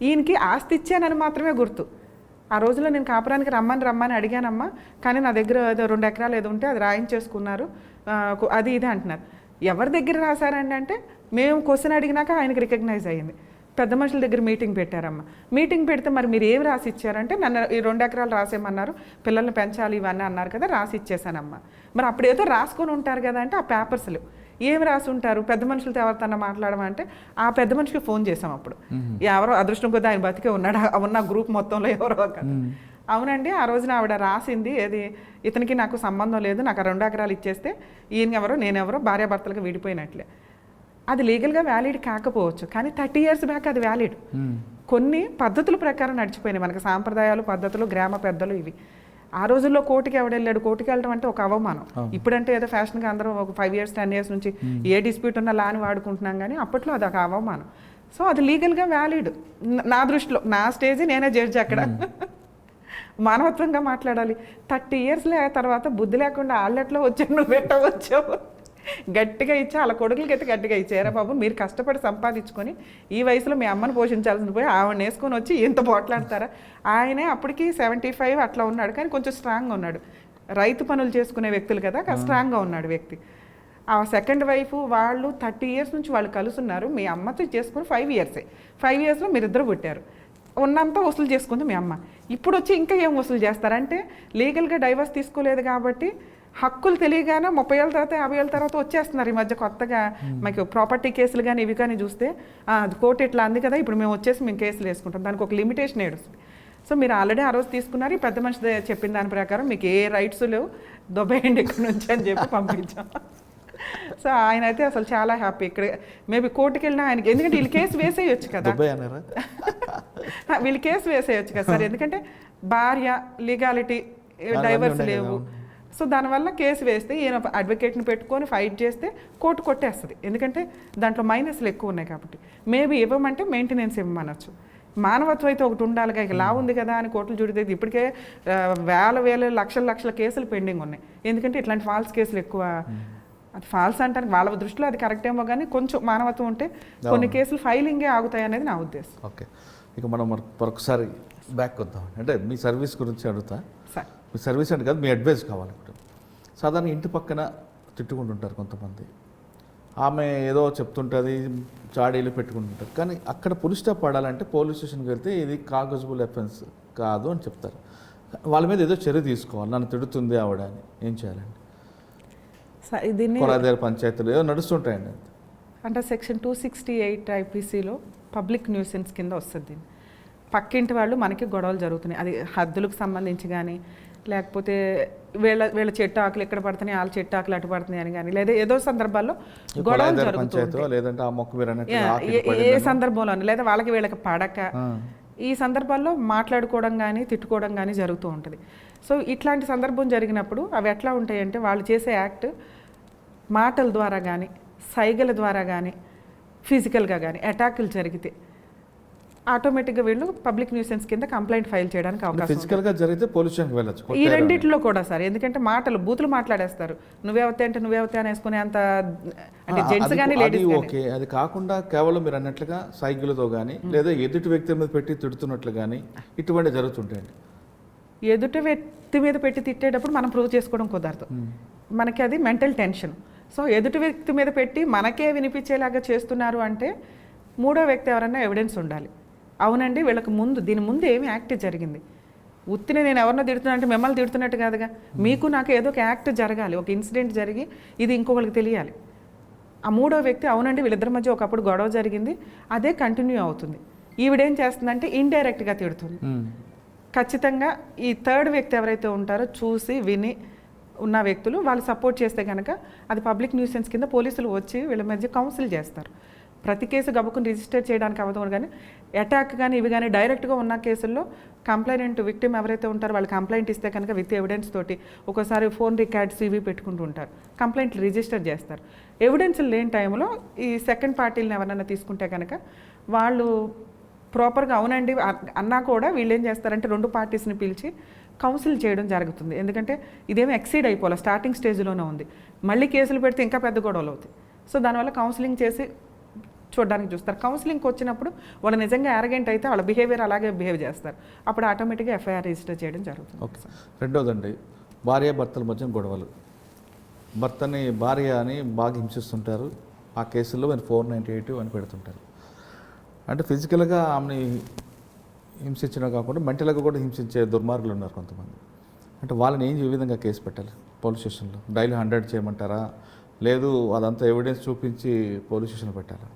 ఈయనకి ఆస్తి ఇచ్చానని మాత్రమే గుర్తు. ఆ రోజులో నేను కాపురానికి రమ్మని అడిగానమ్మా, కానీ నా దగ్గర ఏదో 2 ఎకరాలు ఏదో ఉంటే అది రాయించేసుకున్నారు, అది ఇది అంటున్నారు. ఎవరి దగ్గర రాశారండి అంటే మేము క్వశ్చన్ అడిగినాక ఆయనకి రికగ్నైజ్ అయ్యింది. పెద్ద మనుషుల దగ్గర మీటింగ్ పెట్టారమ్మా. మీటింగ్ పెడితే మరి మీరు ఏం రాసి ఇచ్చారంటే నన్ను ఈ 2 ఎకరాలు రాసేయమన్నారు, పిల్లల్ని పెంచాలి ఇవన్నీ అన్నారు కదా, రాసి ఇచ్చేసానమ్మా. మరి అప్పుడు ఏదో రాసుకొని ఉంటారు కదా అంటే ఆ పేపర్స్లు ఏం రాసి ఉంటారు, పెద్ద మనుషులతో ఎవరితో మాట్లాడమంటే ఆ పెద్ద మనిషికి ఫోన్ చేసాం. అప్పుడు ఎవరో అదృష్టం కొద్ది ఆయన బతికే ఉన్నాడు, ఉన్న గ్రూప్ మొత్తంలో ఎవరో ఒక. అవునండి, ఆ రోజున ఆవిడ రాసింది ఏది, ఇతనికి నాకు సంబంధం లేదు, నాకు ఆ 2 ఎకరాలు ఇచ్చేస్తే ఈయన ఎవరో నేనెవరో భార్యాభర్తలుగా విడిపోయినట్లే. అది లీగల్గా వ్యాలిడ్ కాకపోవచ్చు, కానీ 30 years బ్యాక్ అది వ్యాలిడ్. కొన్ని పద్ధతుల ప్రకారం నడిచిపోయినాయి మనకి, సాంప్రదాయాలు, పద్ధతులు, గ్రామ పెద్దలు ఇవి. ఆ రోజుల్లో కోర్టుకి ఎవడెళ్ళాడు, కోర్టుకి వెళ్ళడం అంటే ఒక అవమానం. ఇప్పుడంటే ఏదో ఫ్యాషన్గా అందరం ఒక 5 years 10 years నుంచి ఏ డిస్ప్యూట్ ఉన్నా లాని వాడుకుంటున్నాం, కానీ అప్పట్లో అది ఒక అవమానం. సో అది లీగల్గా వ్యాలిడ్ నా దృష్టిలో. నా స్టేజ్ నేనే జడ్జి అక్కడ. మానవత్వంగా మాట్లాడాలి. 30 years తర్వాత బుద్ధి లేకుండా ఆళ్ళెట్లో వచ్చావు, నువ్వు పెట్టవచ్చావు, గట్టిగా ఇచ్చి వాళ్ళ కొడుకులకి అయితే గట్టిగా ఇచ్చారా బాబు, మీరు కష్టపడి సంపాదించుకొని ఈ వయసులో మీ అమ్మని పోషించాల్సిన పోయి ఆవిడ వేసుకొని వచ్చి ఇంత పోట్లాడతారా. ఆయనే అప్పటికి 75 అట్లా ఉన్నాడు, కానీ కొంచెం స్ట్రాంగ్గా ఉన్నాడు. రైతు పనులు చేసుకునే వ్యక్తులు కదా, స్ట్రాంగ్గా ఉన్నాడు వ్యక్తి. ఆ సెకండ్ వైఫ్ వాళ్ళు 30 years నుంచి వాళ్ళు కలుసున్నారు. మీ అమ్మతో చేసుకుని 5 years, 5 yearsలో మీరిద్దరు పుట్టారు. ఉన్నంత వసూలు చేసుకుంది మీ అమ్మ. ఇప్పుడు వచ్చి ఇంకా ఏం వసూలు చేస్తారంటే లీగల్గా డైవర్స్ తీసుకోలేదు కాబట్టి హక్కులు తెలియగానే 30 ఏళ్ళ తర్వాత 50 ఏళ్ళ తర్వాత వచ్చేస్తున్నారు. ఈ మధ్య కొత్తగా మాకు ప్రాపర్టీ కేసులు కానీ ఇవి కానీ చూస్తే అది కోర్టు ఇట్లా అంది కదా, ఇప్పుడు మేము వచ్చేసి మేము కేసులు వేసుకుంటాం, దానికి ఒక లిమిటేషన్ ఏడుస్తుంది. సో మీరు ఆల్రెడీ ఆ రోజు తీసుకున్నారు, ఈ పెద్ద మనిషి చెప్పిన దాని ప్రకారం మీకు ఏ రైట్స్ లేవు, దొబ్బేయండి ఇక్కడ నుంచి అని చెప్పి పంపించాం. సో ఆయన అయితే అసలు చాలా హ్యాపీ. ఇక్కడ మేబీ కోర్టుకి వెళ్ళినా ఆయనకి, ఎందుకంటే వీళ్ళు కేసు వేసేయచ్చు కదా, వీళ్ళు కేసు వేసేయచ్చు కదా సార్, ఎందుకంటే భార్య లీగాలిటీ డైవర్స్ లేవు. సో దానివల్ల కేసు వేస్తే ఈయన అడ్వకేట్ని పెట్టుకొని ఫైట్ చేస్తే కోర్టు కొట్టేస్తుంది, ఎందుకంటే దాంట్లో మైనస్లు ఎక్కువ ఉన్నాయి కాబట్టి. మేబీ ఇవ్వమంటే మెయింటెనెన్స్ ఇవ్వమనొచ్చు. మానవత్వం అయితే ఒకటి ఉండాలిగా, ఇక లా ఉంది కదా అని కోర్టులు చుడితే ఇప్పటికే వేల లక్షల కేసులు పెండింగ్ ఉన్నాయి. ఎందుకంటే ఇట్లాంటి ఫాల్స్ కేసులు ఎక్కువ. అది ఫాల్స్ అంటారు వాళ్ళ దృష్టిలో అది కరెక్ట్ ఏమో, కానీ కొంచెం మానవత్వం ఉంటే కొన్ని కేసులు ఫైలింగే ఆగుతాయి అనేది నా ఉద్దేశం. ఓకే, ఇక మనం మరొకసారి బ్యాక్ వద్దాం. అంటే మీ సర్వీస్ గురించి అడుగుతా. సార్ మీ సర్వీస్ అంటే కాదు, మీ అడ్వైస్ కావాలి. ఇప్పుడు సాధారణ ఇంటి పక్కన తిట్టుకుంటుంటారు కొంతమంది, ఆమె ఏదో చెప్తుంటుంది, చాడీలు పెట్టుకుంటుంటారు, కానీ అక్కడ పులి స్టాప్ పడాలంటే పోలీస్ స్టేషన్కి వెళ్తే ఇది కాగజబుల్ అఫెన్స్ కాదు అని చెప్తారు. వాళ్ళ మీద ఏదో చర్య తీసుకోవాలి, నన్ను తిడుతుంది ఆవిడ అని, ఏం చేయాలండి? దీన్ని కొలాదేరు పంచాయతీలు ఏదో నడుస్తుంటాయండి. అంటే సెక్షన్ 268 IPCలో పబ్లిక్ న్యూసెన్స్ కింద వస్తుంది. దీన్ని పక్కింటి వాళ్ళు మనకి గొడవలు జరుగుతున్నాయి, అది హద్దులకు సంబంధించి కానీ, లేకపోతే వీళ్ళ చెట్టు ఆకులు ఎక్కడ పడుతున్నాయి, వాళ్ళ చెట్టు ఆకులు అటు పడుతున్నాయి అని కానీ, లేదా ఏదో సందర్భాల్లో గొడవలు జరుగుతుంది, ఏ సందర్భంలో, లేదా వాళ్ళకి వీళ్ళకి పడక, ఈ సందర్భాల్లో మాట్లాడుకోవడం కానీ తిట్టుకోవడం కానీ జరుగుతూ ఉంటుంది. సో ఇట్లాంటి సందర్భం జరిగినప్పుడు అవి ఎట్లా ఉంటాయంటే, వాళ్ళు చేసే యాక్ట్ మాటల ద్వారా కానీ, సైగల ద్వారా కానీ, ఫిజికల్గా కానీ అటాకులు జరిగితే ఆటోమేటిక్గా వీళ్ళు పబ్లిక్ న్యూసెన్స్ కింద కంప్లైంట్ ఫైల్ చేయడానికి అవకాశం. ఫిజికల్గా జరిగితే పోలీస్ స్టేషన్కి వెళ్ళొచ్చు. ఈ రెండిట్లో కూడా సార్, ఎందుకంటే బూతులు మాట్లాడేస్తారు, నువ్వేవతే అంటే నువ్వేవతే అని వేసుకునే అంత, అంటే జెంట్స్ కానీ లేడీస్. ఓకే, అది కాకుండా కేవలం మీరు అన్నట్లుగా సైకిల్తో కానీ, లేదా ఎదుటి వ్యక్తి మీద పెట్టి తిడుతున్నట్లు కానీ ఇటువంటి జరుగుతుంటాయండి. ఎదుటి వ్యక్తి మీద పెట్టి తిట్టేటప్పుడు మనం ప్రూవ్ చేసుకోవడం కుదరదు, మనకి అది మెంటల్ టెన్షన్. సో ఎదుటి వ్యక్తి మీద పెట్టి మనకే వినిపించేలాగా చేస్తున్నారు అంటే మూడో వ్యక్తి ఎవరైనా ఎవిడెన్స్ ఉండాలి. అవునండి వీళ్ళకి దీని ముందు ఏమి యాక్ట్ జరిగింది, ఉత్తిని నేను ఎవరినో తిడుతున్నా అంటే మిమ్మల్ని తిడుతున్నట్టు కాదుగా, మీకు నాకు ఏదో ఒక యాక్ట్ జరగాలి, ఒక ఇన్సిడెంట్ జరిగి ఇది ఇంకొకరికి తెలియాలి. ఆ మూడో వ్యక్తి అవునండి వీళ్ళిద్దరి మధ్య ఒకప్పుడు గొడవ జరిగింది, అదే కంటిన్యూ అవుతుంది, ఈవిడేం చేస్తుందంటే ఇండైరెక్ట్గా తిడుతుంది. ఖచ్చితంగా ఈ థర్డ్ వ్యక్తి ఎవరైతే ఉంటారో చూసి విని ఉన్న వ్యక్తులు వాళ్ళు సపోర్ట్ చేస్తే కనుక అది పబ్లిక్ న్యూసెన్స్ కింద పోలీసులు వచ్చి వీళ్ళ మధ్య కౌన్సిల్ చేస్తారు. ప్రతి కేసు గబుకుని రిజిస్టర్ చేయడానికి అవ్వదు, కానీ అటాక్ కానీ ఇవి కానీ డైరెక్ట్గా ఉన్న కేసుల్లో కంప్లైంట్ విక్టిమ్ ఎవరైతే ఉంటారో వాళ్ళు కంప్లైంట్ ఇస్తే కనుక విత్ ఎవిడెన్స్ తోటి, ఒకసారి ఫోన్ రికార్డ్స్ ఇవి పెట్టుకుంటూ ఉంటారు, కంప్లైంట్లు రిజిస్టర్ చేస్తారు. ఎవిడెన్స్ లేని టైంలో ఈ సెకండ్ పార్టీలను ఎవరైనా తీసుకుంటే కనుక వాళ్ళు ప్రాపర్గా అవునండి అన్నా కూడా వీళ్ళు ఏం చేస్తారంటే 2 పార్టీస్ని పిలిచి కౌన్సిల్ చేయడం జరుగుతుంది. ఎందుకంటే ఇదేమో ఎక్సీడ్ అయిపోవాలి, స్టార్టింగ్ స్టేజ్లోనే ఉంది, మళ్ళీ కేసులు పెడితే ఇంకా పెద్ద గొడవలు అవుతాయి. సో దానివల్ల కౌన్సిలింగ్ చేసి చూడడానికి చూస్తారు. కౌన్సిలింగ్కి వచ్చినప్పుడు వాళ్ళు నిజంగా యారగెంట్ అయితే వాళ్ళ బిహేవియర్ అలాగే బిహేవ్ చేస్తారు, అప్పుడు ఆటోమేటిక్గా ఎఫ్ఐఆర్ రిజిస్టర్ చేయడం జరుగుతుంది. ఓకే. రెండోదండి, భార్యాభర్తల మధ్య గొడవలు, భర్తని భార్య అని బాగా హింసిస్తుంటారు, ఆ కేసుల్లో 498 అని పెడుతుంటారు. అంటే ఫిజికల్గా ఆమెని హింసించడం కాకుండా మెంటల్గా కూడా హింసించే దుర్మార్గులు ఉన్నారు కొంతమంది. అంటే వాళ్ళని ఏ విధంగా కేసు పెట్టాలి పోలీస్ స్టేషన్లో? డైలీ 100 చేయమంటారా, లేదు అదంతా ఎవిడెన్స్ చూపించి పోలీస్ స్టేషన్లో పెట్టాలా?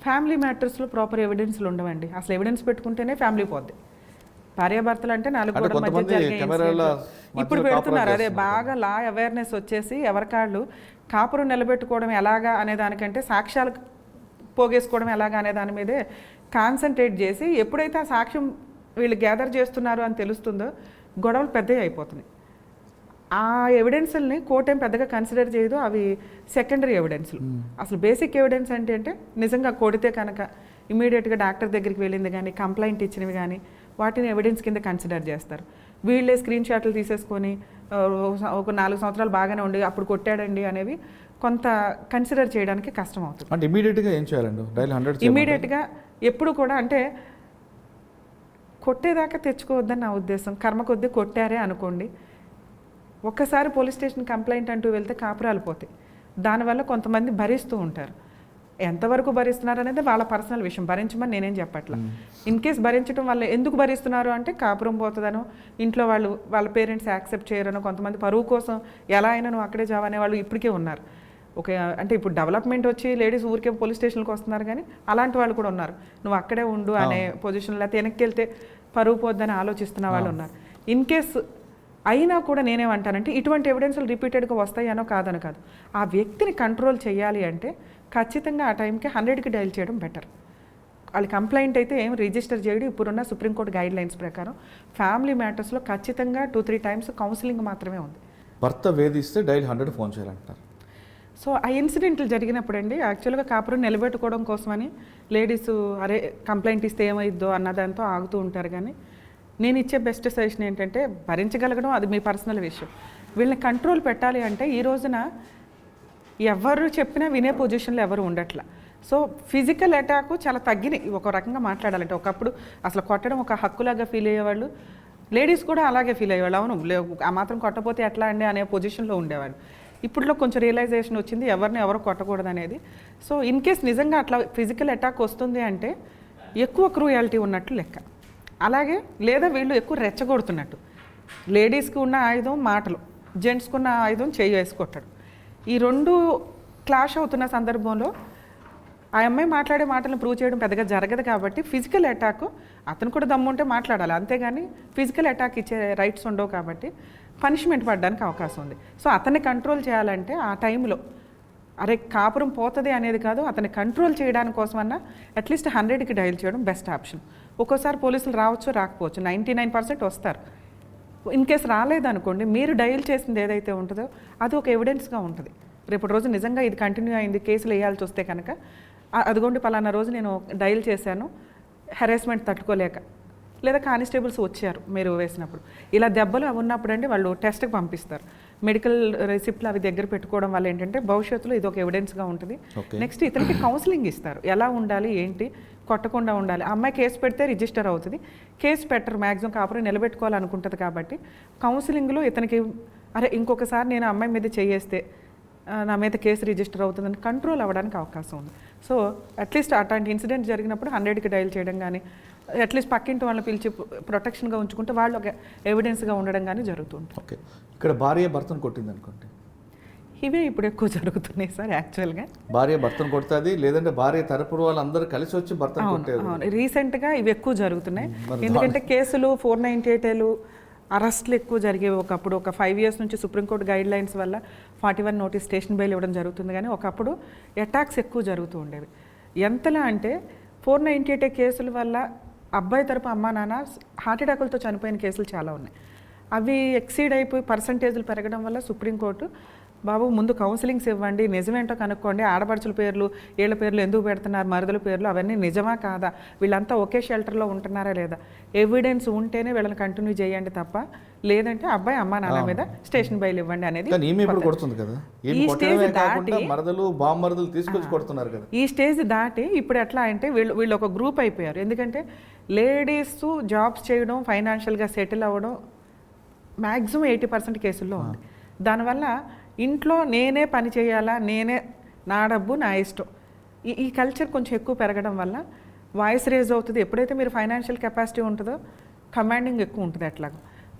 ఫ్యామిలీ మ్యాటర్స్లో ప్రాపర్ ఎవిడెన్స్లు ఉండవండి. అసలు ఎవిడెన్స్ పెట్టుకుంటేనే ఫ్యామిలీ పోద్ది. భార్యాభర్తలు అంటే 4 అంటే గోడల మధ్య కొంతమంది జరిగే కెమెరాల ఇన్సిడెంట్లు ఇప్పుడు పెడుతున్నారు. అదే బాగా లా అవేర్నెస్ వచ్చేసి ఎవరికాళ్ళు కాపురం నిలబెట్టుకోవడం ఎలాగా అనే దానికంటే సాక్ష్యాలు పోగేసుకోవడం ఎలాగా అనే దాని మీదే కాన్సన్ట్రేట్ చేసి ఎప్పుడైతే ఆ సాక్ష్యం వీళ్ళు గ్యాదర్ చేస్తున్నారు అని తెలుస్తుందో గొడవలు పెద్దవి అయిపోతున్నాయి. ఆ ఎవిడెన్స్ని కోర్టు ఏం పెద్దగా కన్సిడర్ చేయదు. అవి సెకండరీ ఎవిడెన్స్లు. అసలు బేసిక్ ఎవిడెన్స్ అంటే నిజంగా కొడితే కనుక ఇమీడియట్గా డాక్టర్ దగ్గరికి వెళ్ళింది కానీ కంప్లైంట్ ఇచ్చినవి కానీ వాటిని ఎవిడెన్స్ కింద కన్సిడర్ చేస్తారు. వీళ్ళే స్క్రీన్ షాట్లు తీసేసుకొని ఒక 4 సంవత్సరాలు బాగానే ఉండి అప్పుడు కొట్టాడండి అనేవి కొంత కన్సిడర్ చేయడానికి కష్టం అవుతుంది. అంటే ఇమీడియట్గా ఏం చేయాలండి? డైలీ 100 ఇమీడియట్గా ఎప్పుడు కూడా అంటే కొట్టేదాకా తెచ్చుకోవద్దని నా ఉద్దేశం. కర్మ కొద్దీ కొట్టారే అనుకోండి, ఒక్కసారి పోలీస్ స్టేషన్ కంప్లైంట్ అంటూ వెళ్తే కాపురాలు పోతాయి. దానివల్ల కొంతమంది భరిస్తూ ఉంటారు. ఎంతవరకు భరిస్తున్నారు అనేది వాళ్ళ పర్సనల్ విషయం, భరించమని నేనేం చెప్పట్లా. ఇన్ కేస్ భరించడం వల్ల ఎందుకు భరిస్తున్నారు అంటే కాపురం పోతుందనో, ఇంట్లో వాళ్ళ పేరెంట్స్ యాక్సెప్ట్ చేయరనో, కొంతమంది పరువు కోసం ఎలా అయినా నువ్వు అక్కడే జావనే వాళ్ళు ఇప్పటికే ఉన్నారు. అంటే ఇప్పుడు డెవలప్మెంట్ వచ్చి లేడీస్ ఊరికే పోలీస్ స్టేషన్కి వస్తున్నారు, కానీ అలాంటి వాళ్ళు కూడా ఉన్నారు. నువ్వు అక్కడే ఉండు అనే పొజిషన్లో, లేకపోతే వెనక్కి వెళ్తే పరువు పోద్దని ఆలోచిస్తున్న వాళ్ళు ఉన్నారు. ఇన్ కేస్ అయినా కూడా నేనేమంటానంటే ఇటువంటి ఎవిడెన్స్లు రిపీటెడ్గా వస్తాయనో కాదనో కాదు, ఆ వ్యక్తిని కంట్రోల్ చేయాలి అంటే ఖచ్చితంగా ఆ టైంకి 100కి డైల్ చేయడం బెటర్. వాళ్ళు కంప్లైంట్ అయితే ఏం రిజిస్టర్ చేయడం ఇప్పుడున్న సుప్రీంకోర్టు గైడ్ లైన్స్ ప్రకారం ఫ్యామిలీ మ్యాటర్స్లో ఖచ్చితంగా 2-3 టైమ్స్ కౌన్సిలింగ్ మాత్రమే ఉంది. భర్త వేధిస్తే డైలీ 100 ఫోన్ చేయాలంటారు. సో ఆ ఇన్సిడెంట్లు జరిగినప్పుడు అండి యాక్చువల్గా కాపురం నిలబెట్టుకోవడం కోసమని లేడీస్ అరే కంప్లైంట్ ఇస్తే ఏమైద్దో అన్నదాంతో ఆగుతూ ఉంటారు. కానీ నేను ఇచ్చే బెస్ట్ సజెషన్ ఏంటంటే భరించగలగడం అది మీ పర్సనల్ విషయం. వీళ్ళని కంట్రోల్ పెట్టాలి అంటే ఈ రోజున ఎవరు చెప్పినా వినే పొజిషన్లో ఎవరు ఉండట్లా. సో ఫిజికల్ అటాక్ చాలా తగ్గినాయి ఒక రకంగా మాట్లాడాలంటే. ఒకప్పుడు అసలు కొట్టడం ఒక హక్కులాగా ఫీల్ అయ్యేవాళ్ళు, లేడీస్ కూడా అలాగే ఫీల్ అయ్యేవాళ్ళు. అవును ఆ మాత్రం కొట్టపోతే ఎట్లా అండి అనే పొజిషన్లో ఉండేవాళ్ళు. ఇప్పుడులో కొంచెం రియలైజేషన్ వచ్చింది ఎవరిని ఎవరు కొట్టకూడదు అనేది. సో ఇన్ కేస్ నిజంగా అట్లా ఫిజికల్ అటాక్ వస్తుంది అంటే ఎక్కువ క్రూయాలిటీ ఉన్నట్లు లెక్క. అలాగే లేదా వీళ్ళు ఎక్కువ రెచ్చగొడుతున్నట్టు. లేడీస్కి ఉన్న ఆయుధం మాటలు, జెంట్స్కి ఉన్న ఆయుధం చేయి వేసి కొట్టడం. ఈ 2 క్లాష్ అవుతున్న సందర్భంలో ఆ అమ్మాయి మాట్లాడే మాటలను ప్రూవ్ చేయడం పెద్దగా జరగదు. కాబట్టి ఫిజికల్ అటాక్ అతను కూడా దమ్ముంటే మాట్లాడాలి, అంతేగాని ఫిజికల్ అటాక్ ఇచ్చే రైట్స్ ఉండవు. కాబట్టి పనిష్మెంట్ పడడానికి అవకాశం ఉంది. సో అతన్ని కంట్రోల్ చేయాలంటే ఆ టైంలో అరే కాపురం పోతుంది అనేది కాదు, అతన్ని కంట్రోల్ చేయడానికి కోసమన్నా అట్లీస్ట్ 100కి డైల్ చేయడం బెస్ట్ ఆప్షన్. ఒక్కోసారి పోలీసులు రావచ్చు రాకపోవచ్చు, 99% వస్తారు. ఇన్ కేసు రాలేదనుకోండి, మీరు డైల్ చేసింది ఏదైతే ఉంటుందో అది ఒక ఎవిడెన్స్గా ఉంటుంది. రేపటి రోజు నిజంగా ఇది కంటిన్యూ అయింది, కేసులు వేయాల్సి వస్తే కనుక అదిగోండి పలానా రోజు నేను డైల్ చేశాను, హెరాస్మెంట్ తట్టుకోలేక, లేదా కానిస్టేబుల్స్ వచ్చారు మీరు వేసినప్పుడు, ఇలా దెబ్బలు అవి ఉన్నప్పుడు అండి వాళ్ళు టెస్ట్కి పంపిస్తారు. మెడికల్ రిసిప్ట్లు అవి దగ్గర పెట్టుకోవడం వల్ల ఏంటంటే భవిష్యత్తులో ఇది ఒక ఎవిడెన్స్గా ఉంటుంది. నెక్స్ట్ ఇతనికి కౌన్సిలింగ్ ఇస్తారు, ఎలా ఉండాలి ఏంటి, కొట్టకుండా ఉండాలి. అమ్మాయి కేసు పెడితే రిజిస్టర్ అవుతుంది, కేసు పెట్టరు మ్యాక్సిమం కాపురం నిలబెట్టుకోవాలనుకుంటుంది. కాబట్టి కౌన్సిలింగ్లో ఇతనికి అరే ఇంకొకసారి నేను అమ్మాయి మీద చేయేస్తే నా మీద కేసు రిజిస్టర్ అవుతుందని కంట్రోల్ అవ్వడానికి అవకాశం ఉంది. సో అట్లీస్ట్ అట్లాంటి ఇన్సిడెంట్ జరిగినప్పుడు 100కి డైల్ చేయడం కానీ, అట్లీస్ట్ పక్కింటి వాళ్ళని పిలిచి ప్రొటెక్షన్గా ఉంచుకుంటే వాళ్ళు ఒక ఎవిడెన్స్గా ఉండడం కానీ జరుగుతుంది. ఓకే, ఇక్కడ భార్య భర్తను కొట్టింది అనుకోండి, ఇవే ఇప్పుడు ఎక్కువ జరుగుతున్నాయి సార్. యాక్చువల్గా భార్య భర్తను కొడుతుంది, లేదంటే భార్య తరపు వాళ్ళందరూ కలిసి వచ్చి భర్తను కొట్టారు. రీసెంట్గా ఇవి ఎక్కువ జరుగుతున్నాయి. ఎందుకంటే కేసులు 498 అరెస్ట్లు ఎక్కువ జరిగేవి. ఒకప్పుడు ఒక 5 years నుంచి సుప్రీంకోర్టు గైడ్ లైన్స్ వల్ల 41 నోటీస్ స్టేషన్ బెయిల్ ఇవ్వడం జరుగుతుంది. కానీ ఒకప్పుడు అటాక్స్ ఎక్కువ జరుగుతూ ఉండేవి. ఎంతలా అంటే 498 కేసుల వల్ల అబ్బాయి తరపు అమ్మా నాన్న హార్ట్ అటాకులతో చనిపోయిన కేసులు చాలా ఉన్నాయి. అవి ఎక్సీడ్ అయిపోయి పర్సంటేజ్లు పెరగడం వల్ల సుప్రీంకోర్టు బాబు ముందు కౌన్సిలింగ్స్ ఇవ్వండి, నిజమేంటో కనుక్కోండి, ఆడపడుచుల పేర్లు వీళ్ళ పేర్లు ఎందుకు పెడుతున్నారు, మరుదుల పేర్లు అవన్నీ నిజమా కాదా, వీళ్ళంతా ఒకే షెల్టర్లో ఉంటున్నారా లేదా, ఎవిడెన్స్ ఉంటేనే వీళ్ళని కంటిన్యూ చేయండి తప్ప లేదంటే అబ్బాయి అమ్మా నాన్న మీద స్టేషన్ బెయిల్ ఇవ్వండి అనేది. ఈ స్టేజ్ దాటి మరదలు బామ్మరదలు తీసుకొచ్చి కొడుతున్నారు కదా. ఈ స్టేజ్ దాటి ఇప్పుడు ఎట్లా అంటే వీళ్ళు ఒక గ్రూప్ అయిపోయారు. ఎందుకంటే లేడీస్ జాబ్స్ చేయడం, ఫైనాన్షియల్గా సెటిల్ అవ్వడం మ్యాక్సిమం 80% కేసుల్లో ఉంది. దానివల్ల ఇంట్లో నేనే పని చేయాలా, నేనే నా డబ్బు నా ఇష్టం, ఈ కల్చర్ కొంచెం ఎక్కువ పెరగడం వల్ల వాయిస్ రేజ్ అవుతుంది. ఎప్పుడైతే మీరు ఫైనాన్షియల్ కెపాసిటీ ఉంటుందో కమాండింగ్ ఎక్కువ ఉంటుంది. అట్లాగా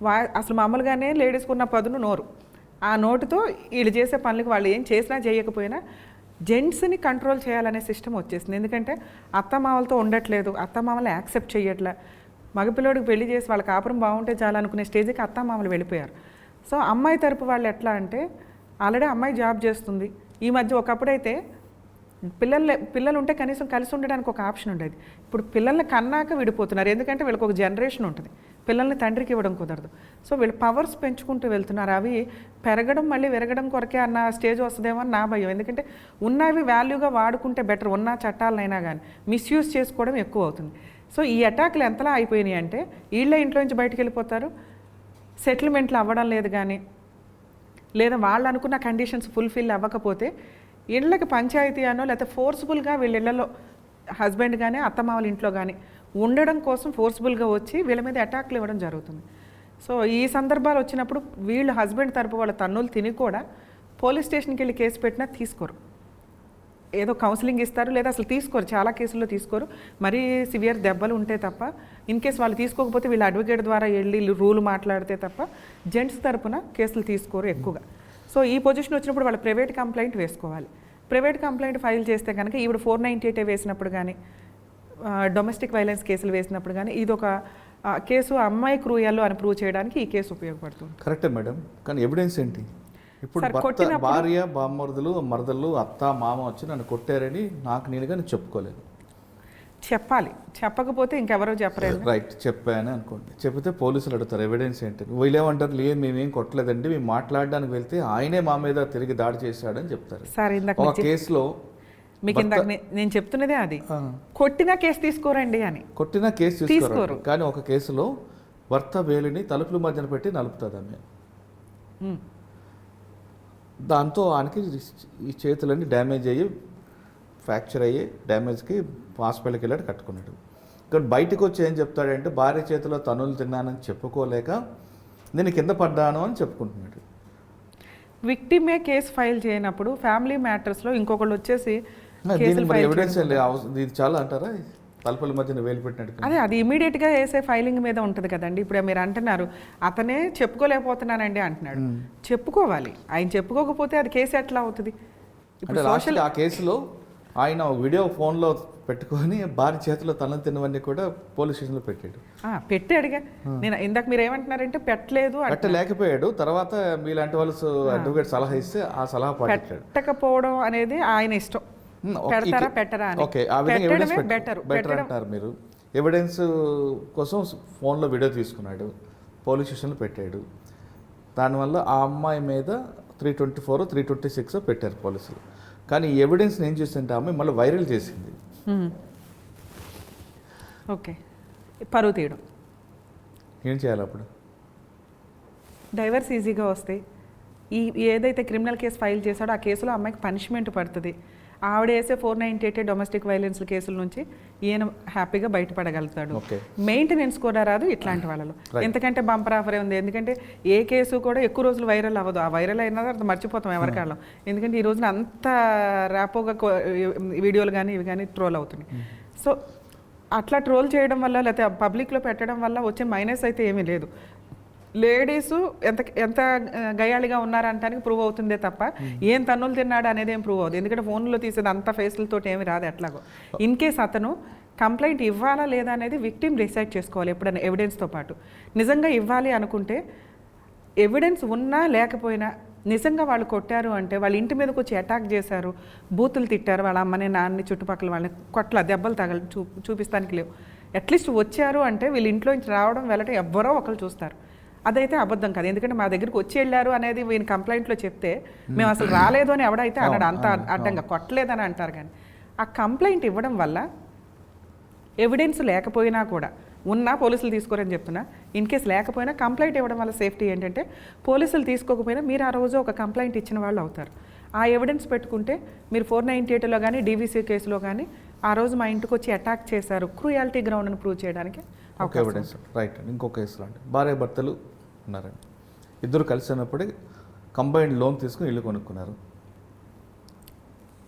అసలు మామూలుగానే లేడీస్కి ఉన్న పదును నోరు. ఆ నోటుతో వీళ్ళు చేసే పనులకు వాళ్ళు ఏం చేసినా చేయకపోయినా జెంట్స్ని కంట్రోల్ చేయాలనే సిస్టమ్ వచ్చేసింది. ఎందుకంటే అత్తమామలతో ఉండట్లేదు, అత్తమామల్ని యాక్సెప్ట్ చేయట్లే. మగపిల్లోడికి పెళ్లి చేసి వాళ్ళ కాపురం బాగుంటే చాలా అనుకునే స్టేజ్కి అత్తమామలు వెళ్ళిపోయారు. సో అమ్మాయి తరపు వాళ్ళు ఎట్లా అంటే ఆల్రెడీ అమ్మాయి జాబ్ చేస్తుంది. ఈ మధ్య ఒకప్పుడైతే పిల్లలు ఉంటే కనీసం కలిసి ఉండడానికి ఒక ఆప్షన్ ఉండేది. ఇప్పుడు పిల్లల్ని కన్నాక విడిపోతున్నారు. ఎందుకంటే వీళ్ళకి ఒక జనరేషన్ ఉంటుంది, పిల్లల్ని తండ్రికి ఇవ్వడం కుదరదు. సో వీళ్ళు పవర్స్ పెంచుకుంటూ వెళ్తున్నారు. అవి పెరగడం మళ్ళీ విరగడం కొరకే అన్న స్టేజ్ వస్తుందేమో అని నా భయం. ఎందుకంటే ఉన్నవి వాల్యూగా వాడుకుంటే బెటర్, ఉన్న చట్టాలనైనా కానీ మిస్యూజ్ చేసుకోవడం ఎక్కువ అవుతుంది. సో ఈ అటాక్లు ఎంతలా అయిపోయినాయి అంటే వీళ్ళే ఇంట్లో నుంచి బయటకు వెళ్ళిపోతారు, సెటిల్మెంట్లు అవ్వడం లేదు కానీ, లేదా వాళ్ళు అనుకున్న కండిషన్స్ ఫుల్ఫిల్ అవ్వకపోతే ఇళ్ళకి పంచాయతీ అనో లేకపోతే ఫోర్స్ఫుల్గా వీళ్ళ ఇళ్లలో హస్బెండ్ కానీ అత్తమామల ఇంట్లో కానీ ఉండడం కోసం ఫోర్స్ఫుల్గా వచ్చి వీళ్ళ మీద అటాక్లు ఇవ్వడం జరుగుతుంది. సో ఈ సందర్భాలు వచ్చినప్పుడు వీళ్ళు హస్బెండ్ తరపు వాళ్ళ తన్నులు తిని కూడా పోలీస్ స్టేషన్కి వెళ్ళి కేసు పెట్టినా తీసుకోరు. ఏదో కౌన్సిలింగ్ ఇస్తారు, లేదా అసలు తీసుకోరు. చాలా కేసుల్లో తీసుకోరు. మరీ సివియర్ దెబ్బలు ఉంటే తప్ప, ఇన్ కేసు వాళ్ళు తీసుకోకపోతే వీళ్ళు అడ్వకేట్ ద్వారా వెళ్ళి రూల్ మాట్లాడితే తప్ప జెంట్స్ తరపున కేసులు తీసుకోరు ఎక్కువగా. సో ఈ పొజిషన్ వచ్చినప్పుడు వాళ్ళు ప్రైవేట్ కంప్లైంట్ వేసుకోవాలి. ప్రైవేట్ కంప్లైంట్ ఫైల్ చేస్తే కనుక ఈవిడ 498 వేసినప్పుడు కానీ, డొమెస్టిక్ వైలెన్స్ కేసులు వేసినప్పుడు కానీ ఇదొక కేసు అమ్మాయి క్రూయల్లో అని ప్రూవ్ చేయడానికి ఈ కేసు ఉపయోగపడుతుంది. కరెక్టే మేడం. కానీ ఎవిడెన్స్ ఏంటి? ఇప్పుడు భార్య, బామ్మర్దులు, మరదళ్ళు, అత్త, మామ వచ్చి నన్ను కొట్టారని నాకు నేనుగా నేను చెప్పుకోలేదు. చెప్పాలి. చెప్పకపోతే ఇంకెవరో చెప్పలేదు. రైట్, చెప్పాను అనుకోండి. చెప్తే పోలీసులు అడుగుతారు ఎవిడెన్స్ ఏంటి. వీళ్ళేమంటారు, లేదు మేమేం కొట్టలేదండి, మేము మాట్లాడడానికి వెళ్తే ఆయనే మా మీద తిరిగి దాడి చేశాడని చెప్తారు. సార్ ఇందాక ఒక కేసులో మీకు ఇందాక నేను చెప్తున్నదే అది, కొట్టినా కేసు తీసుకోరండి అని. కొట్టినా కేసు తీసుకోరు. కానీ ఒక కేసులో భర్త వేలిని తలుపుల మధ్యన పెట్టి నలుపుతుంది ఆమె. దాంతో ఆయనకి ఈ చేతులన్నీ డ్యామేజ్ అయ్యి, ఫ్రాక్చర్ అయ్యి, డ్యామేజ్కి హాస్పిటల్కి వెళ్ళాడు, కట్టుకున్నాడు. కానీ బయటకు వచ్చి ఏం చెప్తాడంటే భార్య చేతిలో తనులు తిన్నానని చెప్పుకోలేక నేను కింద పడ్డాను అని చెప్పుకుంటున్నాడు. విక్టిమే కేసు ఫైల్ చేయనప్పుడు ఫ్యామిలీ మ్యాటర్స్లో ఇంకొకళ్ళు వచ్చేసి ఎవిడెన్స్ ఇది చాలా అంటారా, తలుపుల మధ్యన వేలు పెట్టినట్టు. అదే అది ఇమీడియట్గా వేసే ఫైలింగ్ మీద ఉంటుంది కదండి. ఇప్పుడు మీరు అంటున్నారు అతనే చెప్పుకోలేకపోతున్నానండి అంటున్నాడు. చెప్పుకోవాలి. ఆయన చెప్పుకోకపోతే అది కేసు ఎట్లా అవుతుంది? ఇప్పుడు సోషల్ ఆ కేసులో ఆయన వీడియో ఫోన్లో పెట్టుకొని భార్య చేతిలో తనలు తిన్నవన్నీ కూడా పోలీస్ స్టేషన్లో పెట్టాడుగా. నేను ఇందాక మీరు ఏమంటున్నారంటే పెట్టలేకపోయాడు. తర్వాత మీలాంటి వాళ్ళు అడ్వకేట్ సలహా ఇస్తే ఆ సలహా పెట్టకపోవడం అనేది ఆయన ఇష్టం. పెడతారా పెట్టరా బెటర్ అంటారు మీరు. ఎవిడెన్స్ కోసం ఫోన్లో వీడియో తీసుకున్నాడు, పోలీస్ స్టేషన్లో పెట్టాడు. దానివల్ల ఆ అమ్మాయి మీద 324, 326 పెట్టారు పోలీసులు. కానీ ఈ ఎవిడెన్స్ని ఏం చేస్తుంటే ఆమె మళ్ళీ వైరల్ చేసింది. ఓకే, పరువు తీయడం. ఏం చేయాలి అప్పుడు? డైవర్స్ ఈజీగా వస్తాయి. ఏదైతే క్రిమినల్ కేసు ఫైల్ చేశాడో ఆ కేసులో అమ్మాయికి పనిష్మెంట్ పడుతుంది. ఆవిడ వేసే 498 డొమెస్టిక్ వైలెన్స్ కేసుల నుంచి ఈయన హ్యాపీగా బయటపడగలుగుతాడు. మెయింటెనెన్స్ కూడా రాదు ఇట్లాంటి వాళ్ళలో. ఎందుకంటే బంపర్ ఆఫరే ఉంది. ఎందుకంటే ఏ కేసు కూడా ఎక్కువ రోజులు వైరల్ అవ్వదు. ఆ వైరల్ అయినా తర్వాత మర్చిపోతాం ఎవరికాలం. ఎందుకంటే ఈ రోజున అంత ర్యాపోగా వీడియోలు కానీ ఇవి కానీ ట్రోల్ అవుతున్నాయి. సో అట్లా ట్రోల్ చేయడం వల్ల లేకపోతే పబ్లిక్లో పెట్టడం వల్ల వచ్చే మైనస్ అయితే ఏమీ లేదు. లేడీసు ఎంత గయాళిగా ఉన్నారంటానికి ప్రూవ్ అవుతుందే తప్ప ఏం తన్నులు తిన్నాడు అనేది ఏం ప్రూవ్ అవుతుంది. ఎందుకంటే ఫోన్లో తీసేది అంత ఫేస్లతో ఏమి రాదు. ఎట్లాగో ఇన్ కేస్ అతను కంప్లైంట్ ఇవ్వాలా లేదా అనేది విక్టిమ్ డిసైడ్ చేసుకోవాలి ఎప్పుడైనా ఎవిడెన్స్తో పాటు. నిజంగా ఇవ్వాలి అనుకుంటే ఎవిడెన్స్ ఉన్నా లేకపోయినా నిజంగా వాళ్ళు కొట్టారు అంటే వాళ్ళ ఇంటి మీదకి వచ్చి అటాక్ చేశారు, బూతులు తిట్టారు, వాళ్ళ అమ్మని నాన్నని చుట్టుపక్కల వాళ్ళని కొట్ల దెబ్బలు చూపిస్తానికి లేవు. అట్లీస్ట్ వచ్చారు అంటే వీళ్ళ ఇంట్లో నుంచి రావడం వెళ్ళటం ఎవ్వరో ఒకరు చూస్తారు. అదైతే అబద్ధం కాదు. ఎందుకంటే మా దగ్గరికి వచ్చి వెళ్ళారు అనేది వీని కంప్లైంట్లో చెప్తే మేము అసలు రాలేదు అని ఎవడైతే అన్నాడు, అంత అడ్డంగా కొట్టలేదని అంటారు. కానీ ఆ కంప్లైంట్ ఇవ్వడం వల్ల ఎవిడెన్స్ లేకపోయినా కూడా ఉన్నా పోలీసులు తీసుకోరని చెప్తున్నా. ఇన్ కేసు లేకపోయినా కంప్లైంట్ ఇవ్వడం వల్ల సేఫ్టీ ఏంటంటే పోలీసులు తీసుకోకపోయినా మీరు ఆ రోజు ఒక కంప్లైంట్ ఇచ్చిన వాళ్ళు అవుతారు. ఆ ఎవిడెన్స్ పెట్టుకుంటే మీరు 498లో కానీ డీవీసీ కేసులో కానీ ఆ రోజు మా ఇంటికి వచ్చి అటాక్ చేశారు క్రూయాలిటీ గ్రౌండ్ అని ప్రూవ్ చేయడానికి ఎవిడెన్స్. రైట్. ఇంకో కేసులో అంటే భార్య భర్తలు ఉన్నారండి, ఇద్దరు కలిసి ఉన్నప్పుడే కంబైన్డ్ లోన్ తీసుకుని ఇల్లు కొనుక్కున్నారు.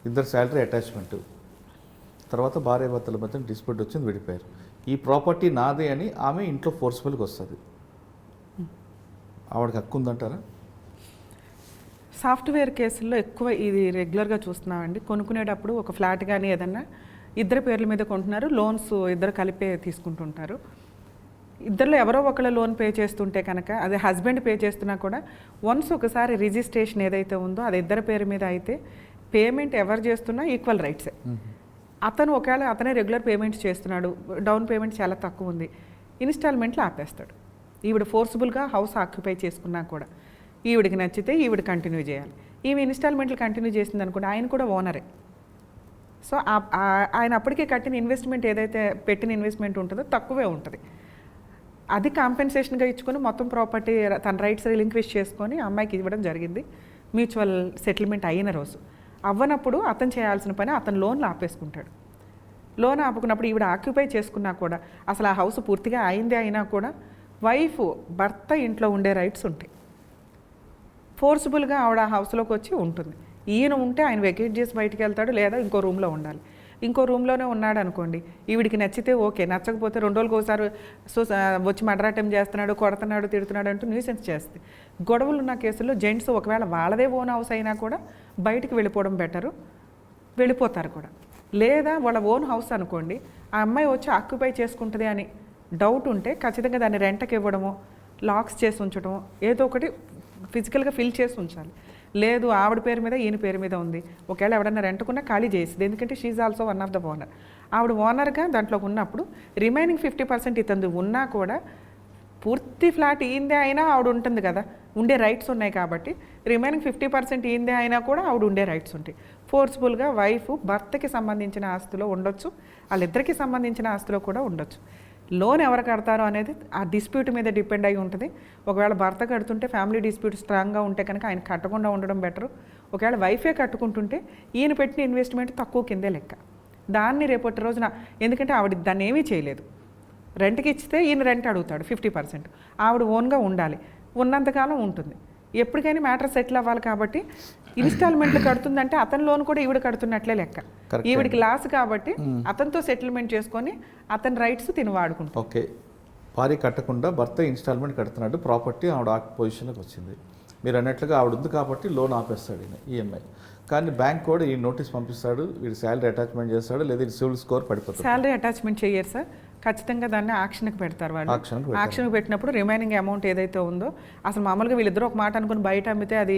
ఇద్దరు శాలరీ అటాచ్మెంట్. తర్వాత భార్యాభర్తల మధ్య డిస్ప్యూట్ వచ్చింది, విడిపోయారు. ఈ ప్రాపర్టీ నాదే అని ఆమె ఇంట్లో ఫోర్స్ఫుల్గా వస్తుంది. ఆవిడకి హక్కు ఉందంటారా? సాఫ్ట్వేర్ కేసుల్లో ఎక్కువ ఇది రెగ్యులర్గా చూస్తున్నామండి. కొనుక్కునేటప్పుడు ఒక ఫ్లాట్ కానీ ఏదన్నా ఇద్దరు పేర్ల మీద కొంటున్నారు, లోన్స్ ఇద్దరు కలిపే తీసుకుంటుంటారు. ఇద్దరిలో ఎవరో ఒకళ్ళ లోన్ పే చేస్తుంటే కనుక, అదే హస్బెండ్ పే చేస్తున్నా కూడా వన్స్ ఒకసారి రిజిస్ట్రేషన్ ఏదైతే ఉందో అది ఇద్దరి పేరు మీద అయితే పేమెంట్ ఎవరు చేస్తున్నా ఈక్వల్ రైట్సే. అతను ఒకవేళ అతనే రెగ్యులర్ పేమెంట్స్ చేస్తున్నాడు, డౌన్ పేమెంట్ చాలా తక్కువ ఉంది, ఇన్స్టాల్మెంట్లు ఆపేస్తాడు. ఈవిడ ఫోర్స్ఫుల్గా హౌస్ ఆక్యుపై చేసుకున్నా కూడా ఈవిడికి నచ్చితే ఈవిడ కంటిన్యూ చేయాలి. ఈమె ఇన్స్టాల్మెంట్లు కంటిన్యూ చేసింది అనుకోండి, ఆయన కూడా ఓనరే. సో ఆయన అప్పటికే కట్టిన ఇన్వెస్ట్మెంట్ ఏదైతే పెట్టిన ఇన్వెస్ట్మెంట్ ఉంటుందో తక్కువే ఉంటుంది. అది కాంపెన్సేషన్గా ఇచ్చుకొని మొత్తం ప్రాపర్టీ తన రైట్స్ రిలింక్విష్ చేసుకొని అమ్మాయికి ఇవ్వడం జరిగింది. మ్యూచువల్ సెటిల్మెంట్ అయిన రోజు అవ్వనప్పుడు అతను చేయాల్సిన పని అతను లోన్లు ఆపేసుకుంటాడు. లోన్ ఆపుకున్నప్పుడు ఈవిడ ఆక్యుపై చేసుకున్నా కూడా, అసలు ఆ హౌస్ పూర్తిగా అయిందే అయినా కూడా భర్త ఇంట్లో ఉండే రైట్స్ ఉంటాయి. ఫోర్స్ఫుల్గా ఆవిడ ఆ హౌస్లోకి వచ్చి ఉంటుంది. ఈయన ఉంటే ఆయన వెకేట్ చేసి బయటికి వెళ్తాడు, లేదా ఇంకో రూమ్లో ఉండాలి. ఇంకో రూమ్లోనే ఉన్నాడు అనుకోండి, ఈవిడికి నచ్చితే ఓకే, నచ్చకపోతే 2 రోజులకు ఒకసారి వచ్చి మర్డర్ అటెంప్ట్ చేస్తున్నాడు, కొడుతున్నాడు, తిడుతున్నాడు అంటూ న్యూసెన్స్ చేస్తుంది. గొడవలు ఉన్న కేసుల్లో జెంట్స్ ఒకవేళ వాళ్ళదే ఓన్ హౌస్ అయినా కూడా బయటికి వెళ్ళిపోవడం బెటరు, వెళ్ళిపోతారు కూడా. లేదా వాళ్ళ ఓన్ హౌస్ అనుకోండి, ఆ అమ్మాయి వచ్చి ఆక్యుపై చేసుకుంటుంది అని డౌట్ ఉంటే ఖచ్చితంగా దాన్ని రెంట్కి ఇవ్వడమో, లాక్స్ చేసి ఉంచడమో, ఏదో ఒకటి ఫిజికల్గా ఫిల్ చేసి ఉంచాలి. లేదు ఆవిడ పేరు మీద ఈయన పేరు మీద ఉంది, ఒకవేళ ఎవడన్నా రెంట్కున్నా ఖాళీ చేసింది, ఎందుకంటే she also one of the owner. ఆవిడ ఓనర్గా దాంట్లో ఉన్నప్పుడు రిమైనింగ్ 50% ఇతంది ఉన్నా కూడా పూర్తి ఫ్లాట్ ఈందే అయినా ఆవిడ ఉంటుంది కదా, ఉండే రైట్స్ ఉన్నాయి కాబట్టి రిమైనింగ్ 50% ఈందే అయినా కూడా ఆవిడ ఉండే రైట్స్ ఉంటాయి. ఫోర్స్ఫుల్గా భర్తకి సంబంధించిన ఆస్తిలో ఉండొచ్చు, వాళ్ళిద్దరికి సంబంధించిన ఆస్తిలో కూడా ఉండొచ్చు. లోన్ ఎవరు కడతారో అనేది ఆ డిస్ప్యూట్ మీద డిపెండ్ అయి ఉంటుంది. ఒకవేళ భర్త కడుతుంటే ఫ్యామిలీ డిస్ప్యూట్ స్ట్రాంగ్గా ఉంటే కనుక ఆయన కట్టకుండా ఉండడం బెటరు. ఒకవేళ వైఫే కట్టుకుంటుంటే ఈయన పెట్టిన ఇన్వెస్ట్మెంట్ తక్కువ కిందే లెక్క. దాన్ని రేపటి రోజున, ఎందుకంటే ఆవిడ దాన్ని ఏమీ చేయలేదు, రెంట్కి ఇచ్చితే ఈయన రెంట్ అడుగుతాడు 50%, ఆవిడ ఓన్గా ఉండాలి, ఉన్నంతకాలం ఉంటుంది. ఎప్పటికైనా మ్యాటర్ సెటిల్ అవ్వాలి కాబట్టి ఇన్స్టాల్మెంట్లు కడుతుందంటే అతని లోన్ కూడా ఈవిడ కడుతున్నట్లే లెక్క. ఈవిడికి లాస్ కాబట్టి అతనితో సెటిల్మెంట్ చేసుకొని అతని రైట్స్ తిని వాడుకుంటాం. ఓకే, భార్య కట్టకుండా భర్త ఇన్స్టాల్మెంట్ కడుతున్నాడు, ప్రాపర్టీ ఆవిడ ఆ పొజిషన్లోకి వచ్చింది. మీరు అన్నట్లుగా ఆవిడ ఉంది కాబట్టి లోన్ ఆపేస్తాడు ఈయన ఈఎంఐ. కానీ బ్యాంక్ కూడా ఈ నోటీస్ పంపిస్తాడు, వీడు శాలరీ అటాచ్మెంట్ చేస్తాడు, లేదా సివిల్ స్కోర్ పడిపోతుంది. శాలరీ అటాచ్మెంట్ చేయరు సార్, ఖచ్చితంగా దాన్ని ఆక్షన్కి పెడతారు వాళ్ళు. ఆక్షన్కి పెట్టినప్పుడు రిమైనింగ్ అమౌంట్ ఏదైతే ఉందో, అసలు మామూలుగా వీళ్ళిద్దరూ ఒక మాట అనుకుని బయట అమ్మితే అది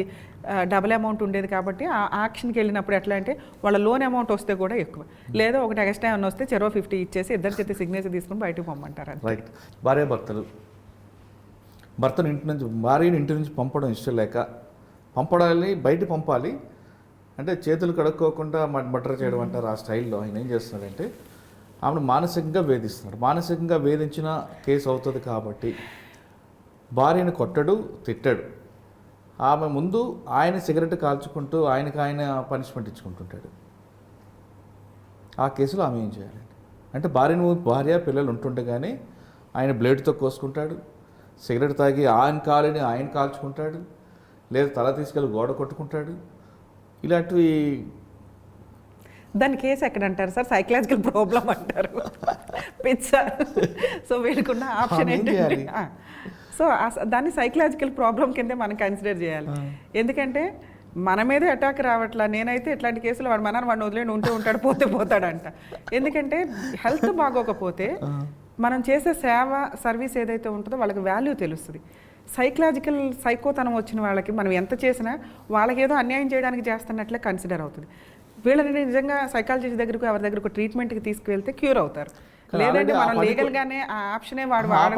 డబుల్ అమౌంట్ ఉండేది కాబట్టి ఆ ఆక్షన్కి వెళ్ళినప్పుడు ఎట్లా అంటే వాళ్ళ లోన్ అమౌంట్ వస్తే కూడా ఎక్కువ, లేదా ఒకటి ఎక్స్ట్రా ఏమన్నా వస్తే 50 ఇచ్చేసి ఇద్దరి చేతి సిగ్నేచర్ తీసుకుని బయటకు పంపమంటారు. రైట్. భార్యాభర్తలు భార్యని ఇంటి నుంచి పంపడం ఇష్టం లేక, పంపడాన్ని బయట పంపాలి అంటే చేతులు కడుక్కోకుండా మర్డర్ చేయడం అంటారు, ఆ స్టైల్లో ఆయన ఏం చేస్తున్నాడంటే ఆమెను మానసికంగా వేధిస్తున్నాడు. మానసికంగా వేధించిన కేసు అవుతుంది కాబట్టి భార్యను కొట్టడు, తిట్టాడు. ఆమె ముందు ఆయన సిగరెట్ కాల్చుకుంటూ ఆయన పనిష్మెంట్ ఇచ్చుకుంటుంటాడు. ఆ కేసులో ఆమె ఏం చేయాలండి అంటే భార్య పిల్లలు ఉంటుండగానే ఆయన బ్లేడ్తో కోసుకుంటాడు, సిగరెట్ తాగి ఆయన కాల్చుకుంటాడు, లేదా తల తీసుకెళ్ళి గోడ కొట్టుకుంటాడు. ఇలాంటివి దాని కేసు ఎక్కడ అంటారు సార్? సైకలాజికల్ ప్రాబ్లం అంటారు, పిచ్చ. సో వీళ్ళకున్న ఆప్షన్ ఏంటంటే, సో దాన్ని సైకలాజికల్ ప్రాబ్లం కిందే మనం కన్సిడర్ చేయాలి. ఎందుకంటే మన మీద అటాక్ రావట్లా. నేనైతే ఇట్లాంటి కేసులు వాడిని వదిలేని ఉంటాడు, పోతాడంట. ఎందుకంటే హెల్త్ బాగోకపోతే మనం చేసే సర్వీస్ ఏదైతే ఉంటుందో వాళ్ళకి వాల్యూ తెలుస్తుంది. సైకోతనం వచ్చిన వాళ్ళకి మనం ఎంత చేసినా వాళ్ళకి ఏదో అన్యాయం చేయడానికి చేస్తున్నట్లే కన్సిడర్ అవుతుంది. వీళ్ళని నిజంగా సైకాలజిస్ట్ దగ్గరకు ఎవరి దగ్గరకు ట్రీట్మెంట్కి తీసుకువెళ్తే క్యూర్ అవుతారు. లేదంటే మనం లీగల్గానే ఆ ఆప్షనే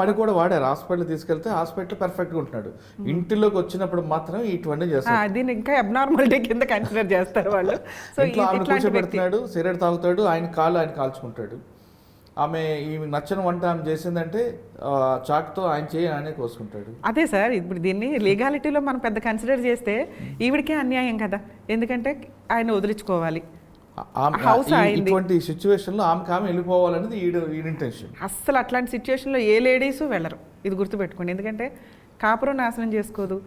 పని కూడా వాడారు. హాస్పిటల్ తీసుకెళ్తే హాస్పిటల్ పర్ఫెక్ట్గా ఉంటున్నాడు, ఇంటిలోకి వచ్చినప్పుడు మాత్రం ఇటువంటి చేస్తారు. దీన్ని ఇంకా అబ్నార్మాలిటీ కింద కన్సిడర్ చేస్తారు వాళ్ళు. సో కూర్చోబెడుతున్నాడు, సిగరెట్ తాగుతాడు, ఆయన కాల్చుకుంటాడు. ఆమె ఈ నచ్చని వంట ఆమె చేసిందంటే చాక్తో ఆయనే కోసుకుంటాడు. అదే సార్, ఇప్పుడు దీన్ని లీగాలిటీలో మనం పెద్ద కన్సిడర్ చేస్తే ఈవిడికే అన్యాయం కదా, ఎందుకంటే ఆయన వదిలించుకోవాలి. ఇటువంటి సిచ్యువేషన్లో ఆమె వెళ్ళిపోవాలనేది ఈ ఇంటెన్షన్. అస్సలు అట్లాంటి సిచ్యువేషన్లో ఏ లేడీసు వెళ్ళరు, ఇది గుర్తుపెట్టుకోండి. ఎందుకంటే కాపురం నాశనం చేసుకోదు,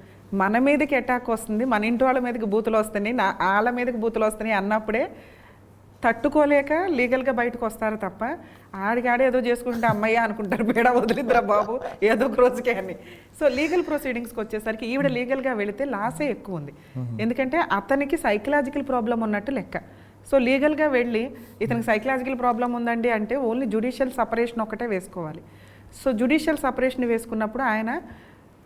మన మీదకి అటాక్ వస్తుంది, మన ఇంటి వాళ్ళ మీదకి బూతులు వస్తున్నాయి, వాళ్ళ మీదకి బూతులు వస్తున్నాయి అన్నప్పుడే తట్టుకోలేక లీగల్గా బయటకు వస్తారు తప్ప ఆడికాడే ఏదో చేసుకుంటే అమ్మయ్య అనుకుంటారు, బేడ వదిలిద్రా బాబు ఏదో ఒక రోజుకే అని. సో లీగల్ ప్రొసీడింగ్స్కి వచ్చేసరికి ఈవిడ లీగల్గా వెళితే లాసే ఎక్కువ ఉంది. ఎందుకంటే అతనికి సైకలాజికల్ ప్రాబ్లం ఉన్నట్టు లెక్క. సో లీగల్గా వెళ్ళి ఇతనికి సైకలాజికల్ ప్రాబ్లం ఉందండి అంటే ఓన్లీ జ్యుడిషియల్ సపరేషన్ ఒకటే వేసుకోవాలి. సో జ్యుడిషియల్ సపరేషన్ వేసుకున్నప్పుడు ఆయన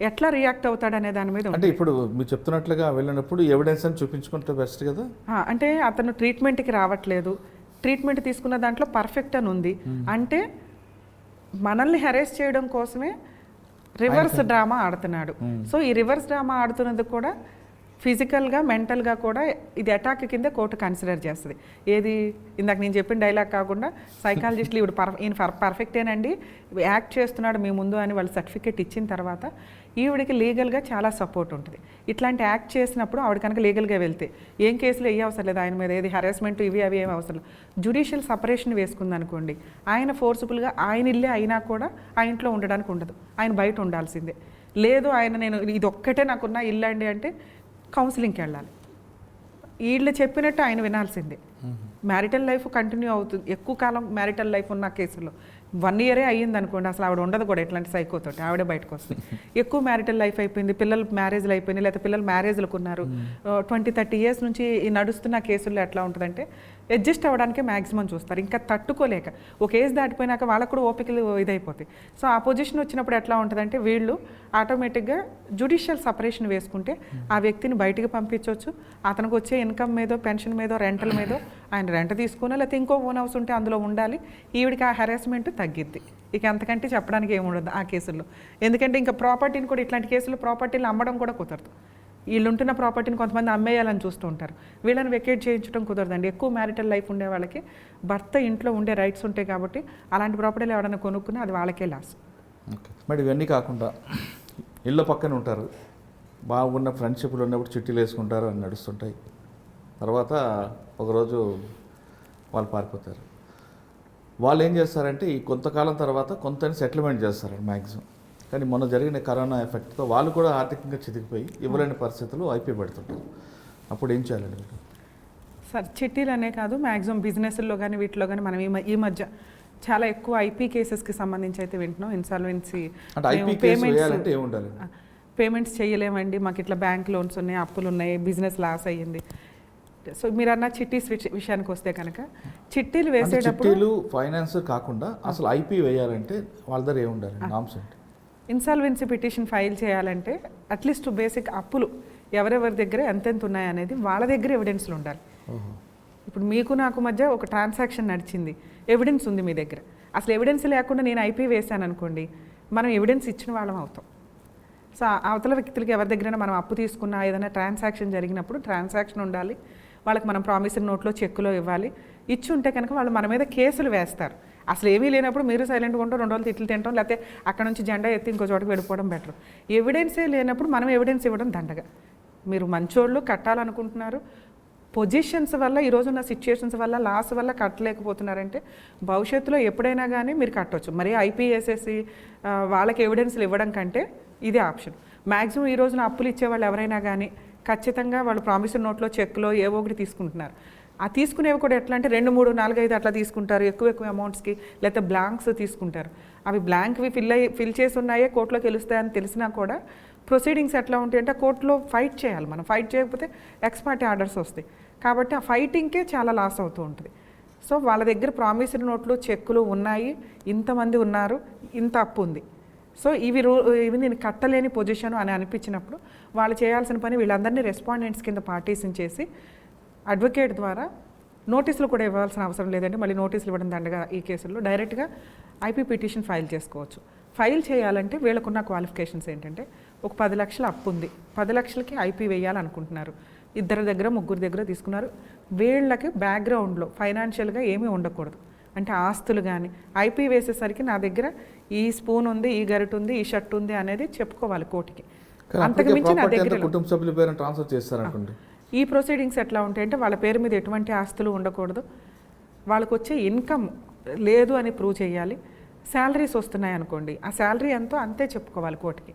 ఎట్లా రియాక్ట్ అవుతాడు అనే దాని మీద అంటే ఇప్పుడు మీరు చెప్తున్నట్లుగా వెళ్ళినప్పుడు ఎవిడెన్స్ అని చూపించుకుంటే బెస్ట్ కదా. అంటే అతను ట్రీట్మెంట్కి రావట్లేదు, ట్రీట్మెంట్ తీసుకున్న దాంట్లో పర్ఫెక్ట్ అని ఉంది అంటే మనల్ని హెరేస్ చేయడం కోసమే రివర్స్ డ్రామా ఆడుతున్నాడు. సో ఈ రివర్స్ డ్రామా ఆడుతున్నది కూడా ఫిజికల్గా మెంటల్గా కూడా ఇది అటాక్ కింద కోర్టు కన్సిడర్ చేస్తుంది. ఏది ఇందాక నేను చెప్పిన డైలాగ్ కాకుండా సైకాలజిస్టులు ఈయన పర్ఫెక్టేనండి యాక్ట్ చేస్తున్నాడు మీ ముందు అని వాళ్ళు సర్టిఫికేట్ ఇచ్చిన తర్వాత ఈవిడికి లీగల్గా చాలా సపోర్ట్ ఉంటుంది. ఇట్లాంటి యాక్ట్ చేసినప్పుడు ఆవిడ కనుక లీగల్గా వెళ్తే ఏం కేసులు ఏ అవసరం లేదు ఆయన మీద, ఏది హెరాస్మెంట్ ఇవి అవి ఏమి అవసరం లేదు. జ్యుడిషియల్ సపరేషన్ వేసుకుంది అనుకోండి, ఆయన ఫోర్స్ఫుల్గా ఆయన ఇల్లే అయినా కూడా ఆ ఇంట్లో ఉండడానికి ఉండదు, ఆయన బయట ఉండాల్సిందే. లేదు ఆయన నేను ఇది ఒక్కటే నాకున్న ఇల్లు అండి అంటే కౌన్సిలింగ్కి వెళ్ళాలి. వీళ్ళు చెప్పినట్టు ఆయన వినాల్సిందే. మ్యారిటల్ లైఫ్ కంటిన్యూ అవుతుంది. ఎక్కువ కాలం మ్యారిటల్ లైఫ్ ఉన్న కేసులో 1 year అయ్యింది అనుకోండి, అసలు ఆవిడ ఉండదు కూడా ఎట్లాంటి సైకోతోటి, ఆవిడే బయటకు వస్తుంది. ఎక్కువ మ్యారిటల్ లైఫ్ అయిపోయింది, పిల్లలు మ్యారేజ్లు అయిపోయినాయి, లేకపోతే పిల్లలు మ్యారేజ్లకు ఉన్నారు, 20-30 years నుంచి ఈ నడుస్తున్న కేసుల్లో ఎట్లా ఉంటుందంటే అడ్జస్ట్ అవ్వడానికే మ్యాక్సిమం చూస్తారు. ఇంకా తట్టుకోలేక ఒక ఏజ్ దాటిపోయినాక వాళ్ళకు కూడా ఓపికలు ఇదైపోతాయి. సో ఆ పొజిషన్ వచ్చినప్పుడు ఎట్లా ఉంటుందంటే వీళ్ళు ఆటోమేటిక్గా జ్యుడిషియల్ సపరేషన్ వేసుకుంటే ఆ వ్యక్తిని బయటికి పంపించవచ్చు. అతనికి వచ్చే ఇన్కమ్ మీదో, పెన్షన్ మీదో, రెంటల మీదో ఆయన రెంట్ తీసుకున్నా, లేకపోతే ఇంకో ఓన్ హౌస్ ఉంటే అందులో ఉండాలి. ఈవిడికి ఆ హెరాస్మెంట్ తగ్గిద్ది. ఇక అంతకంటే చెప్పడానికి ఏముండదు ఆ కేసుల్లో. ఎందుకంటే ఇంకా ప్రాపర్టీని కూడా ఇట్లాంటి కేసుల్లో ప్రాపర్టీలు అమ్మడం కూడా కుదరదు. వీళ్ళు ఉంటున్న ప్రాపర్టీని కొంతమంది అమ్మేయాలని చూస్తూ ఉంటారు, వీళ్ళని వెకేట్ చేయించడం కుదరదండి. ఎక్కువ మ్యారిటల్ లైఫ్ ఉండే వాళ్ళకి భర్త ఇంట్లో ఉండే రైట్స్ ఉంటాయి కాబట్టి అలాంటి ప్రాపర్టీలు ఎవరైనా కొనుక్కున్నా అది వాళ్ళకే లాస్. ఓకే మరి ఇవన్నీ కాకుండా ఇళ్ళ పక్కన ఉంటారు, బాగున్న ఫ్రెండ్షిప్లు ఉన్నప్పుడు చిట్టీలు వేసుకుంటారు అని నడుస్తుంటాయి. తర్వాత ఒకరోజు వాళ్ళు పారిపోతారు. వాళ్ళు ఏం చేస్తారంటే ఈ కొంతకాలం తర్వాత కొంత సెటిల్మెంట్ చేస్తారు మ్యాక్సిమం. కానీ మొన్న జరిగిన కరోనా ఎఫెక్ట్తో వాళ్ళు కూడా ఆర్థికంగా చితికిపోయి ఇవ్వలేని పరిస్థితులు ఐపీ పెడుతుంటారు. అప్పుడు ఏం చేయాలండి మీరు? సార్ చిట్టీలు అనే కాదు, మ్యాక్సిమం బిజినెస్లో కానీ వీటిలో కానీ మనం ఈ మధ్య చాలా ఎక్కువ ఐపీ కేసెస్కి సంబంధించి అయితే వింటున్నాం. ఇన్సాల్వెన్సీ పేమెంట్స్ చేయలేమండి, మాకు ఇట్లా బ్యాంక్ లోన్స్ ఉన్నాయి, అప్పులు ఉన్నాయి, బిజినెస్ లాస్ అయ్యింది. సో మీరు అన్న చిట్టీస్ విషయానికి వస్తే కనుక చిట్టీలు వేసేటప్పుడు ఫైనాన్స్ కాకుండా అసలు ఐపీ వేయాలంటే వాళ్ళ దగ్గర ఏముండాలి నామ్స్ అంటే? ఇన్సాల్వెన్సీ పిటిషన్ ఫైల్ చేయాలంటే అట్లీస్ట్ బేసిక్ అప్పులు ఎవరెవరి దగ్గర ఎంతెంత ఉన్నాయనేది వాళ్ళ దగ్గర ఎవిడెన్స్లు ఉండాలి. ఇప్పుడు మీకు నాకు మధ్య ఒక ట్రాన్సాక్షన్ నడిచింది, ఎవిడెన్స్ ఉంది మీ దగ్గర. అసలు ఎవిడెన్స్ లేకుండా నేను ఐపీ వేసాను అనుకోండి, మనం ఎవిడెన్స్ ఇచ్చిన వాళ్ళం అవుతాం. సో అవతల వ్యక్తులకి ఎవరి దగ్గరైనా మనం అప్పు తీసుకున్నా ఏదైనా ట్రాన్సాక్షన్ జరిగినప్పుడు ట్రాన్సాక్షన్ ఉండాలి, వాళ్ళకి మనం ప్రామిసరీ నోట్లో చెక్కులో ఇవ్వాలి. ఇచ్చి ఉంటే కనుక వాళ్ళు మన మీద కేసులు వేస్తారు. అసలు ఏమీ లేనప్పుడు మీరు సైలెంట్గా ఉంటాం, 2 రోజులు తిట్లు తింటాం, లేకపోతే అక్కడ నుంచి జెండా ఎత్తి ఇంకో చోటకి వెళ్ళిపోవడం బెటర్. ఎవిడెన్సే లేనప్పుడు మనం ఎవిడెన్స్ ఇవ్వడం దండగా. మీరు మంచోళ్ళు కట్టాలనుకుంటున్నారు, పొజిషన్స్ వల్ల ఈరోజున్న సిచ్యుయేషన్స్ వల్ల లాస్ వల్ల కట్టలేకపోతున్నారంటే భవిష్యత్తులో ఎప్పుడైనా కానీ మీరు కట్టవచ్చు. మరి ఐపీఎస్ఎస్సి వాళ్ళకి ఎవిడెన్స్లు ఇవ్వడం కంటే ఇదే ఆప్షన్. మ్యాక్సిమం ఈ రోజున అప్పులు ఇచ్చేవాళ్ళు ఎవరైనా కానీ ఖచ్చితంగా వాళ్ళు ప్రామిసరీ నోట్లో చెక్లో ఏవో ఒకటి తీసుకుంటున్నారు. ఆ తీసుకునేవి కూడా ఎట్లా అంటే 2, 3, 4, 5 అట్లా తీసుకుంటారు, ఎక్కువ అమౌంట్స్కి. లేకపోతే బ్లాంక్స్ తీసుకుంటారు. అవి బ్లాంక్వి ఫిల్ చేసి ఉన్నాయే కోర్టులోకి వెలుస్తాయని తెలిసినా కూడా ప్రొసీడింగ్స్ ఎట్లా ఉంటాయంటే కోర్టులో ఫైట్ చేయాలి. మనం ఫైట్ చేయకపోతే ఎక్స్పార్టీ ఆర్డర్స్ వస్తాయి. కాబట్టి ఆ ఫైటింగ్కే చాలా లాస్ అవుతూ ఉంటుంది. సో వాళ్ళ దగ్గర ప్రామిసరీ నోట్లు చెక్కులు ఉన్నాయి, ఇంతమంది ఉన్నారు, ఇంత అప్పు ఉంది, సో ఇవి నేను కట్టలేని పొజిషన్ అని అనిపించినప్పుడు వాళ్ళు చేయాల్సిన పని వీళ్ళందరినీ రెస్పాండెంట్స్ కింద పార్టీషన్ చేసి అడ్వకేట్ ద్వారా నోటీసులు కూడా ఇవ్వాల్సిన అవసరం లేదంటే మళ్ళీ నోటీసులు ఇవ్వడం దండగా ఈ కేసుల్లో డైరెక్ట్గా ఐపీ పిటిషన్ ఫైల్ చేసుకోవచ్చు. ఫైల్ చేయాలంటే వీళ్ళకున్న క్వాలిఫికేషన్స్ ఏంటంటే ఒక 10 లక్షల అప్పు ఉంది, 10 లక్షలకి ఐపీ వేయాలనుకుంటున్నారు, 2 దగ్గర 3 దగ్గర తీసుకున్నారు. వీళ్ళకి బ్యాక్గ్రౌండ్లో ఫైనాన్షియల్గా ఏమీ ఉండకూడదు, అంటే ఆస్తులు కానీ. ఐపీ వేసేసరికి నా దగ్గర ఈ స్పూన్ ఉంది, ఈ గరిట ఉంది, ఈ షర్ట్ ఉంది అనేది చెప్పుకోవాలి కోర్టుకి. అంతకుమించి నా దగ్గర కుటుంబ సభ్యుల పేరు ట్రాన్స్ఫర్ చేస్తారనుకోండి. ఈ ప్రొసీడింగ్స్ ఎట్లా ఉంటాయంటే వాళ్ళ పేరు మీద ఎటువంటి ఆస్తులు ఉండకూడదు, వాళ్ళకు వచ్చే ఇన్కమ్ లేదు అని ప్రూవ్ చేయాలి. శాలరీస్ వస్తున్నాయి అనుకోండి, ఆ శాలరీ ఎంతో అంతే చెప్పుకోవాలి కోర్టుకి.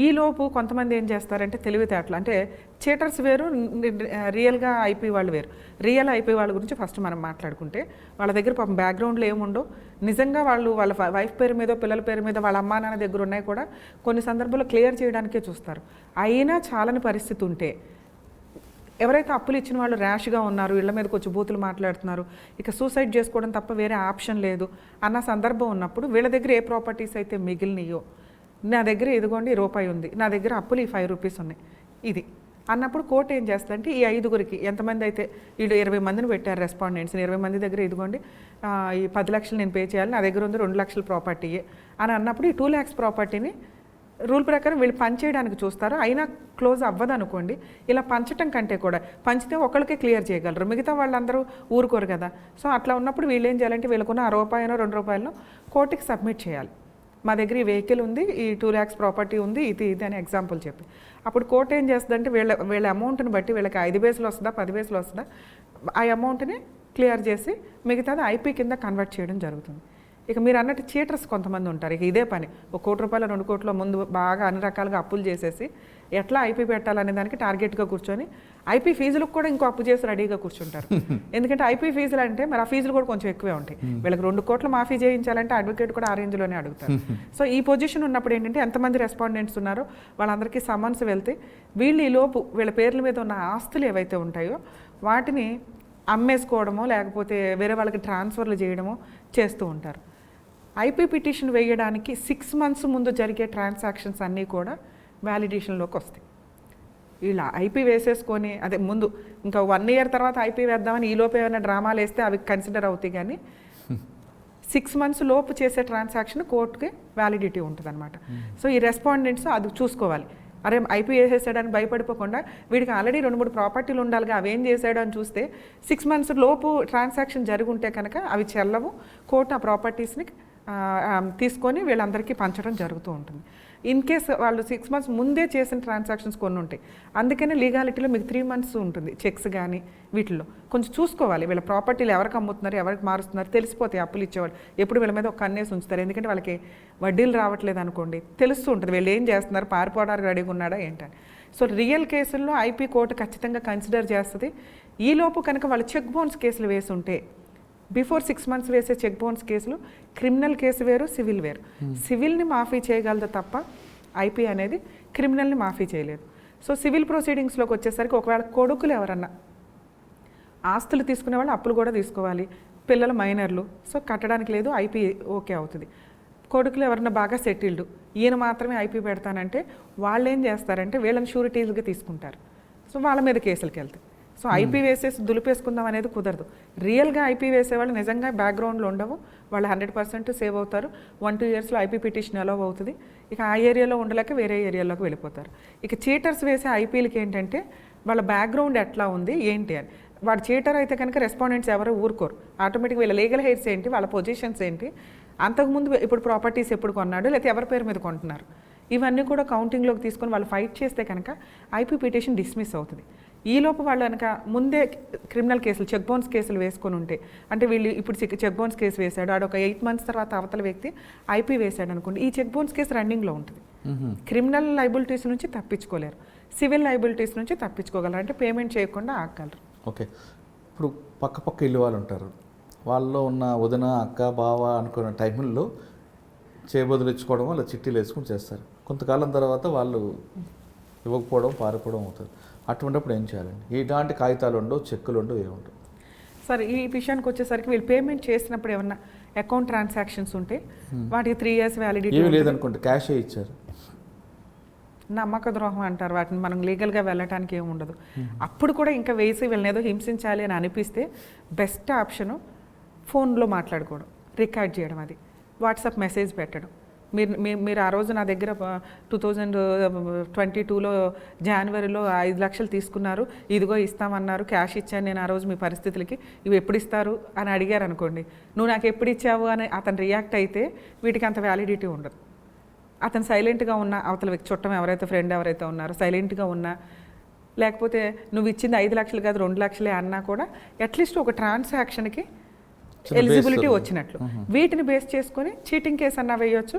ఈలోపు కొంతమంది ఏం చేస్తారంటే తెలివితేటలు, అంటే చీటర్స్ వేరు, రియల్గా ఐపీ వాళ్ళు వేరు. రియల్ ఐపీ వాళ్ళ గురించి ఫస్ట్ మనం మాట్లాడుకుంటే, వాళ్ళ దగ్గర పాపం బ్యాక్గ్రౌండ్లో ఏముండో, నిజంగా వాళ్ళ వైఫ్ పేరు మీద, పిల్లల పేరు మీద, వాళ్ళ అమ్మా నాన్న దగ్గర ఉన్నాయి కూడా కొన్ని సందర్భాల్లో క్లియర్ చేయడానికే చూస్తారు. అయినా చాలని పరిస్థితి ఉంటే, ఎవరైతే అప్పులు ఇచ్చిన వాళ్ళు ర్యాష్గా ఉన్నారు, ఇళ్ల మీదకి వచ్చి బూతులు మాట్లాడుతున్నారు, ఇక సూసైడ్ చేసుకోవడం తప్ప వేరే ఆప్షన్ లేదు అన్న సందర్భం ఉన్నప్పుడు, వీళ్ళ దగ్గర ఏ ప్రాపర్టీస్ అయితే మిగిలినయో, నా దగ్గర ఇదిగోండి రూపాయి ఉంది, నా దగ్గర అప్పులు ఈ 5 రూపీస్ ఉన్నాయి ఇది అన్నప్పుడు కోర్టు ఏం చేస్తుందంటే, ఈ 5గురికి ఎంతమంది అయితే, వీళ్ళు 20 మందిని పెట్టారు రెస్పాండెంట్స్ని, 20 మంది దగ్గర ఇదిగోండి ఈ 10 లక్షలు నేను పే చేయాలి, నా దగ్గర ఉంది 2 లక్షల ప్రాపర్టీయే అని అన్నప్పుడు, ఈ 2 lakhs ప్రాపర్టీని రూల్ ప్రకారం వీళ్ళు పంచేయడానికి చూస్తారు. అయినా క్లోజ్ అవ్వదు అనుకోండి. ఇలా పంచటం కంటే కూడా, పంచితే ఒకరికే క్లియర్ చేయగలరు, మిగతా వాళ్ళందరూ ఊరుకోరు కదా. సో అట్లా ఉన్నప్పుడు వీళ్ళు ఏం చేయాలంటే, వీళ్ళకున్న ₹1 ₹2 కోర్టుకి సబ్మిట్ చేయాలి. మా దగ్గర ఈ వెహికల్ ఉంది, ఈ 2 lakhs ప్రాపర్టీ ఉంది, ఇది అని ఎగ్జాంపుల్ చెప్పి, అప్పుడు కోర్టు ఏం చేస్తుందంటే, వీళ్ళ అమౌంట్ని బట్టి వీళ్ళకి 5 బేస్లో వస్తుందా 10 బేస్లో వస్తుందా, ఆ అమౌంట్ని క్లియర్ చేసి మిగతాది ఐపీ కింద కన్వర్ట్ చేయడం జరుగుతుంది. ఇక మీరు అన్నట్టు చీటర్స్ కొంతమంది ఉంటారు. ఇక ఇదే పని, ₹1 కోటి 2 కోట్ల ముందు బాగా అన్ని రకాలుగా అప్పులు చేసేసి ఎట్లా ఐపీ పెట్టాలనే దానికి టార్గెట్గా కూర్చొని, ఐపీ ఫీజులకు కూడా ఇంకో అప్పు చేసి రెడీగా కూర్చుంటారు. ఎందుకంటే ఐపీ ఫీజులు అంటే మరి ఆ ఫీజులు కూడా కొంచెం ఎక్కువే ఉంటాయి. వీళ్ళకి 2 కోట్లు మాఫీ చేయించాలంటే అడ్వకేట్ కూడా ఆ రేంజ్లోనే అడుగుతారు. సో ఈ పొజిషన్ ఉన్నప్పుడు ఏంటంటే, ఎంతమంది రెస్పాండెంట్స్ ఉన్నారో వాళ్ళందరికీ సమన్స్ వెళ్తే, వీళ్ళు ఈ లోపు వీళ్ళ పేర్ల మీద ఉన్న ఆస్తులు ఏవైతే ఉంటాయో వాటిని అమ్మేసుకోవడమో లేకపోతే వేరే వాళ్ళకి ట్రాన్స్ఫర్లు చేయడమో చేస్తూ ఉంటారు. ఐపీ పిటిషన్ వేయడానికి 6 months ముందు జరిగే ట్రాన్సాక్షన్స్ అన్నీ కూడా వ్యాలిడేషన్లోకి వస్తాయి. ఇలా ఐపీ వేసేసుకొని, అదే ముందు ఇంకా 1 year తర్వాత ఐపీ వేద్దామని ఈలోపు ఏమైనా డ్రామాలు వేస్తే అవి కన్సిడర్ అవుతాయి. కానీ 6 months లోపు చేసే ట్రాన్సాక్షన్ కోర్టుకి వ్యాలిడిటీ ఉంటుంది అనమాట. సో ఈ రెస్పాండెంట్స్ అది చూసుకోవాలి. అరే ఐపీ వేసేసాడని భయపడిపోకుండా, వీడికి ఆల్రెడీ 2-3 ప్రాపర్టీలు ఉండాలిగా, అవేం చేశాడు అని చూస్తే 6 months లోపు ట్రాన్సాక్షన్ జరుగుంటే కనుక అవి చెల్లవు. కోర్టు ఆ ప్రాపర్టీస్ని తీసుకొని వీళ్ళందరికీ పంచడం జరుగుతూ ఉంటుంది. ఇన్ కేస్ వాళ్ళు 6 months ముందే చేసిన ట్రాన్సాక్షన్స్ కొన్ని ఉంటాయి. అందుకనే లీగాలిటీలో మీకు 3 months ఉంటుంది. చెక్స్ కానీ వీటిల్లో కొంచెం చూసుకోవాలి, వీళ్ళ ప్రాపర్టీలు ఎవరికి అమ్ముతున్నారు, ఎవరికి మారుస్తున్నారు తెలిసిపోతాయి. అప్పులు ఇచ్చేవాళ్ళు ఎప్పుడు వీళ్ళ మీద ఒక కన్నేసి ఉంచుతారు. ఎందుకంటే వాళ్ళకి వడ్డీలు రావట్లేదు అనుకోండి, తెలుస్తూ ఉంటుంది వీళ్ళు ఏం చేస్తున్నారు, పారిపోవడానికి రెడీగా ఉన్నాడా ఏంటని. సో రియల్ కేసుల్లో ఐపీ కోర్టు ఖచ్చితంగా కన్సిడర్ చేస్తుంది. ఈలోపు కనుక వాళ్ళు చెక్ బౌన్స్ కేసులు వేసి ఉంటే, బిఫోర్ 6 months వేసే చెక్ బౌన్స్ కేసులు క్రిమినల్ కేసు వేరు, సివిల్ వేరు. సివిల్ని మాఫీ చేయగలదు తప్ప ఐపీ అనేది క్రిమినల్ని మాఫీ చేయలేదు. సో సివిల్ ప్రొసీడింగ్స్లోకి వచ్చేసరికి, ఒకవేళ కొడుకులు ఎవరన్నా ఆస్తులు తీసుకునే వాళ్ళు అప్పులు కూడా తీసుకోవాలి, పిల్లలు మైనర్లు, సో కట్టడానికి లేదు, ఐపీ ఓకే అవుతుంది. కొడుకులు ఎవరన్నా బాగా సెటిల్డ్, ఈయన మాత్రమే ఐపీ పెడతానంటే వాళ్ళు ఏం చేస్తారంటే వీళ్ళని షూరిటీలుగా తీసుకుంటారు. సో వాళ్ళ మీద కేసులకు వెళ్తాయి. సో ఐపీ వేసేసి దులిపేసుకుందాం అనేది కుదరదు. రియల్గా ఐపీ వేసేవాళ్ళు నిజంగా బ్యాక్గ్రౌండ్లో ఉండవు, వాళ్ళు 100% సేవ్ అవుతారు. 1-2 yearsలో ఐపీ పిటిషన్ అలౌ అవుతుంది. ఇక ఆ ఏరియాలో ఉండలేక వేరే ఏరియాలోకి వెళ్ళిపోతారు. ఇక చీటర్స్ వేసే ఐపీలకి ఏంటంటే, వాళ్ళ బ్యాక్గ్రౌండ్ ఎట్లా ఉంది ఏంటి అని. వాడు చీటర్ అయితే కనుక రెస్పాండెంట్స్ ఎవరు ఊరుకోరు. ఆటోమేటిక్గా వీళ్ళ లీగల్ హెయిర్స్ ఏంటి, వాళ్ళ పొజిషన్స్ ఏంటి, అంతకుముందు ఇప్పుడు ప్రాపర్టీస్ ఎప్పుడు కొన్నాడు, లేకపోతే ఎవరి పేరు మీద కొంటున్నారు, ఇవన్నీ కూడా కౌంటింగ్లోకి తీసుకొని వాళ్ళు ఫైట్ చేస్తే కనుక ఐపీ పిటిషన్ డిస్మిస్ అవుతుంది. ఈలోపు వాళ్ళు కనుక ముందే క్రిమినల్ కేసులు, చెక్ బౌన్స్ కేసులు వేసుకొని ఉంటే, అంటే వీళ్ళు ఇప్పుడు చెక్ బౌన్స్ కేసు వేశాడు, ఆడ ఒక 8 months తర్వాత అవతల వ్యక్తి ఐపీ వేశాడు అనుకోండి, ఈ చెక్ బౌన్స్ కేసు రన్నింగ్లో ఉంటుంది. క్రిమినల్ లైబిలిటీస్ నుంచి తప్పించుకోలేరు, సివిల్ లైబిలిటీస్ నుంచి తప్పించుకోగలరు, అంటే పేమెంట్ చేయకుండా ఆగలరు. ఓకే, ఇప్పుడు పక్క ఇల్లు వాళ్ళు ఉంటారు, వాళ్ళలో ఉన్న వదిన, అక్క, బావ అనుకున్న టైంలో చేయబదులు ఇచ్చుకోవడం, వాళ్ళ చిట్టీలు వేసుకుని చేస్తారు. కొంతకాలం తర్వాత వాళ్ళు ఇవ్వకపోవడం, పారిపోవడం అవుతుంది. అటువంటిప్పుడు ఏం చేయాలండి? ఇలాంటి కాగితాలు ఉండవు, చెక్కులు ఉండవు, ఏముండవు. సరే, ఈ విషయానికి వచ్చేసరికి వీళ్ళు పేమెంట్ చేసినప్పుడు ఏమన్నా అకౌంట్ ట్రాన్సాక్షన్స్ ఉంటే వాటికి 3 years వ్యాలిడిటీ. ఏమి లేదనుకుంటే క్యాషే ఇచ్చారు, నమ్మక ద్రోహం అంటారు వాటిని. మనం లీగల్గా వెళ్ళటానికి ఏమి ఉండదు. అప్పుడు కూడా ఇంకా వేసి వీళ్ళని ఏదో హింసించాలి అని అనిపిస్తే బెస్ట్ ఆప్షను ఫోన్లో మాట్లాడుకోవడం, రికార్డ్ చేయడం, అది వాట్సాప్ మెసేజ్ పెట్టడం. మీరు ఆ రోజు నా దగ్గర 2022లో జనవరిలో 5 లక్షలు తీసుకున్నారు, ఇదిగో ఇస్తామన్నారు, క్యాష్ ఇచ్చాను నేను ఆ రోజు, మీ పరిస్థితులకి ఇవి ఎప్పుడు ఇస్తారు అని అడిగారు అనుకోండి, నువ్వు నాకు ఎప్పుడు ఇచ్చావు అని అతను రియాక్ట్ అయితే వీటికి అంత వ్యాలిడిటీ ఉండదు. అతను సైలెంట్గా ఉన్న అవతల వ్యక్తి, చుట్టం ఎవరైతే, ఫ్రెండ్ ఎవరైతే ఉన్నారో సైలెంట్గా ఉన్నా, లేకపోతే నువ్వు ఇచ్చింది 5 లక్షలు కాదు 2 లక్షలే అన్నా కూడా అట్లీస్ట్ ఒక ట్రాన్సాక్షన్కి ఎలిజిబిలిటీ వచ్చినట్లు. వీటిని బేస్ చేసుకొని చీటింగ్ కేసు అన్నా వేయొచ్చు,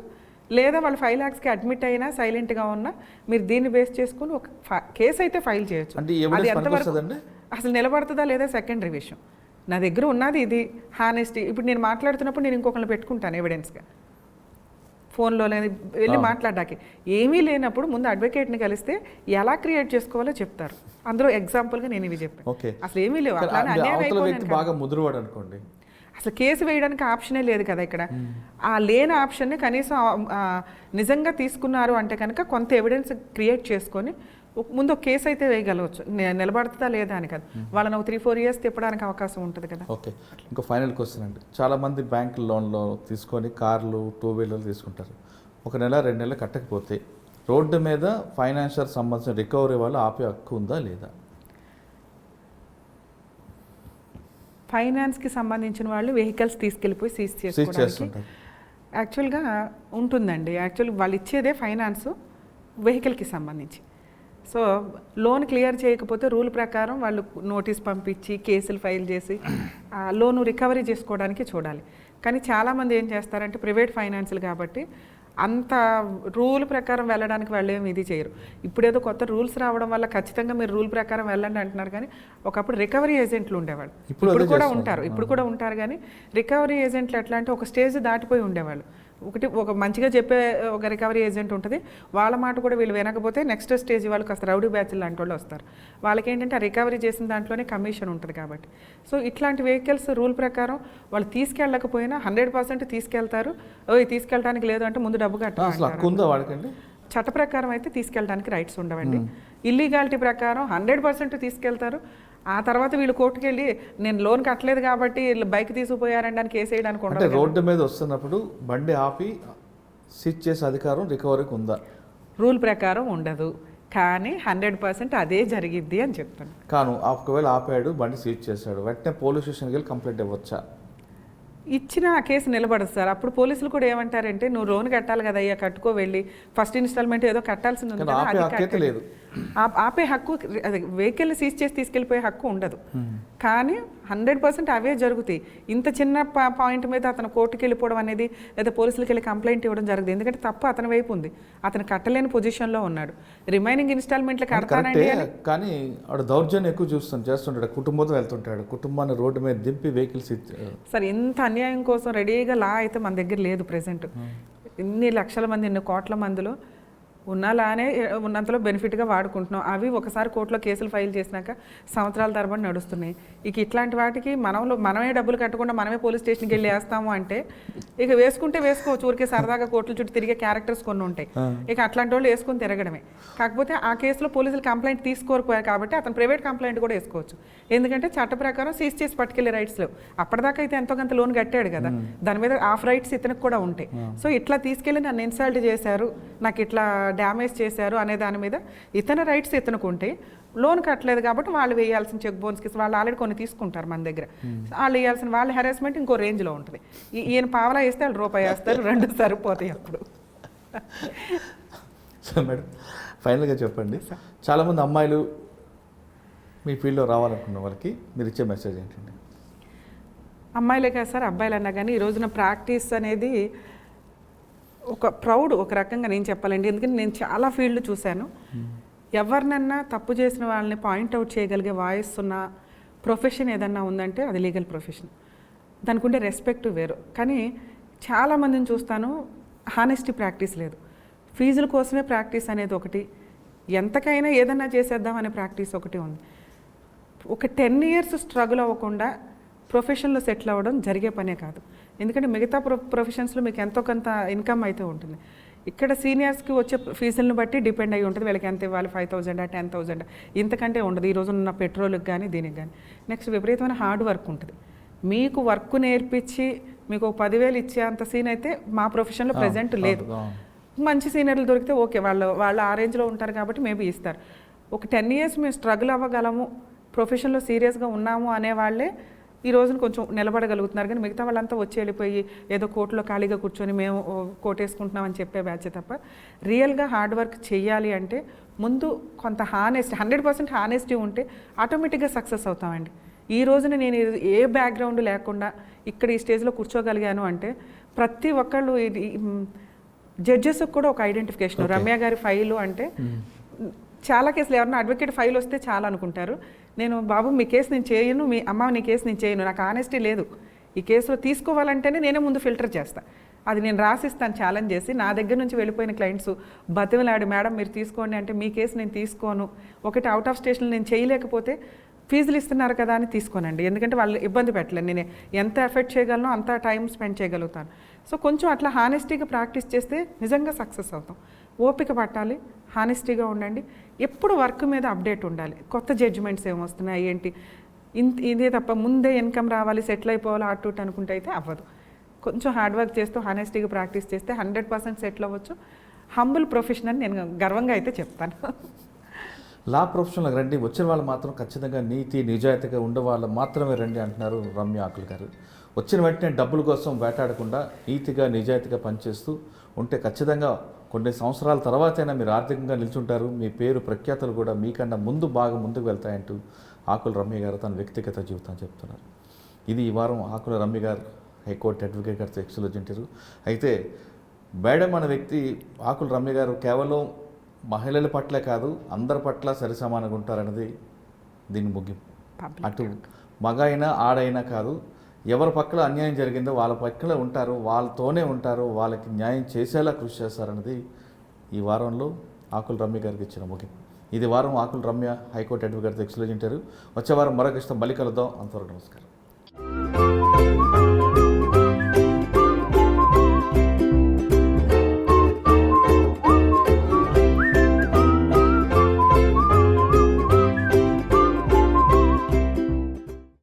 లేదా వాళ్ళు 5 lakhsకి అడ్మిట్ అయినా సైలెంట్గా ఉన్నా మీరు దీన్ని బేస్ చేసుకుని ఒక కేసు అయితే ఫైల్ చేయొచ్చు. అంటే అది ఎంతవరకు అసలు నిలబడుతుందా లేదా సెకండరీ విషయం. నా దగ్గర ఉన్నది ఇది హానెస్టీ. ఇప్పుడు నేను మాట్లాడుతున్నప్పుడు నేను ఇంకొకరిని పెట్టుకుంటాను ఎవిడెన్స్గా, ఫోన్లో వెళ్ళి మాట్లాడడానికి. ఏమీ లేనప్పుడు ముందు అడ్వకేట్ని కలిస్తే ఎలా క్రియేట్ చేసుకోవాలో చెప్తారు. అందులో ఎగ్జాంపుల్గా నేను ఇవి చెప్పాను. అసలు ఏమీ లేవు, అట్లానే అన్యాయం అయిపోయింది. బాగా ముదురువాడు అనుకోండి, అసలు కేసు వేయడానికి ఆప్షనే లేదు కదా ఇక్కడ. ఆ లేని ఆప్షన్ని కనీసం నిజంగా తీసుకున్నారు అంటే కనుక కొంత ఎవిడెన్స్ క్రియేట్ చేసుకొని ముందు ఒక కేసు అయితే వేయగలవచ్చు. నిలబడుతుందా లేదా అని కదా, వాళ్ళని ఒక 3-4 years తిప్పడానికి అవకాశం ఉంటుంది కదా. ఓకే, ఇంకో ఫైనల్ క్వశ్చన్ అండి. చాలామంది బ్యాంక్ లోన్లో తీసుకొని కార్లు 2-wheelerలు తీసుకుంటారు. 1 నెల 2 నెలలు కట్టకపోతే రోడ్డు మీద ఫైనాన్షియల్ సంబంధించిన రికవరీ వాళ్ళు ఆపే హక్కు ఉందా లేదా? ఫైనాన్స్కి సంబంధించిన వాళ్ళు వెహికల్స్ తీసుకెళ్ళిపోయి సీజ్ చేసుకోవడానికి యాక్చువల్గా ఉంటుందండి. యాక్చువల్గా వాళ్ళు ఇచ్చేదే ఫైనాన్స్ వెహికల్కి సంబంధించి. సో లోన్ క్లియర్ చేయకపోతే రూల్ ప్రకారం వాళ్ళు నోటీస్ పంపించి కేసులు ఫైల్ చేసి ఆ లోను రికవరీ చేసుకోవడానికి చూడాలి. కానీ చాలామంది ఏం చేస్తారంటే ప్రైవేట్ ఫైనాన్షియల్ కాబట్టి అంత రూల్ ప్రకారం వెళ్ళడానికి వాళ్ళు ఏమి ఇది చేయరు. ఇప్పుడేదో కొత్త రూల్స్ రావడం వల్ల ఖచ్చితంగా మీరు రూల్ ప్రకారం వెళ్ళండి అంటున్నారు. కానీ ఒకప్పుడు రికవరీ ఏజెంట్లు ఉండేవాళ్ళు, ఇప్పుడు కూడా ఉంటారు. కానీ రికవరీ ఏజెంట్లు ఎట్లా అంటే ఒక స్టేజ్ దాటిపోయి ఉండేవాళ్ళు. ఒక మంచిగా చెప్పే ఒక రికవరీ ఏజెంట్ ఉంటుంది, వాళ్ళ మాట కూడా వీళ్ళు వినకపోతే నెక్స్ట్ స్టేజ్ వాళ్ళు కాస్త రౌడీ బ్యాచ్లు లాంటి వాళ్ళు వస్తారు. వాళ్ళకి ఏంటంటే ఆ రికవరీ చేసిన దాంట్లోనే కమిషన్ ఉంటుంది కాబట్టి. సో ఇట్లాంటి వెహికల్స్ రూల్ ప్రకారం వాళ్ళు తీసుకెళ్ళకపోయినా 100% తీసుకెళ్తారు. తీసుకెళ్ళడానికి లేదు అంటే ముందు డబ్బు కట్టాలి. చట్ట ప్రకారం అయితే తీసుకెళ్ళడానికి రైట్స్ ఉండవండి. ఇల్లీగాలిటీ ప్రకారం 100% తీసుకెళ్తారు. ఆ తర్వాత వీళ్ళు కోర్టుకు వెళ్ళి నేను లోన్ కట్టలేదు కాబట్టి బైక్ తీసుకుపోయారండి అని కేసు వేయడానికి ఉండదు. రోడ్డు మీద వస్తున్నప్పుడు బండి ఆపి సీజ్ చేసే అధికారం రికవరీకి ఉందా? రూల్ ప్రకారం ఉండదు, కానీ 100% అదే జరిగిద్ది అని చెప్తాను. కాను ఒకవేళ ఆపాడు, బండి సీజ్ చేశాడు, వెంటనే పోలీస్ స్టేషన్కి వెళ్ళి కంప్లైంట్ ఇవ్వచ్చా? ఇచ్చిన ఆ కేసు నిలబడదు సార్. అప్పుడు పోలీసులు కూడా ఏమంటారంటే నువ్వు లోన్ కట్టాలి కదా అయ్యా, కట్టుకో వెళ్ళి ఫస్ట్ ఇన్స్టాల్మెంట్ ఏదో కట్టాల్సింది ఉంది కదా, అది ఆపే హక్కు అదే వెహికల్ని సీజ్ చేసి తీసుకెళ్ళిపోయే హక్కు ఉండదు. కానీ 100% అవే జరుగుతాయి. ఇంత చిన్న పాయింట్ మీద అతను కోర్టుకి వెళ్ళిపోవడం అనేది లేదా పోలీసులకి వెళ్ళి కంప్లైంట్ ఇవ్వడం జరుగుతుంది. ఎందుకంటే తప్పు అతని వైపు ఉంది, అతను కట్టలేని పొజిషన్లో ఉన్నాడు. రిమైనింగ్ ఇన్స్టాల్మెంట్లు కడతానండి కానీ వాడు దౌర్జన్యం ఎక్కువ చేస్తుంటాడు, కుటుంబంతో వెళ్తుంటాడు, కుటుంబాన్ని రోడ్డు మీద దింపి వెహికల్స్ సార్. ఇంత అన్యాయం కోసం రెడీగా లా అయితే మన దగ్గర లేదు ప్రెసెంట్. ఇన్ని లక్షల మంది, ఇన్ని కోట్ల మందిలో ఉన్నలానే ఉన్నంతలో బెనిఫిట్గా వాడుకుంటున్నాం. అవి ఒకసారి కోర్టులో కేసులు ఫైల్ చేసినాక సంవత్సరాల తరబడి నడుస్తున్నాయి. ఇక ఇట్లాంటి వాటికి మనమే డబ్బులు కట్టకుండా మనమే పోలీస్ స్టేషన్కి వెళ్ళి వేస్తాము అంటే ఇక వేసుకోవచ్చు. ఊరికే సరదాగా కోర్టుల చుట్టూ తిరిగే క్యారెక్టర్స్ కొన్ని ఉంటాయి. ఇక అట్లాంటి వాళ్ళు వేసుకొని తిరగడమే. కాకపోతే ఆ కేసులో పోలీసులు కంప్లైంట్ తీసుకోకపోయారు కాబట్టి అతను ప్రైవేట్ కంప్లైంట్ కూడా వేసుకోవచ్చు. ఎందుకంటే చట్ట ప్రకారం సీజ్ చేసి పట్టుకెళ్ళే రైట్స్ లేవు. అప్పటిదాకా అయితే ఎంతో కొంత లోన్ కట్టాడు కదా, దాని మీద ఆఫ్ రైట్స్ ఇతనికి కూడా ఉంటాయి. సో ఇట్లా తీసుకెళ్ళి నన్ను ఇన్సల్ట్ చేశారు, నాకు ఇట్లా డ్యామేజ్ చేశారు అనే దాని మీద ఇతని రైట్స్ ఇతనికి ఉంటాయి. లోన్ కట్టలేదు కాబట్టి వాళ్ళు వేయాల్సిన చెక్ బౌన్స్కి వాళ్ళు ఆల్రెడీ కొన్ని తీసుకుంటారు మన దగ్గర. వాళ్ళు వేయాల్సిన వాళ్ళ హెరాస్మెంట్ ఇంకో రేంజ్లో ఉంటుంది. ఈయన పావలా వేస్తే వాళ్ళు రూపాయి వేస్తారు, 2 సరిపోతాయి అప్పుడు. సో మేడం ఫైనల్గా చెప్పండి, చాలామంది అమ్మాయిలు మీ ఫీల్డ్లో రావాలనుకున్న వాళ్ళకి మీరు ఇచ్చే మెసేజ్ ఏంటండి? అమ్మాయిలే కాదు సార్, అబ్బాయిలు అన్నా కానీ ఈ రోజున ప్రాక్టీస్ అనేది ఒక ప్రౌడ్ ఒక రకంగా నేను చెప్పాలండి. ఎందుకంటే నేను చాలా ఫీల్డ్ చూశాను. ఎవరినన్నా తప్పు చేసిన వాళ్ళని పాయింట్అవుట్ చేయగలిగే వాయిస్ ఉన్న ప్రొఫెషన్ ఏదన్నా ఉందంటే అది లీగల్ ప్రొఫెషన్. దానికి ఉండే రెస్పెక్ట్ వేరు. కానీ చాలామందిని చూస్తాను హానెస్టీ ప్రాక్టీస్ లేదు, ఫీజుల కోసమే ప్రాక్టీస్ అనేది ఒకటి, ఎంతకైనా ఏదన్నా చేసేద్దాం అనే ప్రాక్టీస్ ఒకటి ఉంది. ఒక 10 years స్ట్రగుల్ అవ్వకుండా ప్రొఫెషన్లో సెటిల్ అవ్వడం జరిగే పనే కాదు. ఎందుకంటే మిగతా ప్రొఫెషన్స్లో మీకు ఎంతో కొంత ఇన్కమ్ అయితే ఉంటుంది. ఇక్కడ సీనియర్స్కి వచ్చే ఫీజులను బట్టి డిపెండ్ అయ్యి ఉంటుంది. వీళ్ళకి ఎంత ఇవ్వాలి, 5,000 10,000 ఇంతకంటే ఉండదు ఈ రోజు ఉన్న పెట్రోల్కి కానీ దీనికి కానీ. నెక్స్ట్ విపరీతమైన హార్డ్ వర్క్ ఉంటుంది. మీకు వర్క్ నేర్పించి మీకు 10,000 ఇచ్చే అంత సీన్ అయితే మా ప్రొఫెషన్లో ప్రజెంట్ లేదు. మంచి సీనియర్లు దొరికితే ఓకే, వాళ్ళు ఆ రేంజ్లో ఉంటారు కాబట్టి మేబీ ఇస్తారు. ఒక 10 years మేము స్ట్రగుల్ అవ్వగలము, ప్రొఫెషన్లో సీరియస్గా ఉన్నాము అనేవాళ్ళే ఈ రోజున కొంచెం నిలబడగలుగుతున్నారు. కానీ మిగతా వాళ్ళంతా వచ్చి వెళ్ళిపోయి ఏదో కోర్టులో ఖాళీగా కూర్చొని మేము కోటేసుకుంటున్నామని చెప్పే బ్యాచ్ తప్ప రియల్గా హార్డ్ వర్క్ చేయాలి అంటే ముందు కొంత 100% హానెస్టీ ఉంటే ఆటోమేటిక్గా సక్సెస్ అవుతామండి. ఈ రోజున నేను ఏ బ్యాక్గ్రౌండ్ లేకుండా ఇక్కడ ఈ స్టేజ్లో కూర్చోగలిగాను అంటే ప్రతి ఒక్కళ్ళు జడ్జెస్కి కూడా ఒక ఐడెంటిఫికేషన్. Okay. రమ్య గారి ఫైలు అంటే చాలా కేసులు ఎవరన్నా అడ్వకేట్ ఫైల్ వస్తే చాలా అనుకుంటారు. నేను బాబు మీ కేసు నేను చేయను, మీ అమ్మ నీ కేసు నేను చేయను, నాకు ఆనెస్టీ లేదు, ఈ కేసులో తీసుకోవాలంటేనే నేనే ముందు ఫిల్టర్ చేస్తాను. అది నేను రాసిస్తాను ఛాలెంజ్ చేసి. నా దగ్గర నుంచి వెళ్ళిపోయిన క్లయింట్స్ బతిమలాడి మేడం మీరు తీసుకోండి అంటే మీ కేసు నేను తీసుకోను, ఒకటి అవుట్ ఆఫ్ స్టేషన్ నేను చేయలేకపోతే ఫీజులు ఇస్తున్నారు కదా అని తీసుకోనండి. ఎందుకంటే వాళ్ళు ఇబ్బంది పెట్టలేను, నేను ఎంత ఎఫెక్ట్ చేయగలను అంత టైం స్పెండ్ చేయగలుగుతాను. సో కొంచెం అట్లా హానెస్టీగా ప్రాక్టీస్ చేస్తే నిజంగా సక్సెస్ అవుతాం. ఓపిక పట్టాలి, హానెస్టీగా ఉండండి, ఎప్పుడు వర్క్ మీద అప్డేట్ ఉండాలి. కొత్త జడ్జిమెంట్స్ ఏమొస్తున్నాయి ఏంటి, ఇదే తప్ప ముందే ఇన్కమ్ రావాలి సెటిల్ అయిపోవాలి అటు ఇటు అనుకుంటే అయితే అవ్వదు. కొంచెం హార్డ్ వర్క్ చేస్తూ హానెస్టీగా ప్రాక్టీస్ చేస్తే 100% సెటిల్ అవ్వచ్చు. హంబుల్ ప్రొఫెషన్ అని నేను గర్వంగా అయితే చెప్తాను. లా ప్రొఫెషన్లకు రండి, వచ్చిన వాళ్ళు మాత్రం ఖచ్చితంగా నీతి నిజాయితీగా ఉండే వాళ్ళు మాత్రమే రండి అంటున్నారు రమ్య ఆకుల్ గారు. వచ్చిన వెంటనే డబ్బుల కోసం వేటాడకుండా నీతిగా నిజాయితీగా పనిచేస్తూ ఉంటే ఖచ్చితంగా కొన్ని సంవత్సరాల తర్వాతైనా మీరు ఆర్థికంగా నిల్చుంటారు, మీ పేరు ప్రఖ్యాతలు కూడా మీకన్నా బాగా ముందుకు వెళ్తాయంటూ ఆకుల రమ్య గారు తన వ్యక్తిగత జీవితాన్ని చెప్తున్నారు. ఇది ఈ వారం ఆకుల రమ్య గారు హైకోర్టు అడ్వకేట్ గారితో ఎక్స్క్లూజివ్ ఇంటర్వ్యూ. అయితే మేడం అనే వ్యక్తి ఆకుల రమ్య గారు కేవలం మహిళల పట్లే కాదు అందరి పట్ల సరిసమానంగా ఉంటారన్నది దీని ముగింపు. అటు మగ అయినా ఆడైనా కాదు, ఎవరి పక్కన అన్యాయం జరిగిందో వాళ్ళ పక్కన ఉంటారు, వాళ్ళతోనే ఉంటారు, వాళ్ళకి న్యాయం చేసేలా కృషి చేస్తారన్నది ఈ వారంలో ఆకుల రమ్య గారికి ఇచ్చిన ముగింపు. ఇది వారం ఆకుల రమ్య హైకోర్టు అడ్వకేట్ గారితో ఎక్స్క్లూజివ్ ఇంటర్వ్యూ. వచ్చే వారం మరొక ఇష్టం మళ్ళీ కలుద్దాం. అంతవరకు నమస్కారం.